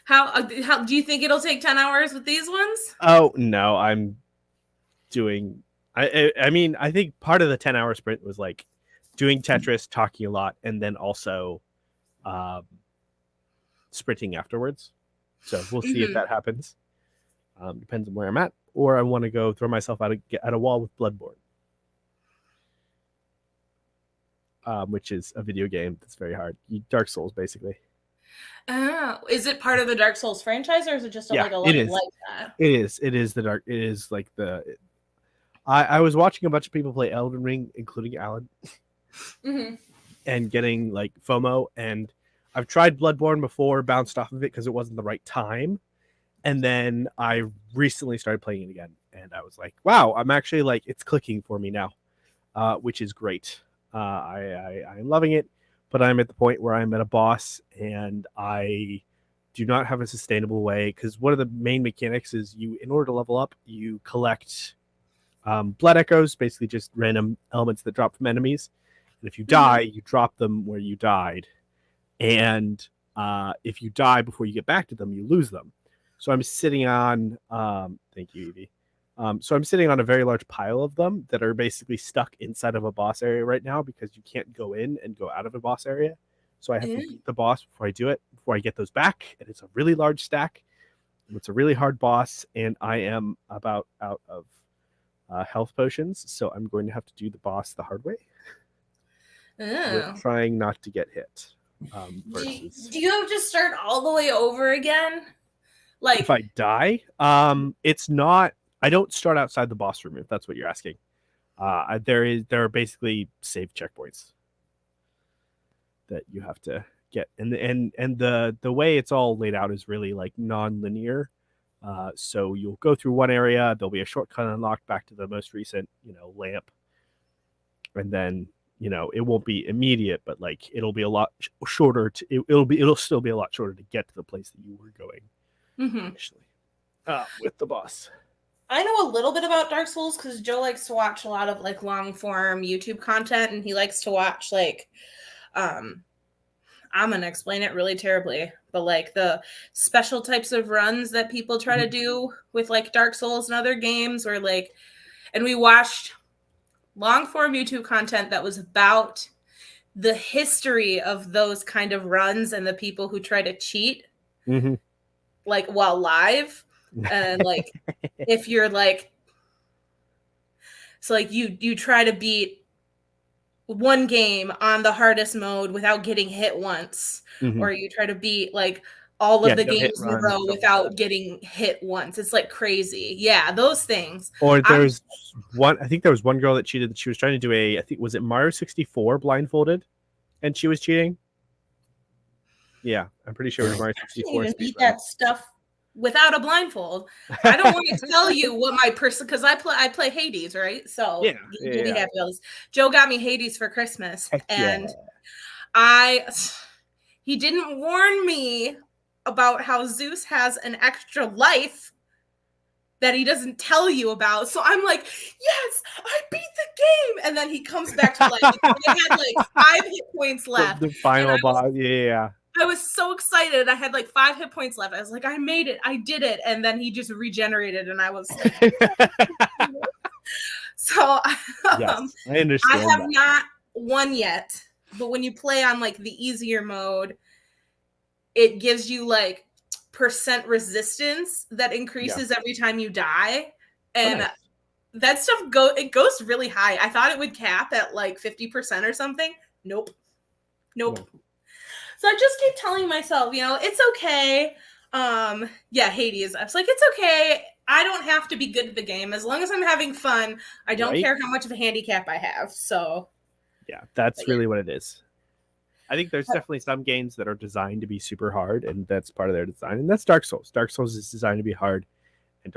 How do you think it'll take 10 hours with these ones? Oh, no, I'm doing... I mean, I think part of the 10-hour sprint was like doing Tetris, talking a lot, and then also sprinting afterwards. So we'll see if that happens. Depends on where I'm at. Or I want to go throw myself at a wall with Bloodborne. Which is a video game that's very hard. Dark Souls, basically. Oh, is it part of the Dark Souls franchise, or is it just like a it is. like that? It is. It is the dark. It is like the. I was watching a bunch of people play Elden Ring, including Alan, and getting like FOMO. And I've tried Bloodborne before, bounced off of it because it wasn't the right time, and then I recently started playing it again, and I was like, "Wow, I'm actually like it's clicking for me now," which is great. I'm loving it, but I'm at the point where I'm at a boss and I do not have a sustainable way, because one of the main mechanics is in order to level up, you collect blood echoes, basically just random elements that drop from enemies. And if you die, you drop them where you died. And if you die before you get back to them, you lose them. So I'm sitting on, thank you, Evie. So I'm sitting on a very large pile of them that are basically stuck inside of a boss area right now because you can't go in and go out of a boss area. So I have to beat the boss before I do it, before I get those back. And it's a really large stack. It's a really hard boss. And I am about out of health potions. So I'm going to have to do the boss the hard way. With trying not to get hit. Do you have to start all the way over again? Like if I die, it's not... I don't start outside the boss room, if that's what you're asking. There are basically save checkpoints that you have to get, and the way it's all laid out is really like non-linear. So you'll go through one area, there'll be a shortcut unlocked back to the most recent, lamp, and then it won't be immediate, but like it'll be a lot shorter. It'll still be a lot shorter to get to the place that you were going initially with the boss. I know a little bit about Dark Souls because Joe likes to watch a lot of like long form YouTube content, and he likes to watch like I'm gonna explain it really terribly, but like the special types of runs that people try to do with like Dark Souls and other games, or like, and we watched long form YouTube content that was about the history of those kind of runs and the people who try to cheat like while live. And like if you're like, so like you try to beat one game on the hardest mode without getting hit once, or you try to beat like all of Yeah, the no hit games in a runs, row stuff like without that. getting hit once. It's like crazy. Yeah, those things. Or there's one. I think there was one girl that cheated. That she was trying to do a. I think was it Mario 64 blindfolded, and she was cheating. Yeah, I'm pretty sure it was Mario I can't 64 even beat speedrun. that stuff without a blindfold. I don't want to tell you what my person, because I play Hades, right? So Yeah, you'll be yeah. happy about this. Joe got me Hades for Christmas, Heck and yeah. he didn't warn me about how Zeus has an extra life that he doesn't tell you about. So I'm like, yes, I beat the game. And then he comes back to life. I had like 5 hit points left. The final boss. Yeah. I was so excited. I had like 5 hit points left. I was like, I made it. I did it. And then he just regenerated. And I was like, so Yes, I understand. I have not won yet. But when you play on like the easier mode, it gives you like percent resistance that increases every time you die. And nice. that stuff it goes really high. I thought it would cap at like 50% or something. Nope. So I just keep telling myself, it's okay. Yeah, Hades. I was like, it's okay. I don't have to be good at the game. As long as I'm having fun, I don't care how much of a handicap I have. So yeah, that's really what it is. I think there's definitely some games that are designed to be super hard, and that's part of their design. And that's Dark Souls. Dark Souls is designed to be hard, and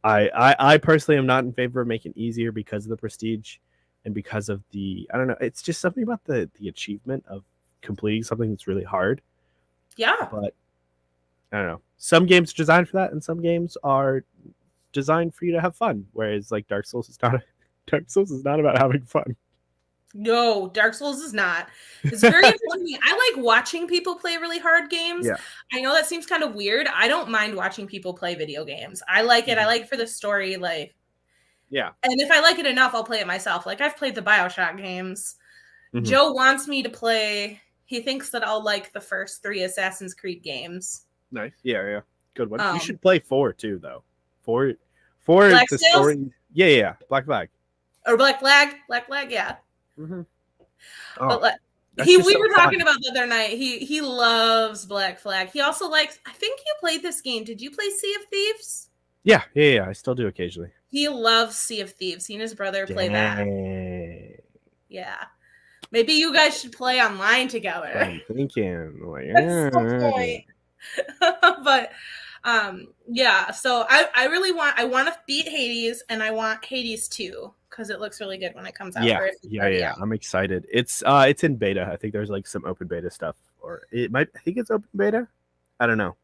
I personally am not in favor of making it easier because of the prestige and because of the, I don't know, it's just something about the achievement of completing something that's really hard. Yeah. But I don't know. Some games are designed for that, and some games are designed for you to have fun. Whereas like Dark Souls is not about having fun. No, Dark Souls is not. It's very interesting. I like watching people play really hard games. Yeah. I know that seems kind of weird. I don't mind watching people play video games. I like it. I like for the story, like. Yeah. And if I like it enough, I'll play it myself. Like I've played the BioShock games. Mm-hmm. Joe wants me to play. He thinks that I'll like the first 3 Assassin's Creed games. Nice. Yeah. Good one. You should play 4 too, though. 4 Black the Sails? story. Yeah. Black Flag. Or Black Flag, yeah. Mm-hmm. But we were talking about the other night. He loves Black Flag. He also likes. I think you played this game. Did you play Sea of Thieves? Yeah. I still do occasionally. He loves Sea of Thieves. He and his brother play that. Yeah. Maybe you guys should play online together. I'm thinking. At some point. But yeah. So I really want to beat Hades, and I want Hades 2. Because it looks really good when it comes out. Yeah. I'm excited. It's in beta. I think there's like some open beta stuff, or it might. I think it's open beta. I don't know.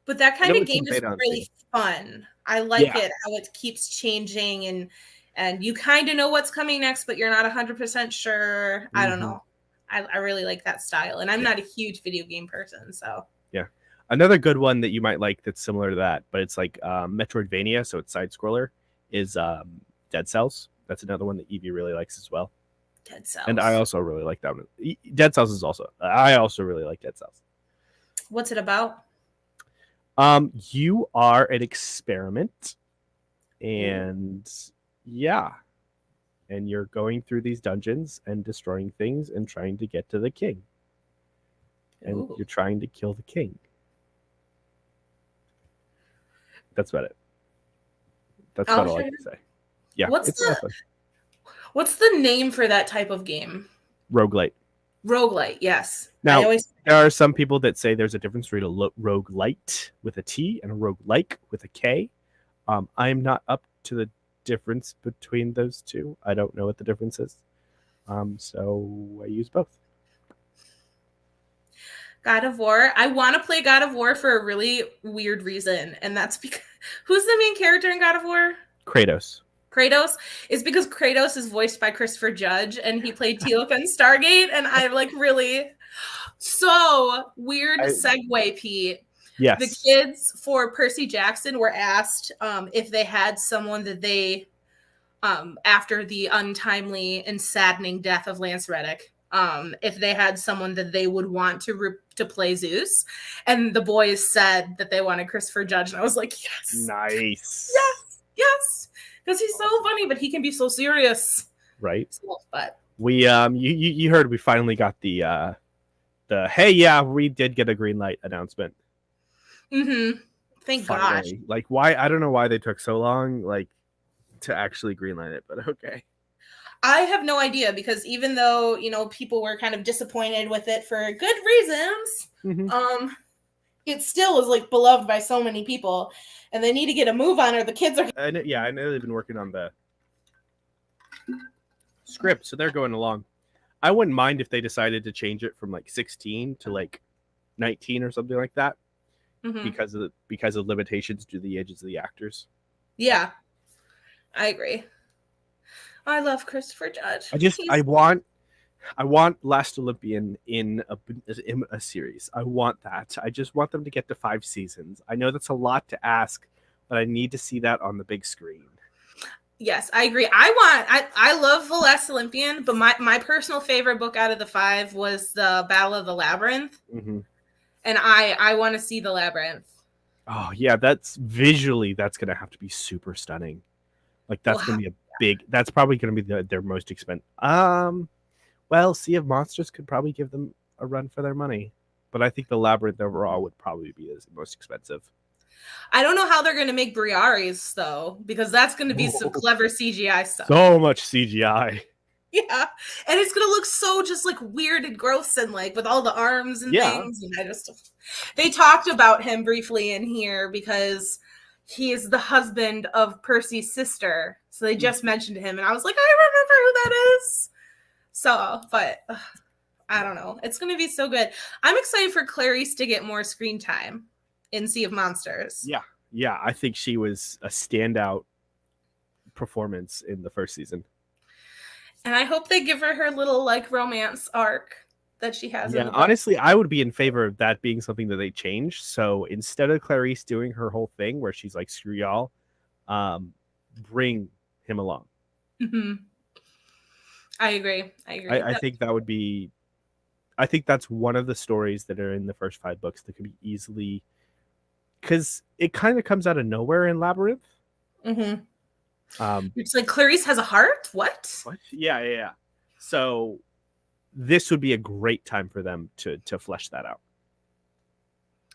But that kind of game is really fun. I like it how it keeps changing, and you kind of know what's coming next, but you're not 100% sure. Mm-hmm. I don't know. I really like that style, and I'm not a huge video game person, so yeah. Another good one that you might like that's similar to that, but it's like Metroidvania, so it's side scroller, is Dead Cells. That's another one that Evie really likes as well. Dead Cells. And I also really like that one. Dead Cells is also. I also really like Dead Cells. What's it about? You are an experiment, and and you're going through these dungeons and destroying things and trying to get to the king. And you're trying to kill the king. That's about it. That's about all I can say. Yeah. What's the name for that type of game? Roguelite. Roguelite, yes. Now, there are some people that say there's a difference between a roguelite with a T and a roguelike with a K. I'm not up to the difference between those two. I don't know what the difference is. So I use both. God of War. I want to play God of War for a really weird reason, and that's because who's the main character in God of War? Kratos is because Kratos is voiced by Christopher Judge, and he played Teal'c in Stargate, and I like really so weird segue, Pete. Yes. The kids for Percy Jackson were asked if they had someone that they, after the untimely and saddening death of Lance Reddick, if they had someone that they would want to play Zeus, and the boys said that they wanted Christopher Judge, and I was like, yes, nice, yes, because he's so funny, but he can be so serious, right? So, but we you heard we finally got the the hey, yeah, we did get a green light announcement. Thank gosh. Finally. Like, why? I don't know why they took so long, like, to actually greenlight it, but okay. I have no idea, because even though, people were kind of disappointed with it for good reasons, it still is like beloved by so many people, and they need to get a move on, or the kids are. I know they've been working on the script, so they're going along. I wouldn't mind if they decided to change it from like 16 to like 19 or something like that, because of limitations to the ages of the actors. Yeah, I agree. I love Christopher Judge. I want Last Olympian in a series. I want that. I just want them to get to 5 seasons. I know that's a lot to ask, but I need to see that on the big screen. Yes, I agree. I love The Last Olympian, but my personal favorite book out of the 5 was the Battle of the Labyrinth. And I want to see the Labyrinth. Oh yeah, that's going to have to be super stunning. Like, that's going to be that's probably going to be their most expensive. Well, Sea of Monsters could probably give them a run for their money, but I think the Labyrinth overall would probably be the most expensive. I don't know how they're going to make Briare's, though, because that's going to be some clever CGI stuff. So much CGI. Yeah, and it's going to look so just like weird and gross, and like with all the arms and things. And they talked about him briefly in here because he is the husband of Percy's sister. So they just mentioned him, and I was like, I remember who that is. So, but I don't know. It's going to be so good. I'm excited for Clarice to get more screen time in Sea of Monsters. Yeah, I think she was a standout performance in the first season. And I hope they give her little like romance arc that she has. Yeah, honestly, I would be in favor of that being something that they change. So instead of Clarice doing her whole thing where she's like, screw y'all, bring him along. I agree. I think that would be, I think that's one of the stories that are in the first 5 books that could be easily, because it kind of comes out of nowhere in Labyrinth. It's like Clarice has a heart. What? Yeah. So this would be a great time for them to flesh that out.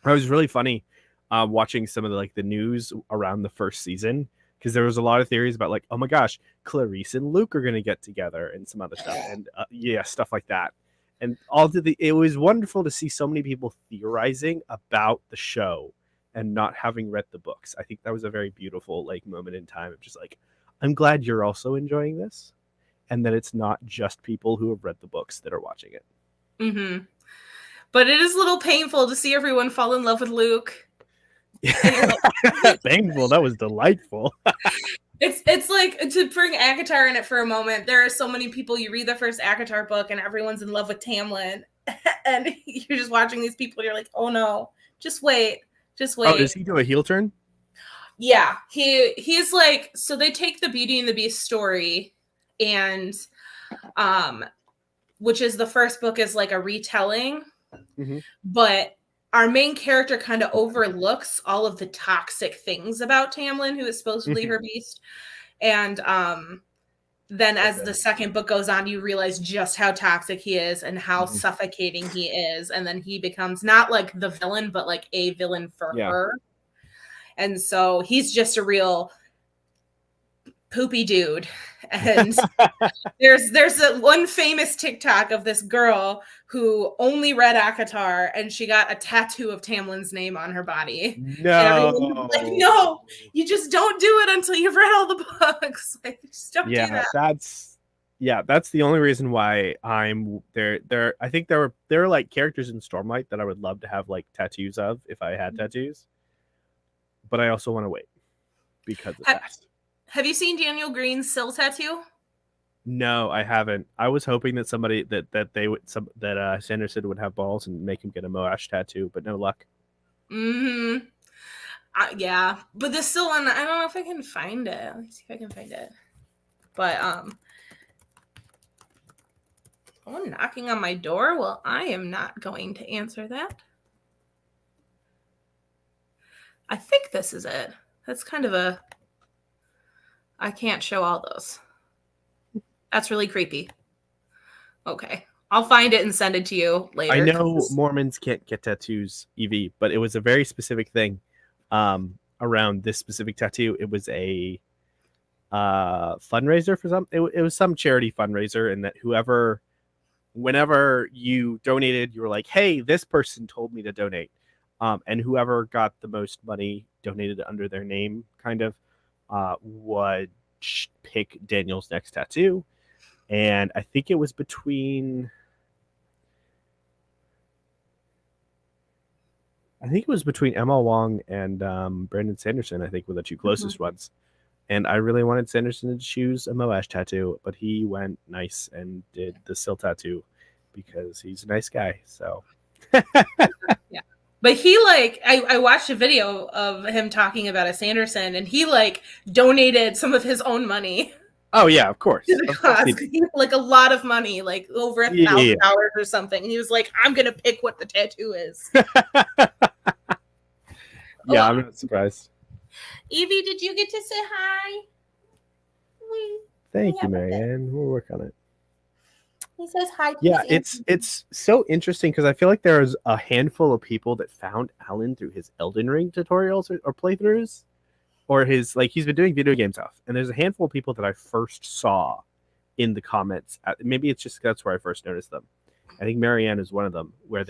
It was really funny watching some of the news around the first season, because there was a lot of theories about like, oh my gosh, Clarice and Luke are going to get together and some other stuff, and stuff like that. And it was wonderful to see so many people theorizing about the show and not having read the books. I think that was a very beautiful moment in time of just like, I'm glad you're also enjoying this, and that it's not just people who have read the books that are watching it. But it is a little painful to see everyone fall in love with Luke. Painful. That was delightful. It's like, to bring ACOTAR in it for a moment, there are so many people, you read the first ACOTAR book and everyone's in love with Tamlin, and you're just watching these people, you're like, oh no, just wait. Oh, does he do a heel turn? Yeah, he's like, so they take the Beauty and the Beast story, and which is the first book is like a retelling, but our main character kind of overlooks all of the toxic things about Tamlin, who is supposedly her beast. And then as the second book goes on, you realize just how toxic he is and how suffocating he is. And then he becomes not like the villain, but like a villain for her. And so he's just a real poopy dude. And there's one famous TikTok of this girl who only read ACOTAR, and she got a tattoo of Tamlin's name on her body. No, like, no, you just don't do it until you've read all the books. Like, just don't do that. That's the only reason why I'm there. I think there are like characters in Stormlight that I would love to have like tattoos of if I had tattoos, but I also want to wait because of that. Have you seen Daniel Green's Syl tattoo? No, I haven't. I was hoping that somebody that Sanderson would have balls and make him get a Moash tattoo, but no luck. Yeah, but the Syl one, I don't know if I can find it. Let me see if I can find it. But someone knocking on my door. Well, I am not going to answer that. I think this is it. That's kind of a. I can't show all those. That's really creepy. Okay. I'll find it and send it to you later. I know Mormons can't get tattoos, Evie, but it was a very specific thing around this specific tattoo. It was a fundraiser for some. It was some charity fundraiser, and that whenever you donated, you were like, "Hey, this person told me to donate," and whoever got the most money donated under their name, kind of, would pick Daniel's next tattoo. And I think it was between Emma Wong and Brandon Sanderson, I think, were the two closest ones. And I really wanted Sanderson to choose a Moash tattoo, but he went nice and did the Sil tattoo because he's a nice guy. So yeah. But he I watched a video of him talking about a Sanderson, and he donated some of his own money. Oh yeah, of course. To the cause. He had, a lot of money, over $1,000 or something. And he was like, "I'm gonna pick what the tattoo is." Yeah, I'm not surprised. Evie, did you get to say hi? Thank you, Marianne. We'll work on it. He says hi. Yeah, it's so interesting because I feel like there's a handful of people that found Alan through his Elden Ring tutorials or playthroughs, or his he's been doing video game stuff, and there's a handful of people that I first saw in the comments. Maybe it's just that's where I first noticed them. I think Marianne is one of them where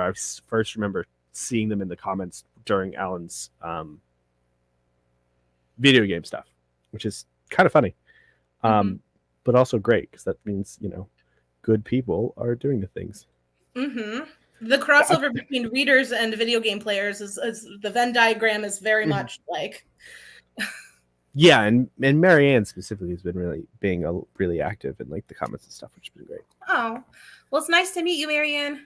I first remember seeing them in the comments during Alan's video game stuff, which is kind of funny, but also great because that means good people are doing the things. The crossover between readers and video game players is the Venn diagram is very much like. Yeah, and Marianne specifically has been really active in the comments and stuff, which has been great. Oh, well, it's nice to meet you, Marianne.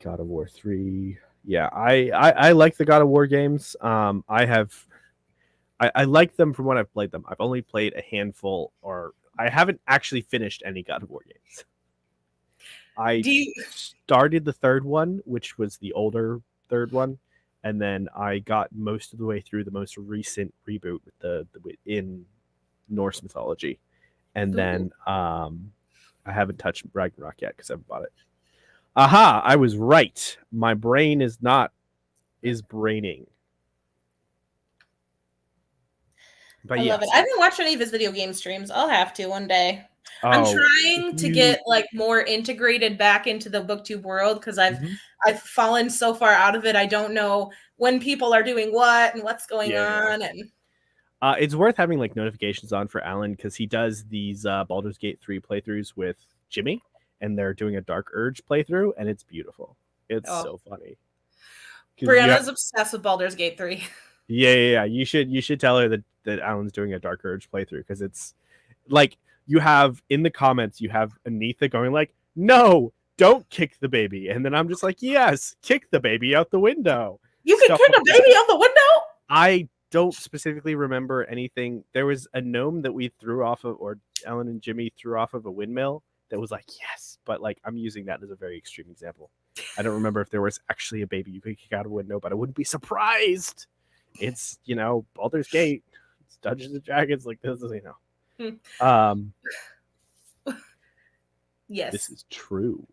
God of War 3. Yeah, I like the God of War games. I like them from when I've played them. I've only played a handful, or I haven't actually finished any God of War games. I started the third one, which was the older third one, and then I got most of the way through the most recent reboot with in Norse mythology, and then I haven't touched Ragnarok yet because I haven't bought it. Aha! I was right. My brain is braining. But I love it. I haven't watched any of his video game streams. I'll have to one day. I'm trying to get more integrated back into the booktube world because I've fallen so far out of it. I don't know when people are doing what and what's going on. And it's worth having notifications on for Alan because he does these Baldur's Gate 3 playthroughs with Jimmy, and they're doing a Dark Urge playthrough, and it's beautiful. It's so funny. Brianna's obsessed with Baldur's Gate 3. Yeah. You should tell her that Alan's doing a Dark Urge playthrough because it's you have in the comments, you have Anitha going "No, don't kick the baby," and then I'm just yes, kick the baby out the window. You can kick a baby out the window? I don't specifically remember anything. There was a gnome that we threw off of, or Alan and Jimmy threw off of a windmill that was yes, but I'm using that as a very extreme example. I don't remember if there was actually a baby you could kick out a window, but I wouldn't be surprised. It's Baldur's Gate, it's Dungeons and Dragons, this is yes, this is true.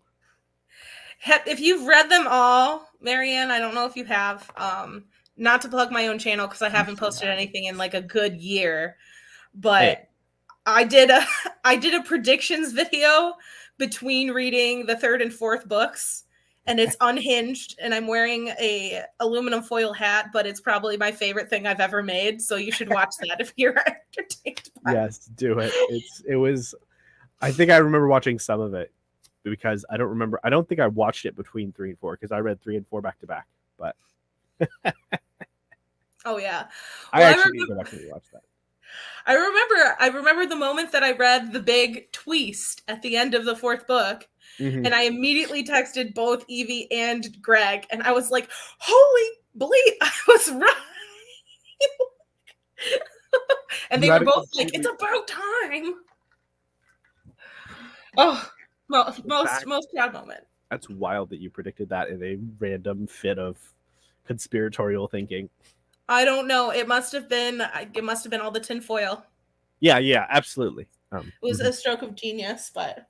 If you've read them all, Marianne, I don't know if you have. Not to plug my own channel because I haven't posted anything in a good year, but I did a predictions video between reading the third and fourth books, and it's unhinged, and I'm wearing a aluminum foil hat, but it's probably my favorite thing I've ever made. So you should watch that if you're entertained by Yes, do it. It was. I think I remember watching some of it because I don't remember. I don't think I watched it between 3 and 4 because I read 3 and 4 back to back. But oh yeah, I actually need to go back and watch that. I remember the moment that I read the big twist at the end of the fourth book. And I immediately texted both Evie and Greg, and I was like, holy bleep, I was right. And they were both it's about time. Oh, well, most proud moment. That's wild that you predicted that in a random fit of conspiratorial thinking. I don't know. It must have been all the tinfoil. Yeah, absolutely. It was a stroke of genius, but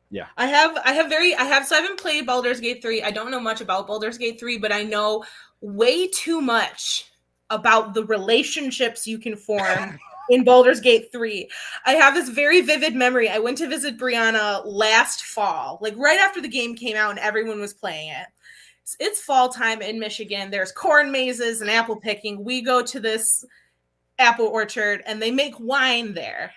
yeah. I haven't played Baldur's Gate 3. I don't know much about Baldur's Gate 3, but I know way too much about the relationships you can form in Baldur's Gate 3. I have this very vivid memory. I went to visit Brianna last fall, like right after the game came out and everyone was playing it. It's fall time in Michigan. There's corn mazes and apple picking. We go to this apple orchard and they make wine there.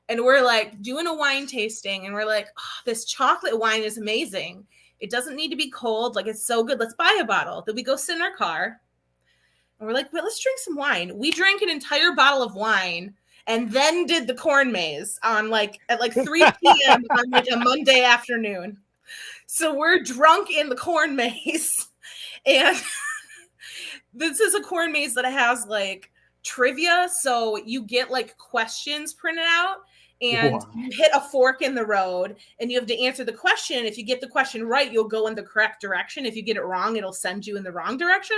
And we're like doing a wine tasting and we're like, oh, this chocolate wine is amazing. It doesn't need to be cold. Like, it's so good. Let's buy a bottle. Then we go sit in our car and we're like, well, let's drink some wine. We drank an entire bottle of wine and then did the corn maze at 3 p.m. on like a Monday afternoon. So we're drunk in the corn maze. And this is a corn maze that has like trivia. So you get like questions printed out and you hit a fork in the road and you have to answer the question. If you get the question right, you'll go in the correct direction. If you get it wrong, it'll send you in the wrong direction.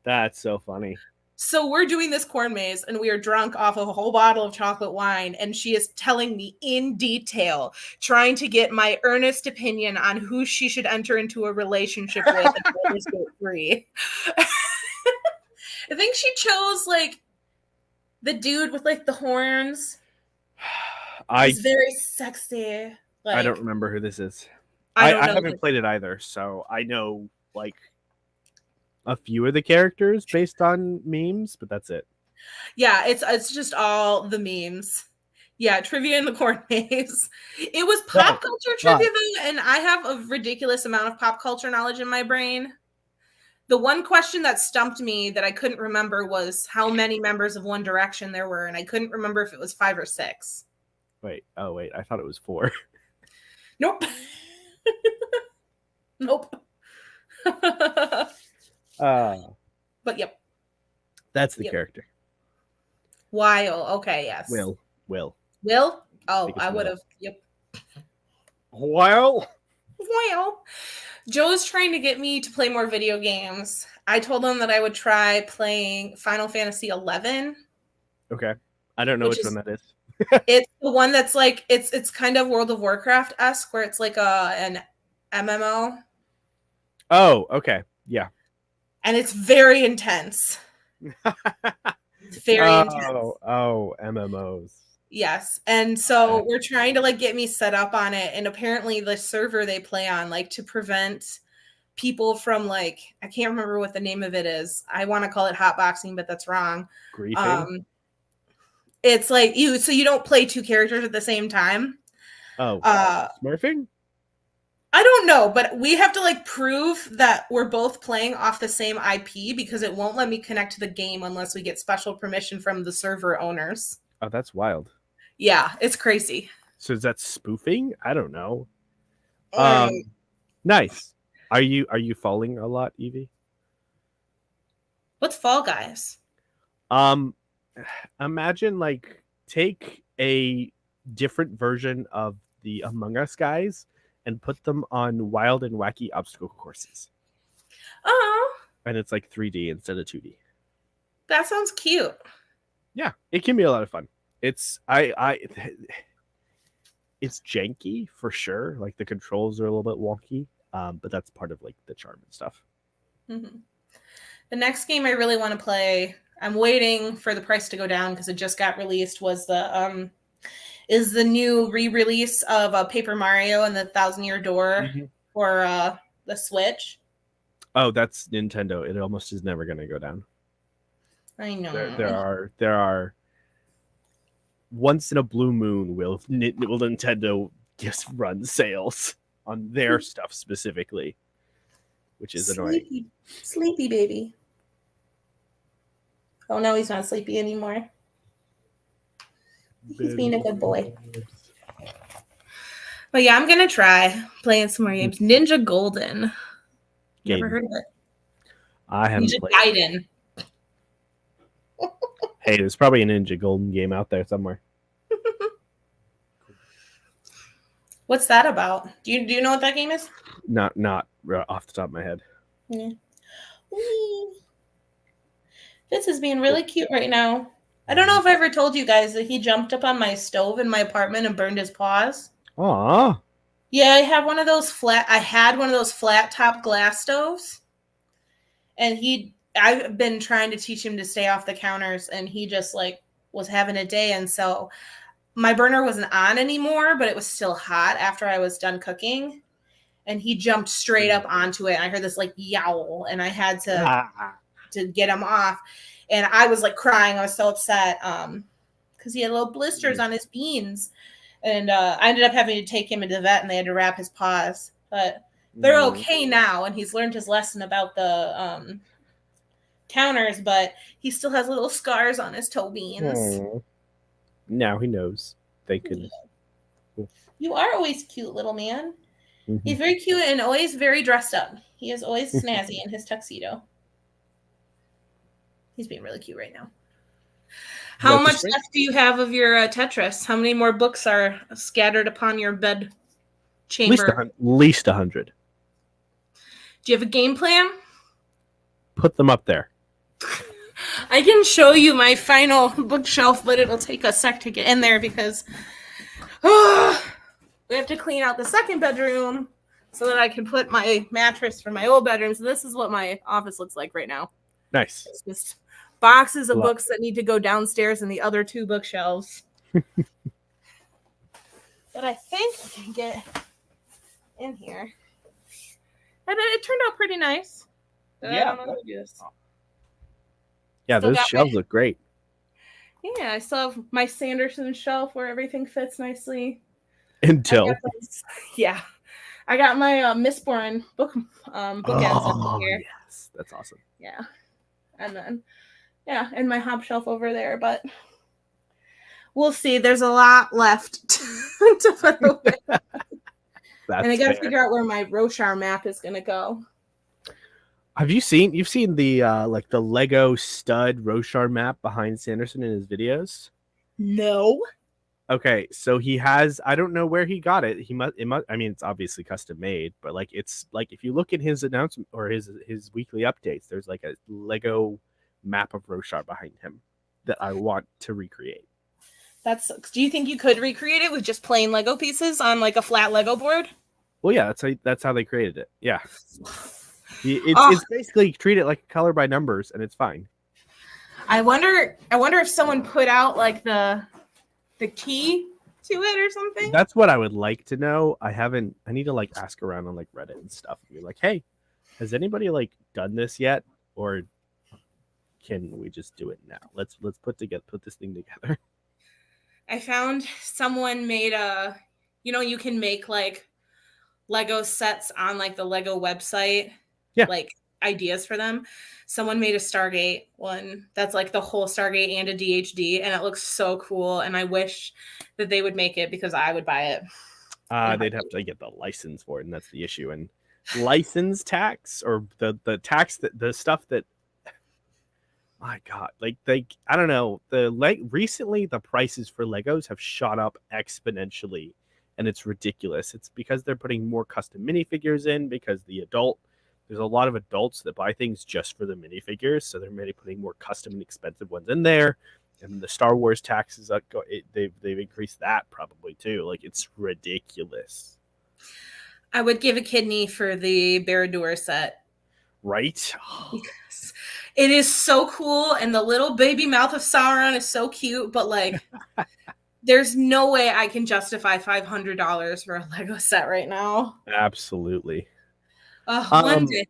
That's so funny. So we're doing this corn maze and we are drunk off of a whole bottle of chocolate wine. And she is telling me in detail, trying to get my earnest opinion on who she should enter into a relationship with in Baldur's Gate 3. I think she chose like the dude with like the horns. He's very sexy. Like, I don't remember who this is. I haven't played it either, so I know like a few of the characters based on memes, but that's it. Yeah, it's just all the memes. Yeah, trivia in the corn maze. It was pop culture trivia though, and I have a ridiculous amount of pop culture knowledge in my brain. The one question that stumped me that I couldn't remember was how many members of One Direction there were, and I couldn't remember if it was 5 or 6. Wait, I thought it was 4. Nope. Nope. But yep. That's the character. Weil. Okay, yes. Will? Oh, I would have. Yep. Well. Joe's trying to get me to play more video games. I told him that I would try playing Final Fantasy 11. Okay. I don't know which one that is. It's the one that's like it's kind of World of Warcraft-esque, where it's like an MMO. Oh, okay. Yeah. And it's very intense. It's very intense. Oh, MMOs. Yes. And so we're trying to like get me set up on it. And apparently the server they play on, like to prevent people from like, I can't remember what the name of it is. I want to call it hotboxing, but that's wrong. Griefing? It's like you don't play 2 characters at the same time. Oh, smurfing? I don't know, but we have to like prove that we're both playing off the same IP because it won't let me connect to the game unless we get special permission from the server owners. Oh, that's wild. Yeah, it's crazy. So is that spoofing? I don't know. Nice. Are you falling a lot, Evie? What's Fall Guys? Imagine like take a different version of the Among Us guys and put them on wild and wacky obstacle courses. Oh. And it's like 3D instead of 2D. That sounds cute. Yeah, it can be a lot of fun. It's it's janky for sure. Like the controls are a little bit wonky, but that's part of like the charm and stuff. Mm-hmm. The next game I really want to play, I'm waiting for the price to go down because it just got released, was the new re-release of Paper Mario and the Thousand Year Door for the Switch. Oh, that's Nintendo. It almost is never going to go down. I know. There are once in a blue moon will Nintendo just run sales on their stuff specifically, which is annoying. Sleepy baby. Oh no, he's not sleepy anymore. He's being a good boy. But yeah, I'm gonna try playing some more games. Ninja Golden. Never heard of it. I haven't Ninja played. Gaiden. Hey, there's probably a Ninja Golden game out there somewhere. What's that about? Do you know what that game is? Not off the top of my head. Yeah. Whee. This is being really cute right now. I don't know if I ever told you guys that he jumped up on my stove in my apartment and burned his paws. Aw. Yeah, I had one of those flat top glass stoves. And I've been trying to teach him to stay off the counters, and he just like was having a day. And so my burner wasn't on anymore, but it was still hot after I was done cooking. And he jumped straight up onto it. And I heard this like yowl, and I had to get him off. And I was like crying. I was so upset because he had little blisters on his beans. And I ended up having to take him to the vet, and they had to wrap his paws. But they're okay now, and he's learned his lesson about the counters, but he still has little scars on his toe beans. Aww. Now he knows. Thank goodness. You are always cute, little man. Mhm. He's very cute and always very dressed up. He is always snazzy in his tuxedo. He's being really cute right now. How That's much just great. left do you have of your Tetris? How many more books are scattered upon your bed chamber? Least 100. Do you have a game plan? Put them up there. I can show you my final bookshelf, but it'll take a sec to get in there because we have to clean out the second bedroom so that I can put my mattress from my old bedroom. So this is what my office looks like right now. Nice. It's just boxes of books that need to go downstairs in the other two bookshelves. But I think I can get in here. And it turned out pretty nice. Yeah. I don't know how to do this. Yeah, Still those got shelves look great. Yeah, I still have my Sanderson shelf where everything fits nicely. Until. I got my Mistborn bookends up here. Yes, that's awesome. Yeah. And then, and my hop shelf over there, but we'll see. There's a lot left to put away. And I got to figure out where my Roshar map is going to go. You've seen the like the Lego stud Roshar map behind Sanderson in his videos? No. Okay, so he has, I don't know where he got it. I mean, it's obviously custom made, but like it's like if you look at his announcement or his weekly updates, there's like a Lego map of Roshar behind him that I want to recreate. Do you think you could recreate it with just plain Lego pieces on like a flat Lego board? Well, yeah, that's how they created it. Yeah. It's basically treat it like color by numbers, and it's fine. I wonder if someone put out like the key to it or something. That's what I would like to know. I need to like ask around on like Reddit and stuff and be like, hey, has anybody like done this yet, or can we just do it now? Let's put this thing together. I found someone made you can make like Lego sets on like the Lego website. Yeah. Like ideas for them. Someone made a Stargate one that's like the whole Stargate and a DHD, and it looks so cool. And I wish that they would make it because I would buy it. They'd have to get the license for it, and that's the issue. And license tax, or the tax that the stuff that, my God, like I don't know. Recently the prices for Legos have shot up exponentially, and it's ridiculous. It's because they're putting more custom minifigures in because there's a lot of adults that buy things just for the minifigures, so they're maybe putting more custom and expensive ones in there. And the Star Wars taxes, they've increased that probably too. Like, it's ridiculous. I would give a kidney for the Barad-dûr set. Right? Because it is so cool, and the little baby mouth of Sauron is so cute, but like there's no way I can justify $500 for a Lego set right now. Absolutely. One day.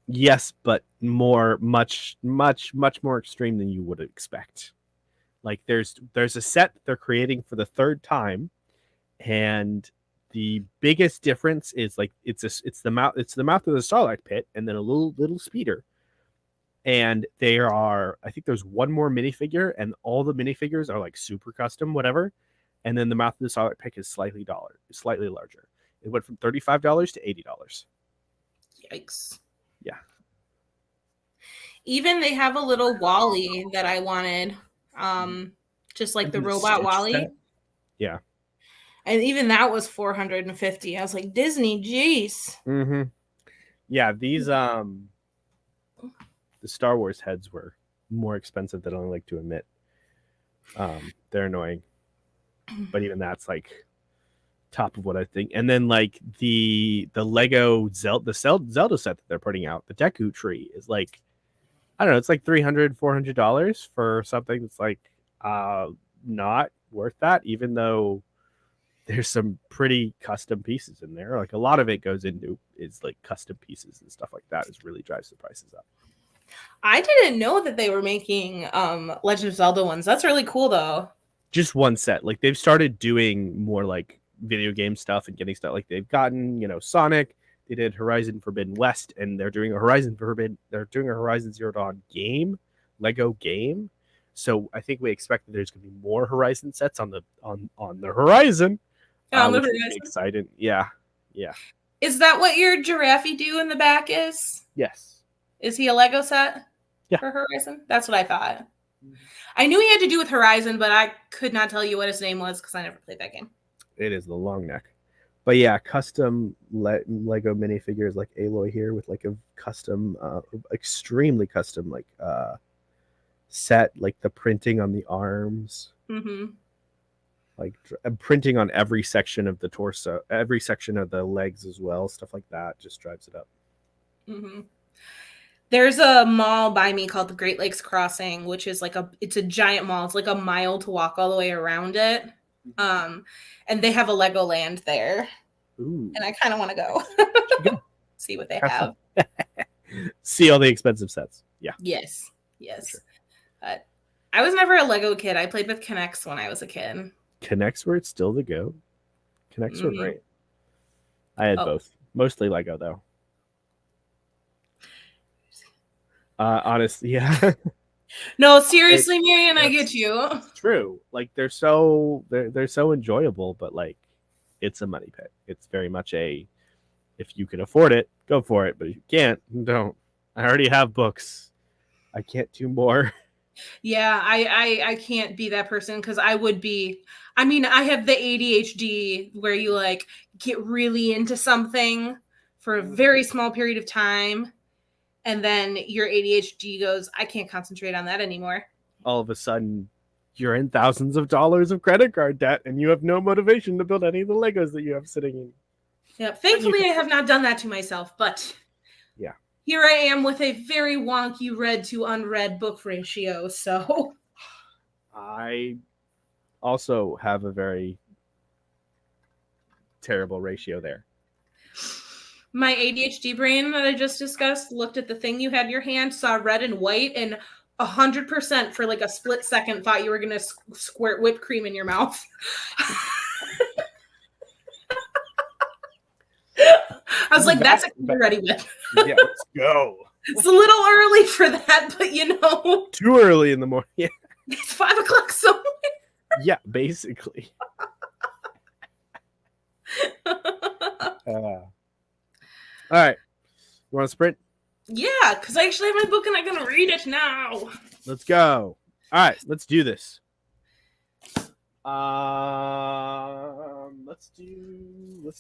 Yes, but much more extreme than you would expect. Like there's a set they're creating for the third time, and the biggest difference is like it's the mouth of the Starlight Pit, and then a little speeder. And I think there's one more minifigure, and all the minifigures are like super custom, whatever. And then the mouth of the Starlight Pit is slightly larger. It went from $35 to $80. Yikes. Yeah. Even they have a little Wally that I wanted. Just like the robot Wally. Set? Yeah. And even that was $450. I was like, Disney, jeez. Mm-hmm. Yeah, these the Star Wars heads were more expensive than I like to admit. They're annoying, but even that's like top of what I think. And then like the Lego Zelda Zelda set that they're putting out, the Deku Tree is like, I don't know, it's like $300-$400 for something that's like not worth that, even though there's some pretty custom pieces in there. Like a lot of it goes into is like custom pieces and stuff like that. Is really drives the prices up. I didn't know that they were making Legend of Zelda ones. That's really cool, though. Just one set. Like they've started doing more like video game stuff and getting stuff. Like they've gotten, Sonic. They did Horizon Forbidden West, and they're doing a Horizon Zero Dawn game, Lego game. So I think we expect that there's going to be more Horizon sets on the horizon. Which is exciting. Yeah. Is that what your giraffe do in the back is? Yes. Is he a Lego set? Yeah. For Horizon? That's what I thought. I knew he had to do with Horizon, but I could not tell you what his name was because I never played that game. It is the long neck. But yeah, custom Lego minifigures like Aloy here with like a custom, extremely custom like set, like the printing on the arms. Mm-hmm. Like printing on every section of the torso, every section of the legs as well, stuff like that just drives it up. Mm-hmm. There's a mall by me called the Great Lakes Crossing, which is it's a giant mall. It's like a mile to walk all the way around it. And they have a Legoland there. Ooh. And I kind of want to go see what they have. See all the expensive sets. Yeah. Yes. Sure. But I was never a Lego kid. I played with Connects when I was a kid. Connects were still the go. Connects were great. I had both. Mostly Lego though. Honestly, yeah. No, seriously, Marion, I get you. It's true. Like they're so enjoyable, but like it's a money pit. It's very much if you can afford it, go for it. But if you can't, don't. I already have books. I can't do more. Yeah, I can't be that person because I would be. I mean, I have the ADHD where you like get really into something for a very small period of time, and then your ADHD goes, I can't concentrate on that anymore. All of a sudden, you're in thousands of dollars of credit card debt, and you have no motivation to build any of the Legos that you have sitting in. Yeah, thankfully, I have not done that to myself, but yeah. Here I am with a very wonky read to unread book ratio, so. I also have a very terrible ratio there. My ADHD brain that I just discussed looked at the thing you had in your hand, saw red and white, and 100% for like a split second thought you were going to squirt whipped cream in your mouth. I was like, that's what you're ready with. Yeah, let's go. It's a little early for that, but too early in the morning. Yeah. It's 5 o'clock somewhere. Yeah, basically. All right. You want to sprint? Yeah, because I actually have my book and I'm going to read it now. Let's go. All right, let's do this. Let's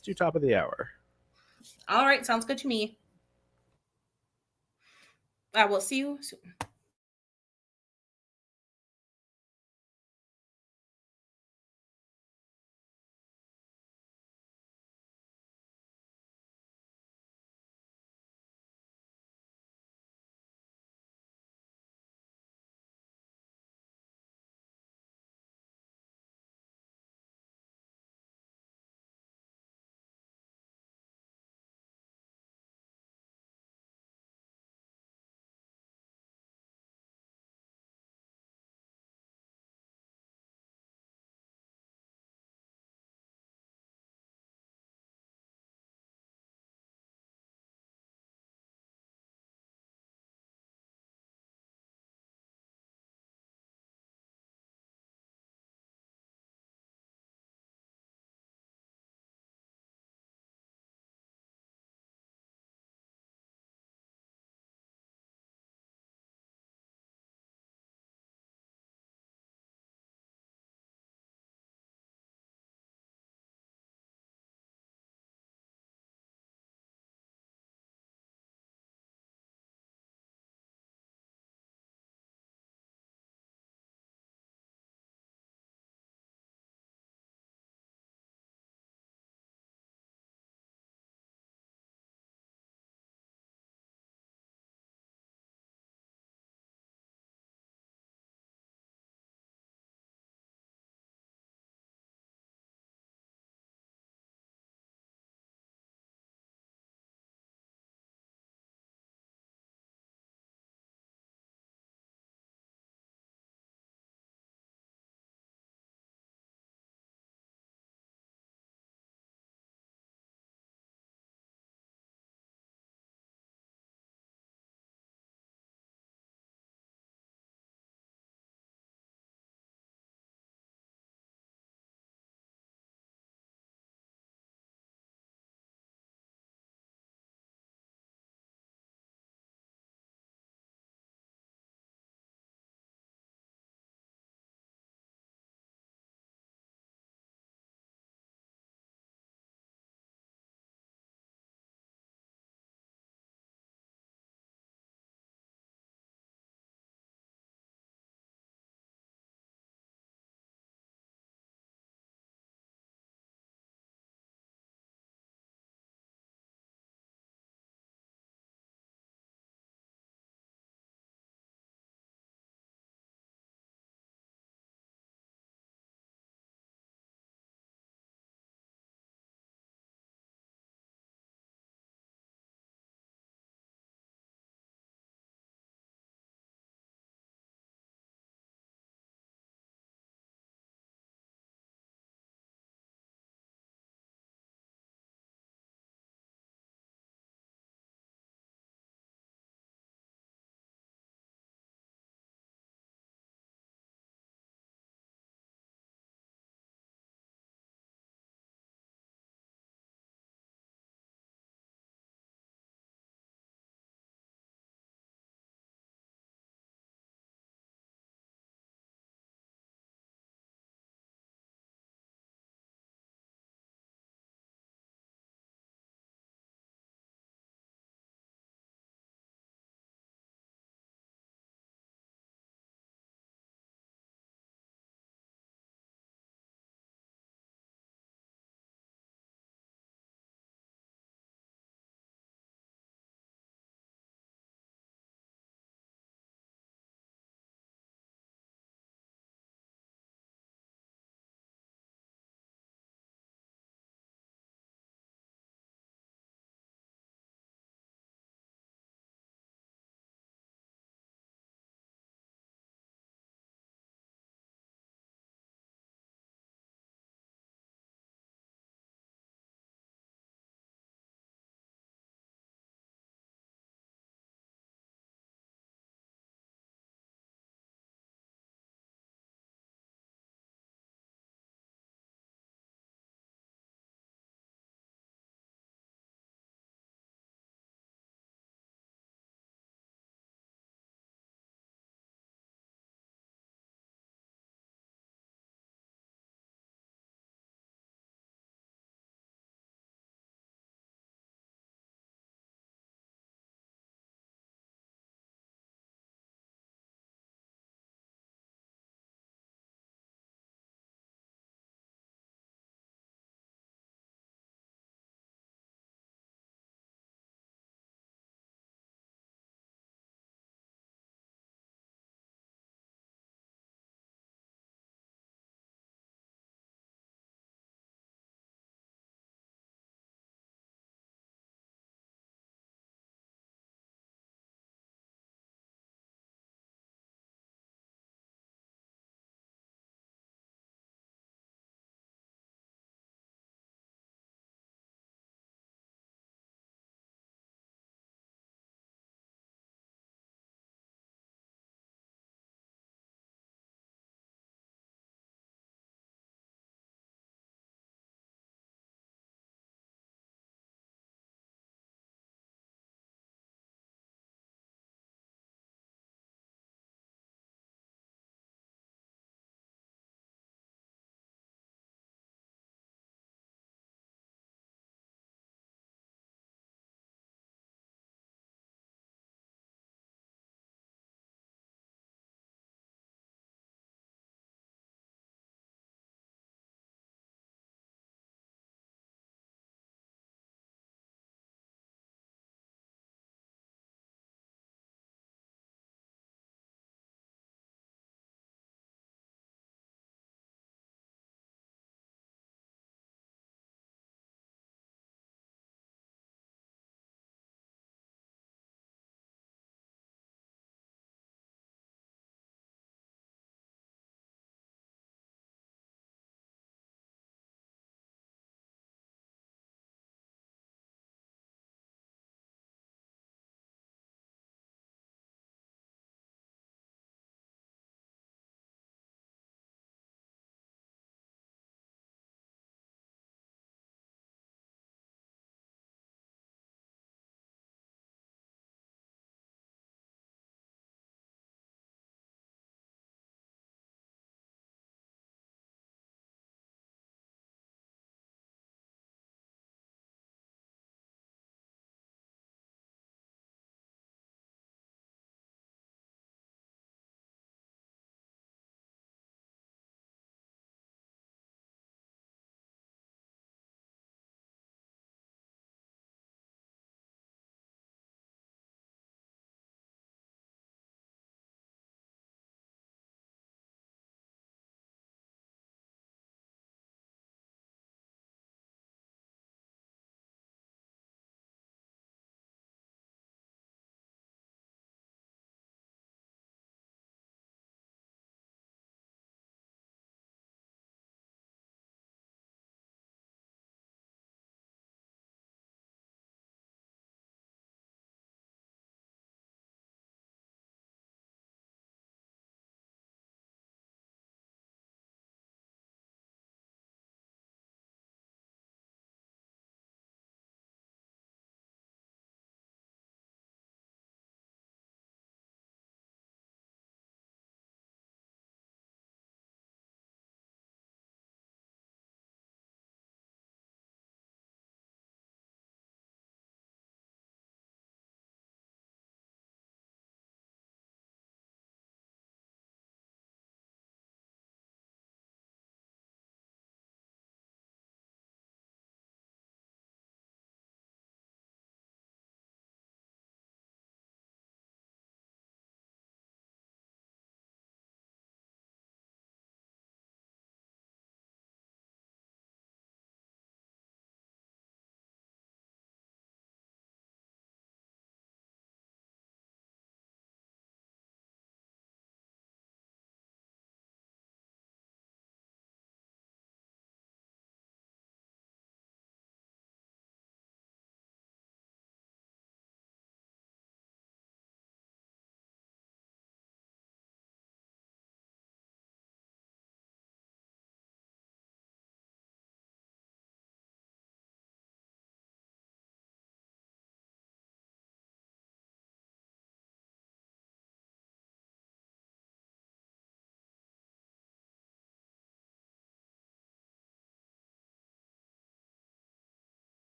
do top of the hour. All right, sounds good to me. I will see you soon.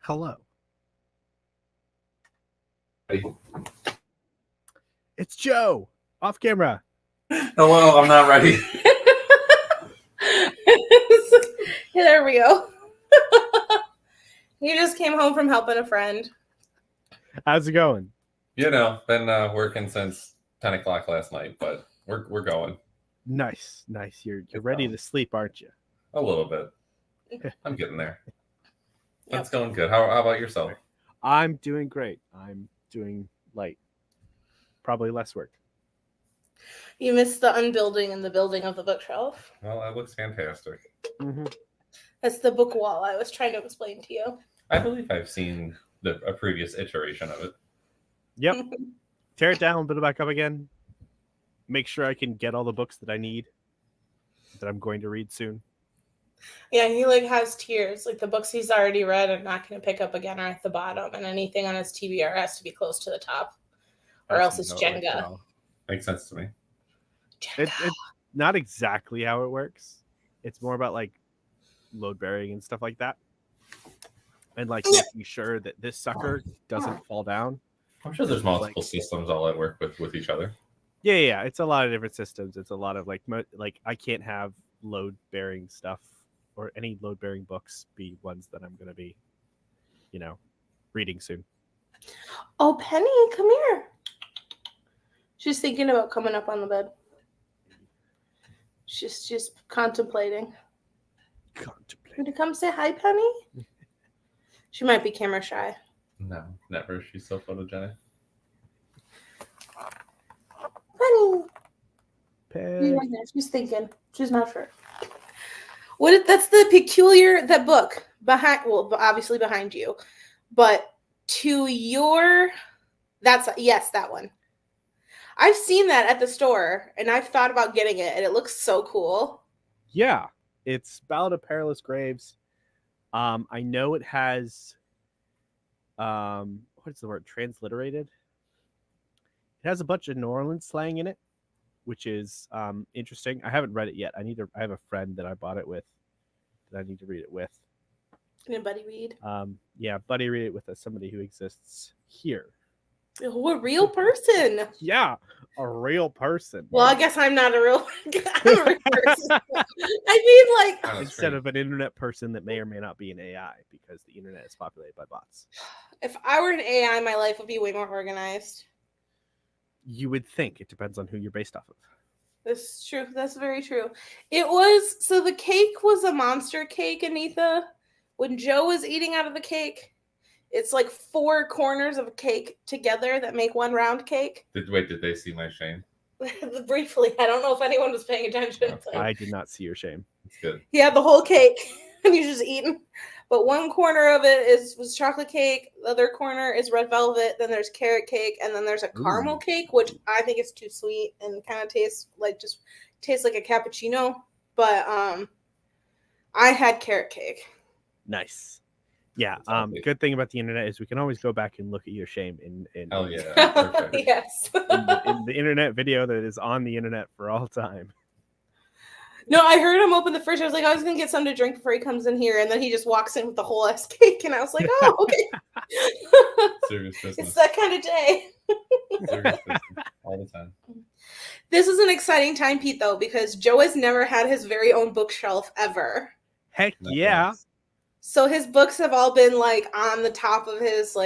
Hello. It's Joe. Off camera. Hello, I'm not ready. There we go. You just came home from helping a friend. How's it going? You know, been working since 10 o'clock last night, but we're going. Nice. You're ready to sleep, aren't you? A little bit. I'm getting there. Yep. That's going good. How about yourself? I'm doing great. I'm doing light. Probably less work. You missed the unbuilding and the building of the bookshelf. Well, that looks fantastic. Mm-hmm. That's the book wall I was trying to explain to you. I believe I've seen a previous iteration of it. Yep. Tear it down, build it back up again. Make sure I can get all the books that I need that I'm going to read soon. Yeah, he like has tiers. Like the books he's already read and not going to pick up again are at the bottom, and anything on his TBR has to be close to the top, or That's else it's not how it works at Jenga. all. Makes sense to me. It's not exactly how it works. It's more about like load bearing and stuff like that, and like making sure that this sucker doesn't fall down. I'm sure there's multiple systems all that work with each other. Yeah. It's a lot of different systems. It's a lot of like I can't have load bearing stuff or any load bearing books be ones that I'm going to be, reading soon. Oh, Penny, come here. She's thinking about coming up on the bed. She's just contemplating. Want to come say hi, Penny? She might be camera shy. No, never. She's so photogenic. Penny. She's thinking. She's not sure. That's the peculiar, that book behind, well, obviously behind you, but to your, that one. I've seen that at the store and I've thought about getting it and it looks so cool. Yeah, it's Ballad of Perilous Graves. I know it has, what's the word? Transliterated. It has a bunch of New Orleans slang in it, which is interesting. I haven't read it yet. I have a friend that I bought it with that I need to read it with. Can Buddy read? Yeah, Buddy read it with somebody who exists here. Oh, a real person. Yeah, a real person. Well, I guess I'm not a real, I'm a real person. I mean, like, Instead of an internet person that may or may not be an AI, because the internet is populated by bots. if I were an AI, my life would be way more organized. You would think. It depends on who you're based off of. That's true. That's very true. So the cake was a monster cake, Anitha. When Joe was eating out of the cake, it's like 4 corners of a cake together that make one round cake. Did they see my shame? Briefly. I don't know if anyone was paying attention. I did not see your shame. It's good. He had the whole cake and he's just eating. But one corner of it was chocolate cake. The other corner is red velvet. Then there's carrot cake. And then there's a caramel cake, which I think is too sweet and kind of tastes like a cappuccino. But I had carrot cake. Nice. Yeah. Good thing about the internet is we can always go back and look at your shame in Oh yeah. Yes. in the internet video that is on the internet for all time. No, I heard him open the fridge. I was like, I was gonna get something to drink before he comes in here, and then he just walks in with the whole ass cake, and I was like, oh, okay. Serious business. It's that kind of day. Serious business. All the time. This is an exciting time, Pete, though, because Joe has never had his very own bookshelf ever. Heck yeah. So his books have all been like on the top of his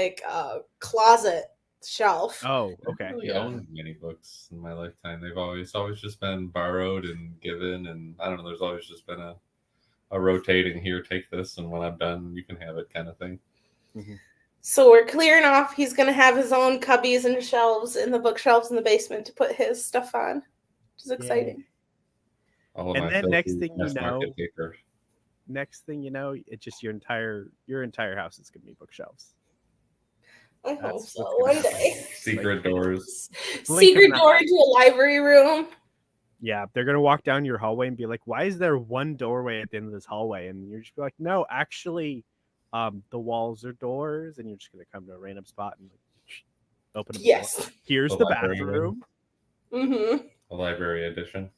closet shelf. Oh, okay. I owned many books in my lifetime. They've always just been borrowed and given, and I don't know. There's always just been a rotating here. Take this, and when I'm done, you can have it, kind of thing. Mm-hmm. So we're clearing off. He's gonna have his own cubbies and shelves in the bookshelves in the basement to put his stuff on, which is exciting. And then next thing you know, it's just your entire house is gonna be bookshelves. I hope so one day. Secret doors. Secret door into a library room. Yeah, they're gonna walk down your hallway and be like, "Why is there one doorway at the end of this hallway?" And you're just be like, "No, actually, the walls are doors." And you're just gonna come to a random spot and open. Yes. Here's the bathroom. Mm-hmm. A library edition.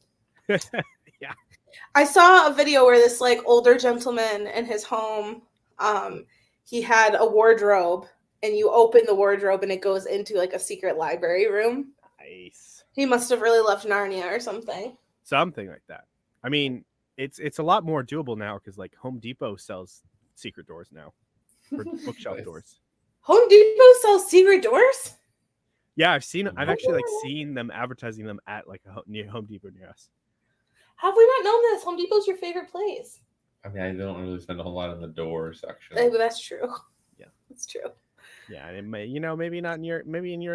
Yeah. I saw a video where this older gentleman in his home, he had a wardrobe, and you open the wardrobe and it goes into like a secret library room. Nice. He must have really loved Narnia or something. Something like that. I mean, it's a lot more doable now because like Home Depot sells secret doors now for bookshelf Nice. doors. Home Depot sells secret doors? Yeah, I've actually like seen them advertising them at like near Home Depot near us. Have we not known this? Home Depot's your favorite place. I mean, I don't really spend a whole lot in the door section. That's true. Yeah. That's true. Yeah, and it may, maybe not in your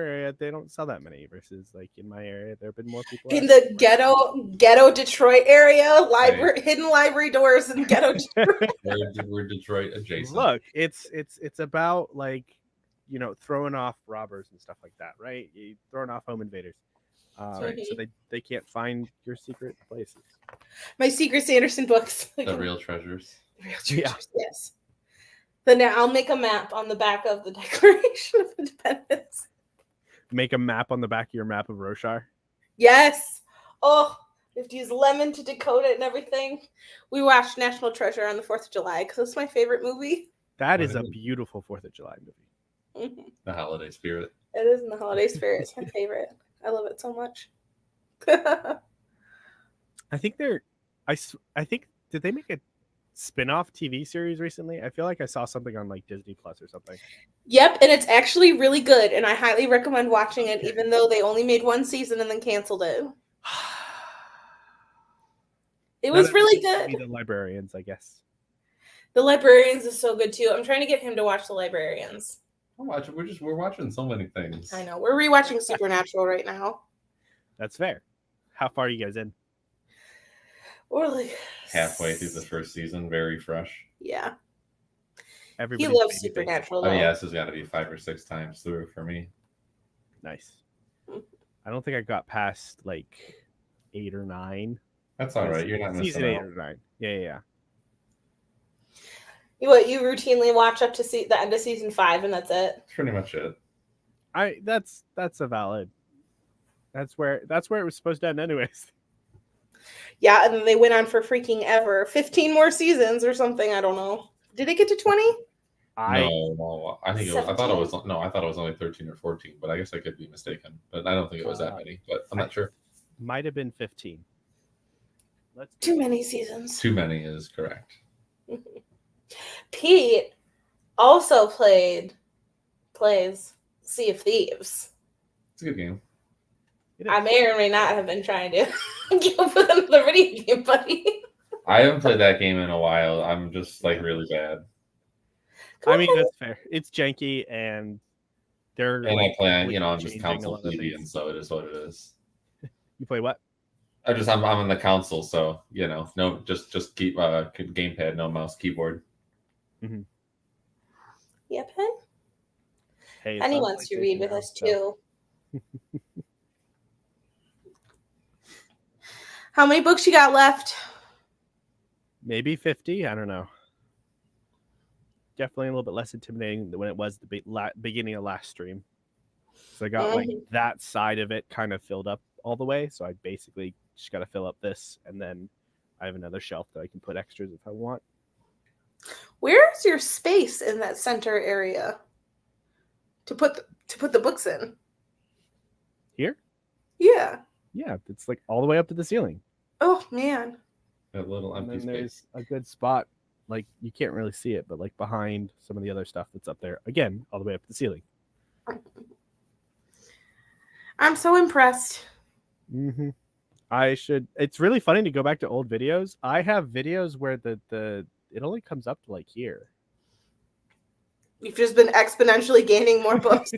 area they don't sell that many versus like in my area there have been more people In the ghetto Detroit area, Right. hidden library doors in ghetto Detroit. We're Detroit adjacent. Look, it's about like throwing off robbers and stuff like that, right? You throwing off home invaders, so they can't find your secret places. My Secret Sanderson books. The real treasures. Real treasures, yes. Then now I'll make a map on the back of the Declaration of Independence. Make a map on the back of your map of Roshar. Yes. Oh, we have to use lemon to decode it and everything. We watched National Treasure on the 4th of July because it's my favorite movie. That is a beautiful 4th of July movie. Mm-hmm. The holiday spirit. It is in the holiday spirit. It's my favorite. I love it so much. I think did they make a spin-off TV series recently? I feel like I saw something on like Disney Plus or something. Yep, and it's actually really good, and I highly recommend watching it, even though they only made one season and then canceled it. It was really good. The Librarians, I guess. The Librarians is so good too. I'm trying to get him to watch The Librarians. We're watching so many things. I know. We're rewatching Supernatural right now. That's fair. How far are you guys in? We're like Halfway through the first season, very fresh. Yeah. Everybody He loves Supernatural. Oh yeah, this has got to be 5 or 6 times through for me. Nice. I don't think I got past like 8 or 9. That's all right. You're not missing season 8 out. or 9. Yeah. You routinely watch up to see the end of season 5, and that's it. That's pretty much it. That's a valid. That's where it was supposed to end, anyways. Yeah, and then they went on for freaking ever. 15 more seasons or something. I don't know. Did it get to 20? No, I think it was. I thought it was only 13 or 14, but I guess I could be mistaken. But I don't think it was that many. But I'm not sure. Might have been 15. Too many seasons. Too many is correct. Pete also plays Sea of Thieves. It's a good game. I may or may not have been trying to get up with another video game, buddy. I haven't played that game in a while. I'm just like really bad. I mean, that's fair. It's janky, and they're. And I play, I'm just changing a console lot of plebeian, things. so it is what it is. You play what? I'm on the console, so no, just keep gamepad, no mouse, keyboard. Mm-hmm. Yeah, Pen? Hey, Penny wants to read with us too. How many books you got left? Maybe 50. I don't know. Definitely a little bit less intimidating than when it was the beginning of last stream. So I got like that side of it kind of filled up all the way. So I basically just got to fill up this, and then I have another shelf that I can put extras if I want. Where's your space in that center area to put the books in? Here? Yeah. Yeah, it's like all the way up to the ceiling. Oh man. That little empty And then there's space. a good spot, like you can't really see it, but like behind some of the other stuff that's up there. Again, all the way up to the ceiling. I'm so impressed. Mm-hmm. It's really funny to go back to old videos. I have videos where it only comes up to like here. You've just been exponentially gaining more books.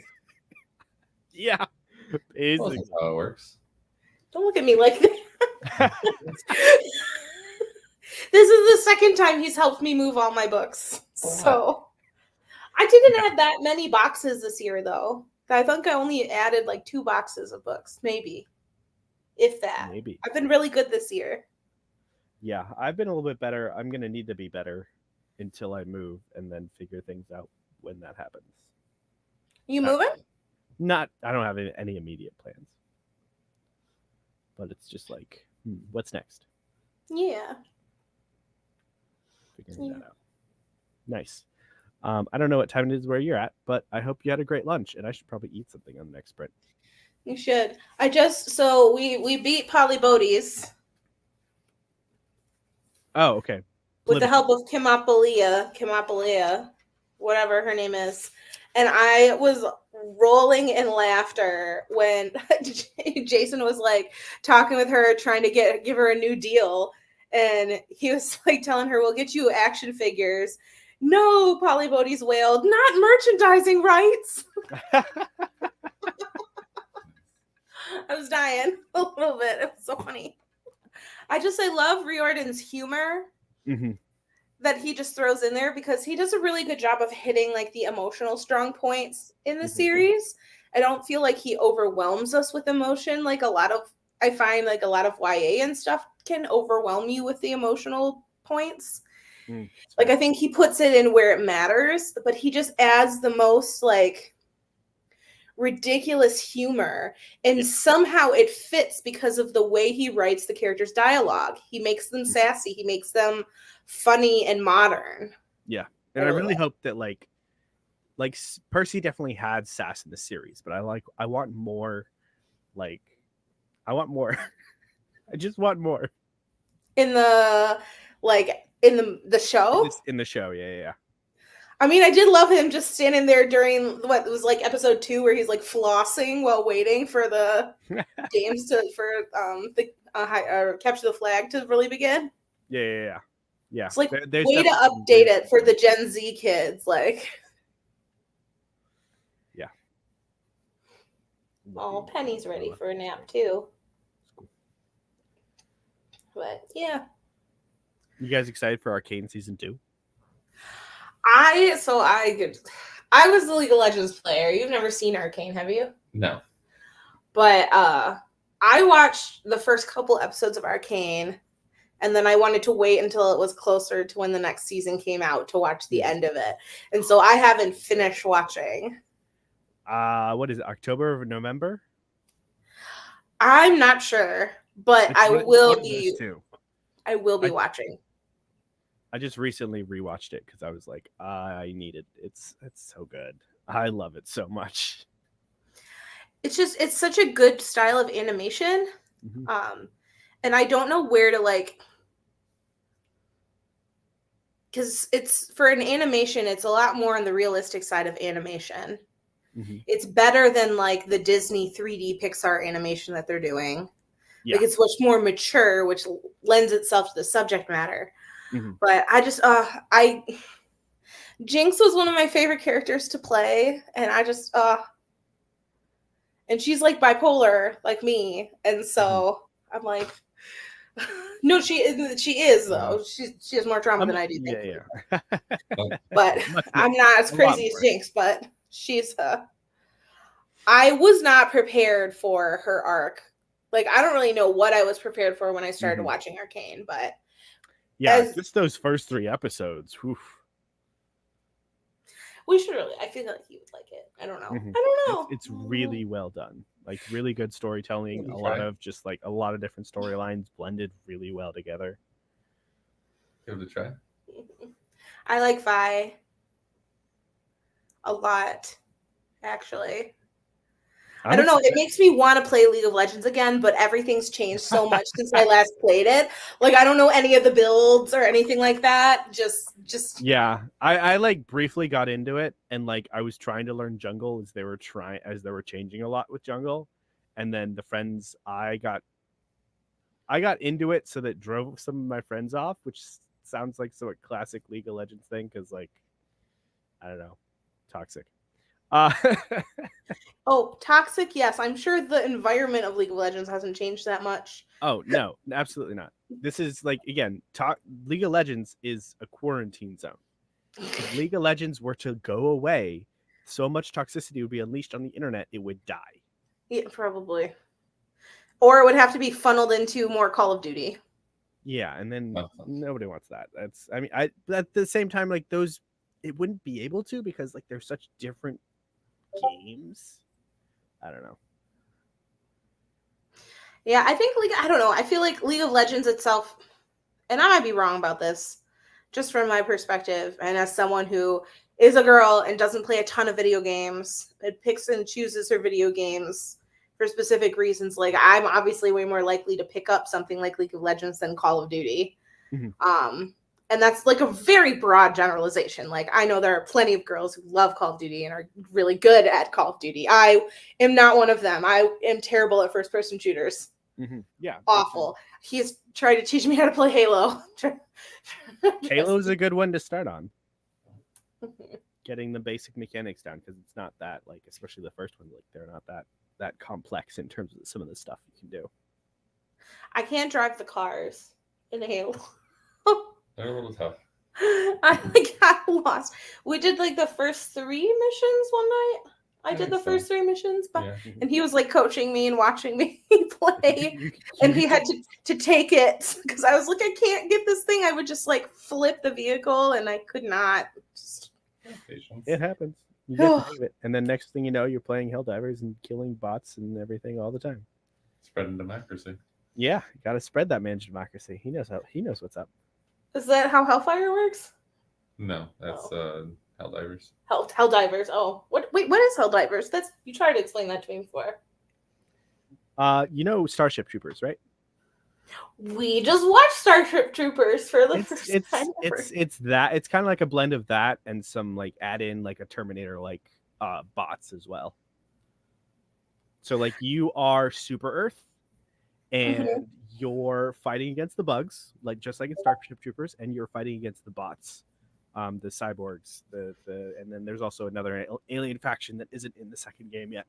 Yeah. Well, that's how it works. Don't look at me like that. This is the second time he's helped me move all my books. So I didn't add that many boxes this year, though. I think I only added like 2 boxes of books, maybe. If that. Maybe. I've been really good this year. Yeah, I've been a little bit better. I'm going to need to be better until I move and then figure things out when that happens. You moving? I don't have any immediate plans. But it's just like, what's next? Yeah. Figuring that out. Nice. I don't know what time it is where you're at, but I hope you had a great lunch, and I should probably eat something on the next sprint. You should. So we beat Polybodies Oh, okay. with the help of Kimopolia, whatever her name is. And I was rolling in laughter when Jason was like talking with her, trying to give her a new deal. And he was like telling her, we'll get you action figures. No, Polybodies wailed, not merchandising rights. I was dying a little bit. It was so funny. I love Riordan's humor that he just throws in there, because he does a really good job of hitting like the emotional strong points in the series. I don't feel like he overwhelms us with emotion. Like I find like a lot of YA and stuff can overwhelm you with the emotional points. Like I think he puts it in where it matters, but he just adds the most like ridiculous humor, and somehow it fits because of the way he writes the characters' dialogue. He makes them sassy, he makes them funny and modern. Yeah, and I really hope that like Percy definitely had sass in the series, but I want more. Like, I want more. I just want more in the show. In the show, yeah. I mean, I did love him just standing there during what was like episode 2, where he's like flossing while waiting for the games capture the flag to really begin. Yeah. It's like there's way to update it for the Gen Z kids, like. Yeah. Oh, Penny's ready for a nap too. But yeah. You guys excited for Arcane season 2? I was the League of Legends player. You've never seen Arcane, have you? No. But I watched the first couple episodes of Arcane, and then I wanted to wait until it was closer to when the next season came out to watch the end of it. And so I haven't finished watching. What is it, October or November? I'm not sure, but I will be watching. I just recently rewatched it because I was like, I need it. It's so good. I love it so much. It's such a good style of animation. And I don't know where to like, because it's for an animation, it's a lot more on the realistic side of animation. It's better than like the Disney 3D Pixar animation that they're doing. Yeah. Like it's much more mature, which lends itself to the subject matter. But I just, Jinx was one of my favorite characters to play, and I just, and she's like bipolar, like me, and so I'm like, no, she is though. She has more trauma than I do. Yeah. But I'm not as crazy as Jinx, but she's. I was not prepared for her arc. Like I don't really know what I was prepared for when I started watching Arcane, but. Yeah, just those first 3 episodes. Oof. We should really. I feel like you would like it. I don't know. I don't know. It's really well done. Like really good storytelling. A lot of different storylines blended really well together. Give it a try. I like Vi a lot, actually. I don't know. It makes me want to play League of Legends again, but everything's changed so much since I last played it. Like I don't know any of the builds or anything like that. Just yeah. I like briefly got into it, and like I was trying to learn jungle as they were changing a lot with jungle, and then the friends I got into it, so that drove some of my friends off, which sounds like a classic League of Legends thing, because like I don't know, toxic. Oh, toxic, yes. I'm sure the environment of League of Legends hasn't changed that much. Oh, no, absolutely not. This is like, again, League of Legends is a quarantine zone. If League of Legends were to go away, so much toxicity would be unleashed on the internet, it would die. Yeah, probably. Or it would have to be funneled into more Call of Duty. Yeah, and then nobody wants that. But at the same time, like those, it wouldn't be able to, because like they're such different games. I don't know. Yeah, I think I don't know. I feel like League of Legends itself, and I might be wrong about this, just from my perspective, and as someone who is a girl and doesn't play a ton of video games. It picks and chooses her video games for specific reasons. Like I'm obviously way more likely to pick up something like League of Legends than Call of Duty. And that's like a very broad generalization. Like I know there are plenty of girls who love Call of Duty and are really good at Call of Duty. I am not one of them. I am terrible at first person shooters. Yeah. Awful. He's trying to teach me how to play Halo. Halo is a good one to start on. Getting the basic mechanics down, because it's not that, like, especially the first one, like they're not that complex in terms of some of the stuff you can do. I can't drive the cars in Halo. They're a little tough. I like got lost. We did like the first 3 missions one night. I did the first 3 missions, but and he was like coaching me and watching me play, and he had to take it because I was like, I can't get this thing. I would just like flip the vehicle, and I could not. It happens. You get the hang of it, and then next thing you know, you're playing Helldivers and killing bots and everything all the time. Spreading democracy. Yeah, you got to spread that man's democracy. He knows what's up. Is that how Hellfire works? No, that's Helldivers. Helldivers. Oh, wait, what is Helldivers? You tried to explain that to me before. You know Starship Troopers, right? We just watched Starship Troopers for the first time ever. It's that. It's kind of like a blend of that and some like add in like a Terminator like bots as well. So like you are Super Earth, and you're fighting against the bugs, like just like in Starship Troopers, and you're fighting against the bots, the cyborgs, and then there's also another alien faction that isn't in the second game yet.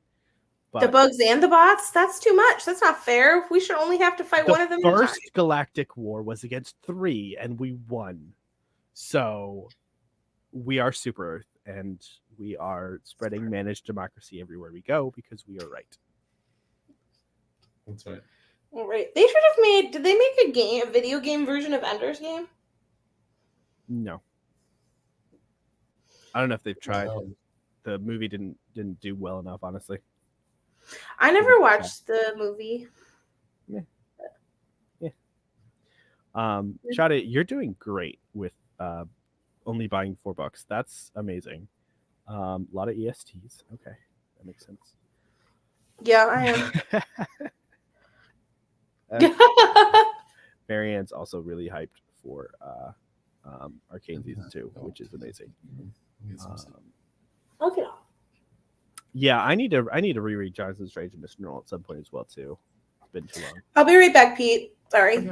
But the bugs and the bots? That's too much. That's not fair. We should only have to fight one of them. The first galactic war was against 3, and we won. So we are Super Earth, and we are spreading managed democracy everywhere we go because we are right. That's right. All right. They should have made. Did they make a video game version of Ender's Game? No. I don't know if they've tried. The movie didn't do well enough, honestly. I never watched the movie. Yeah. Shada, you're doing great with only buying $4. That's amazing. A lot of ESTs. Okay, that makes sense. Yeah, I am. Marianne's also really hyped for Arcane Season 2, which is amazing. Okay. Yeah, I need to reread Jonathan Strange and Mr. Norrell at some point as well too. It's been too long. I'll be right back, Pete. Sorry. Okay.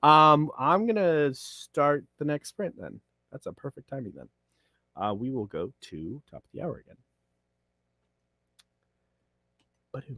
I'm gonna start the next sprint then. That's a perfect timing then. We will go to top of the hour again. Ba-doom.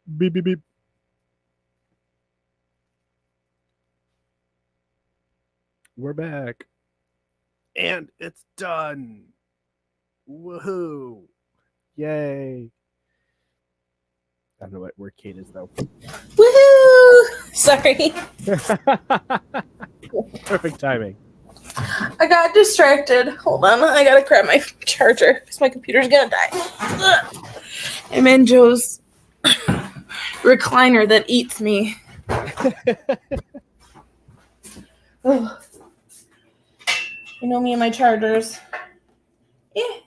Beep, beep, beep. We're back. And it's done. Woohoo. Yay. I don't know where Kate is, though. Woohoo! Sorry. Perfect timing. I got distracted. Hold on. I gotta grab my charger because my computer's gonna die. Ugh. I'm in Joe's recliner that eats me. Ugh. You know me and my chargers. Eh.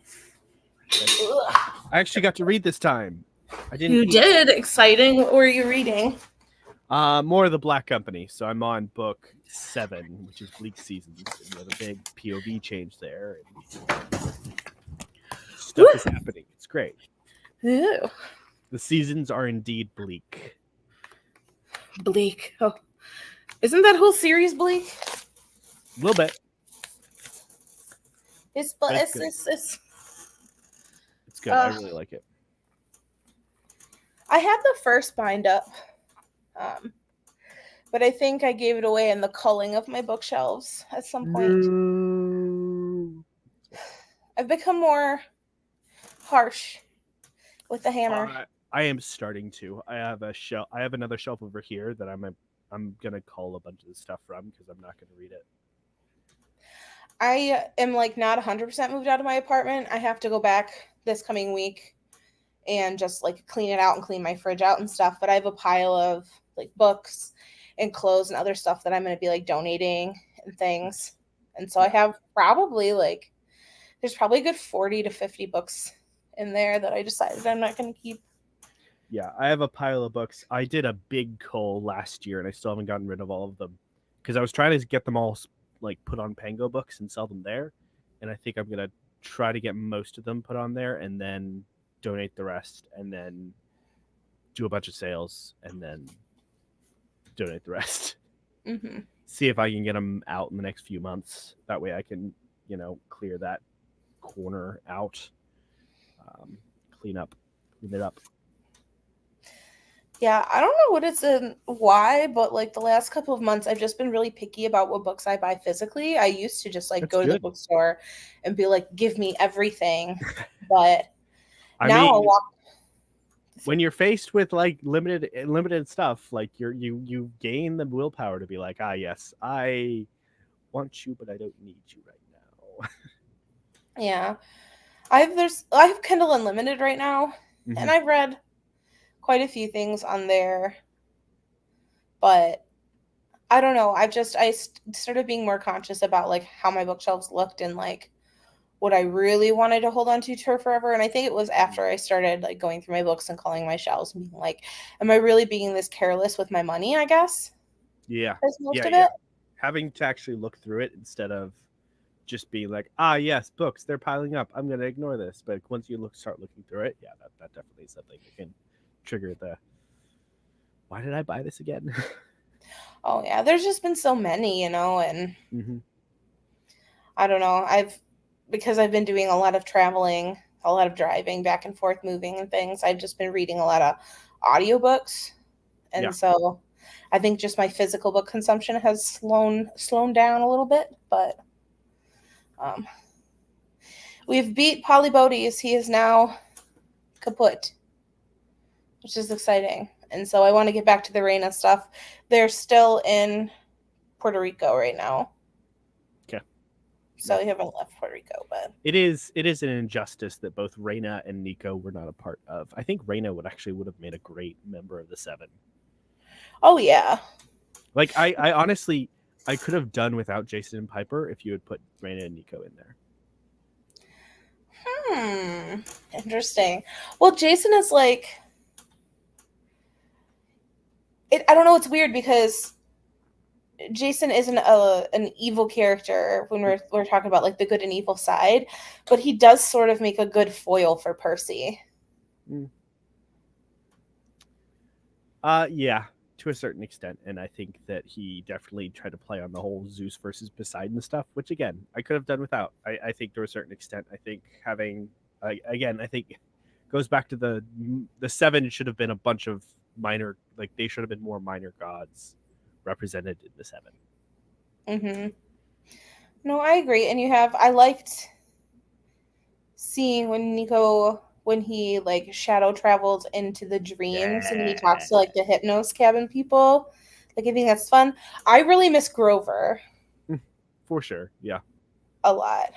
Ugh. I actually got to read this time. I didn't. You did. Exciting. What were you reading? More of the Black Company. So I'm on book 7, which is Bleak Seasons. And we have a big POV change there. And stuff is happening. It's great. Ew. The seasons are indeed bleak. Bleak. Oh. Isn't that whole series bleak? A little bit. It's good. I really like it. I had the first bind up, but I think I gave it away in the culling of my bookshelves at some point. No. I've become more harsh with the hammer. I am starting to. I have a shelf. I have another shelf over here that I'm gonna cull a bunch of the stuff from because I'm not gonna read it. I am like not 100% moved out of my apartment. I have to go back this coming week and just like clean it out and clean my fridge out and stuff. But I have a pile of like books and clothes and other stuff that I'm going to be like donating and things. And so I have probably like, there's probably a good 40 to 50 books in there that I decided I'm not going to keep. Yeah, I have a pile of books. I did a big cull last year and I still haven't gotten rid of all of them because I was trying to get them all like put on Pango Books and sell them there. And I think I'm going to try to get most of them put on there and then donate the rest and then do a bunch of sales and then donate the rest. Mm-hmm. See if I can get them out in the next few months. That way I can, clear that corner out, clean it up. Yeah, I don't know what it's why, but like the last couple of months, I've just been really picky about what books I buy physically. I used to just like That's go to good. the bookstore and be like, give me everything. But I now mean, I'll walk. When you're faced with like limited stuff, like you gain the willpower to be like, yes, I want you, but I don't need you right now. Yeah. I have Kindle Unlimited right now, and I've read quite a few things on there, but I don't know. I started being more conscious about like how my bookshelves looked and like what I really wanted to hold on to forever. And I think it was after I started like going through my books and culling my shelves and being like, am I really being this careless with my money, I guess? Yeah. That's most of it. Having to actually look through it instead of just being like, yes, books, they're piling up. I'm going to ignore this. But once you start looking through it, yeah, that definitely is something that can trigger the, why did I buy this again? Oh, yeah. There's just been so many, and I don't know. Because I've been doing a lot of traveling, a lot of driving back and forth, moving and things, I've just been reading a lot of audiobooks. And so I think just my physical book consumption has slowed down a little bit, but we've beat Polybotes. He is now kaput, which is exciting. And so I want to get back to the Reina stuff. They're still in Puerto Rico right now. Okay. So we haven't left Puerto Rico, but it is an injustice that both Reina and Nico were not a part of. I think Reina would have made a great member of the 7. Oh yeah. Like I honestly I could have done without Jason and Piper if you had put Reina and Nico in there. Interesting. Well, Jason is like I don't know, it's weird because Jason isn't an evil character when we're talking about like the good and evil side, but he does sort of make a good foil for Percy. Yeah, to a certain extent, and I think that he definitely tried to play on the whole Zeus versus Poseidon stuff, which again I could have done without. I think to a certain extent, I think having I think goes back to the 7 should have been a bunch of minor, like they should have been more minor gods represented in the seven. Mm-hmm. No, I agree. And I liked seeing when he like shadow travels into the dreams and he talks to like the Hypnos cabin people. Like I think that's fun. I really miss Grover For sure, yeah. a lot.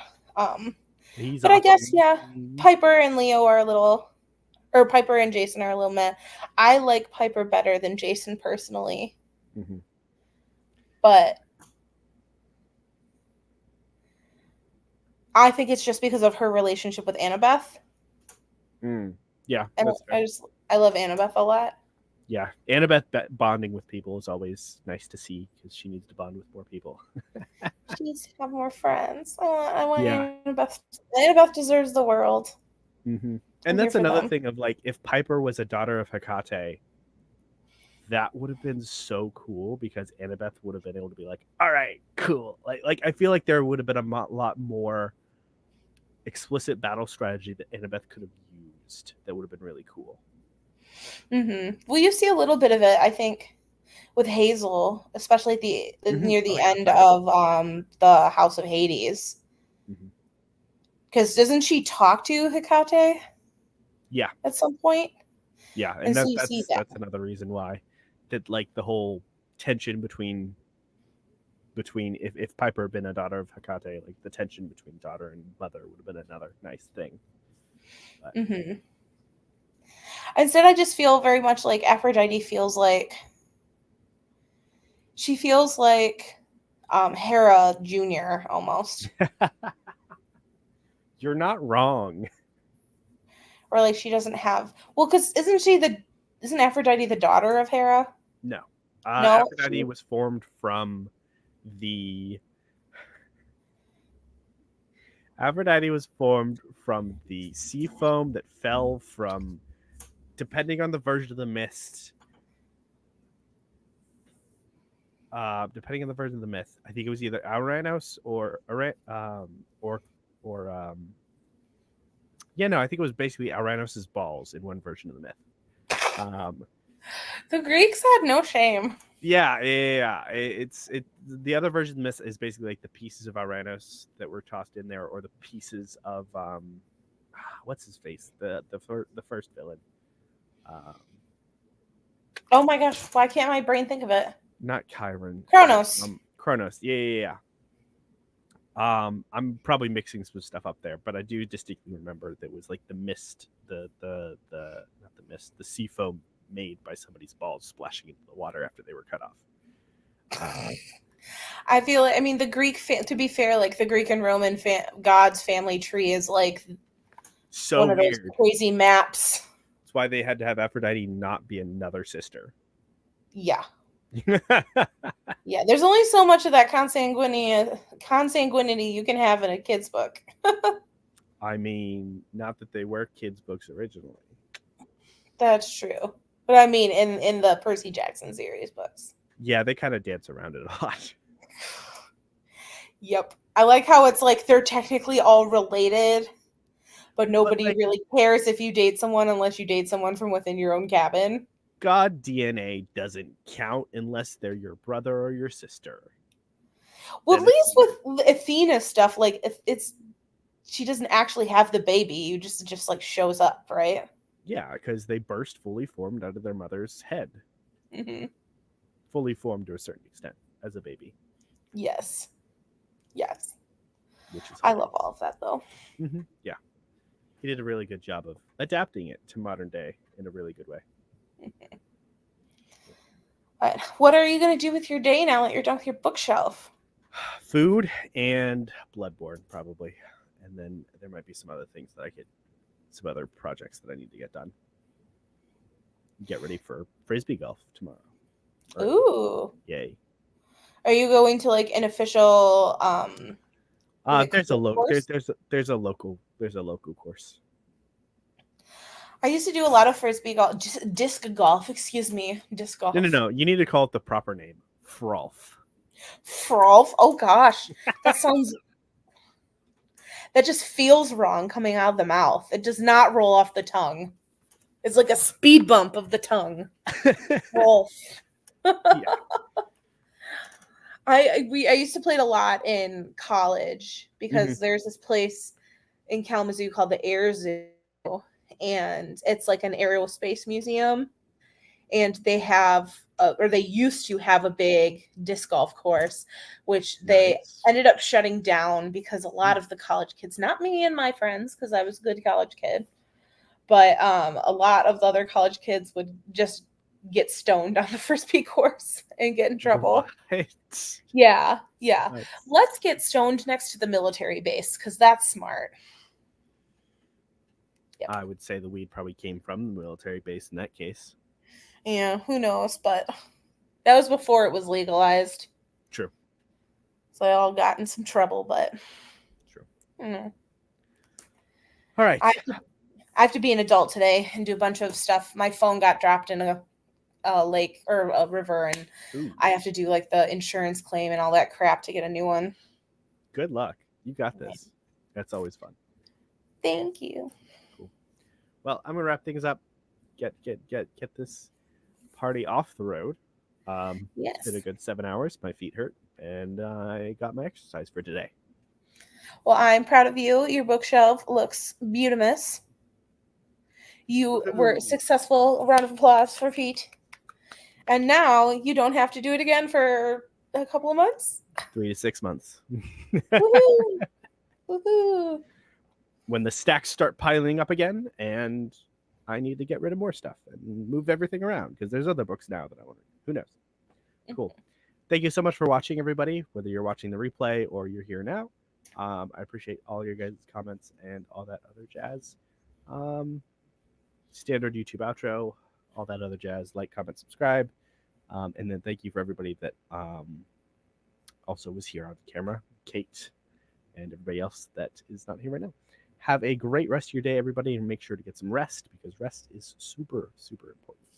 He's But I guess awesome. Piper and Leo are a little, or Piper and Jason are a little meh. I like Piper better than Jason personally, but I think it's just because of her relationship with Annabeth. Yeah, And that's fair. I love Annabeth a lot. Yeah, Annabeth bonding with people is always nice to see because she needs to bond with more people. She needs to have more friends. I want Yeah. Annabeth. Annabeth deserves the world. And I'm that's here for another them. thing of like, if Piper was a daughter of Hecate, that would have been so cool because Annabeth would have been able to be like, all right, cool. Like I feel like there would have been a lot more explicit battle strategy that Annabeth could have used that would have been really cool. Well, you see a little bit of it, I think, with Hazel, especially at near the end of the House of Hades. Because doesn't she talk to Hecate? Yeah. At some point. Yeah, and so you see that. that's another reason why that like the whole tension between if Piper had been a daughter of Hecate, like the tension between daughter and mother would have been another nice thing. But. Instead, I just feel very much like Aphrodite feels like she feels like Hera Jr. almost. You're not wrong. Or like she doesn't have because isn't Aphrodite the daughter of Hera? No. No, Aphrodite was formed from the sea foam that fell from, depending on the version of the myth. I think it was either Auranos I think it was basically Auranos's balls in one version of the myth. The Greeks had no shame. Yeah. The other version of the myth is basically like the pieces of Auranos that were tossed in there, or the pieces of what's his face, the first villain. Oh my gosh, why can't my brain think of it? Not Chiron. Kronos. Kronos. Yeah. I'm probably mixing some stuff up there, but I do distinctly remember that was like the mist, not the mist, the sea foam made by somebody's balls splashing into the water after they were cut off. I feel like, I mean, the Greek, to be fair, like the Greek and Roman gods family tree is like so one of those weird. crazy maps. That's why they had to have Aphrodite not be another sister. Yeah. Yeah, there's only so much of that consanguinity you can have in a kid's book. I mean, not that they were kids' books originally. That's true. But I mean, in the Percy Jackson series books. Yeah, they kind of dance around it a lot. Yep. I like how it's like they're technically all related, but nobody really cares if you date someone unless you date someone from within your own cabin. God DNA doesn't count unless they're your brother or your sister. Well, at least with Athena stuff, like if she doesn't actually have the baby, you just like shows up, right? Yeah, because they burst fully formed out of their mother's head. Fully formed to a certain extent as a baby. Yes. I love all of that though. Yeah, he did a really good job of adapting it to modern day in a really good way. Right. What are you going to do with your day now that you're done with your bookshelf? Food and Bloodborne, probably. And then there might be some other things that some other projects that I need to get done. Get ready for Frisbee golf tomorrow. Ooh. Yay. Are you going to like an official there's a local course. I used to do a lot of Frisbee golf, disc golf, excuse me. Disc golf. No. You need to call it the proper name. Frolf. Frolf? Oh gosh. That sounds that just feels wrong coming out of the mouth. It does not roll off the tongue. It's like a speed bump of the tongue. Wolf. Yeah. I used to play it a lot in college because there's this place in Kalamazoo called the Air Zoo, and it's like an aerospace museum. And they have, or they used to have a big disc golf course, which they Nice. ended up shutting down because a lot of the college kids, not me and my friends, because I was a good college kid, but a lot of the other college kids would just get stoned on the frisbee course and get in trouble. What? Yeah, yeah. Nice. Let's get stoned next to the military base because that's smart. Yep. I would say the weed probably came from the military base in that case. Yeah, who knows? But that was before it was legalized. True. So I all got in some trouble, but True. you know. All right. I have to be an adult today and do a bunch of stuff. My phone got dropped in a lake or a river, and Ooh, I have to do like the insurance claim and all that crap to get a new one. good luck. You got this. That's always fun. Thank you. Cool. Well, I'm gonna wrap things up. Get this party off the road. Yes. It's been a good 7 hours. My feet hurt, and I got my exercise for today. Well, I'm proud of you. Your bookshelf looks beautimous. You were successful. A round of applause for Pete. And now you don't have to do it again for a couple of months. 3 to 6 months. Woohoo! Woohoo! When the stacks start piling up again, and I need to get rid of more stuff and move everything around because there's other books now that I want to. Who knows? Cool. Thank you so much for watching, everybody. Whether you're watching the replay or you're here now, I appreciate all your guys' comments and all that other jazz. Standard YouTube outro, all that other jazz. Like, comment, subscribe, and then thank you for everybody that also was here on camera, Kate, and everybody else that is not here right now. Have a great rest of your day, everybody, and make sure to get some rest because rest is super, super important.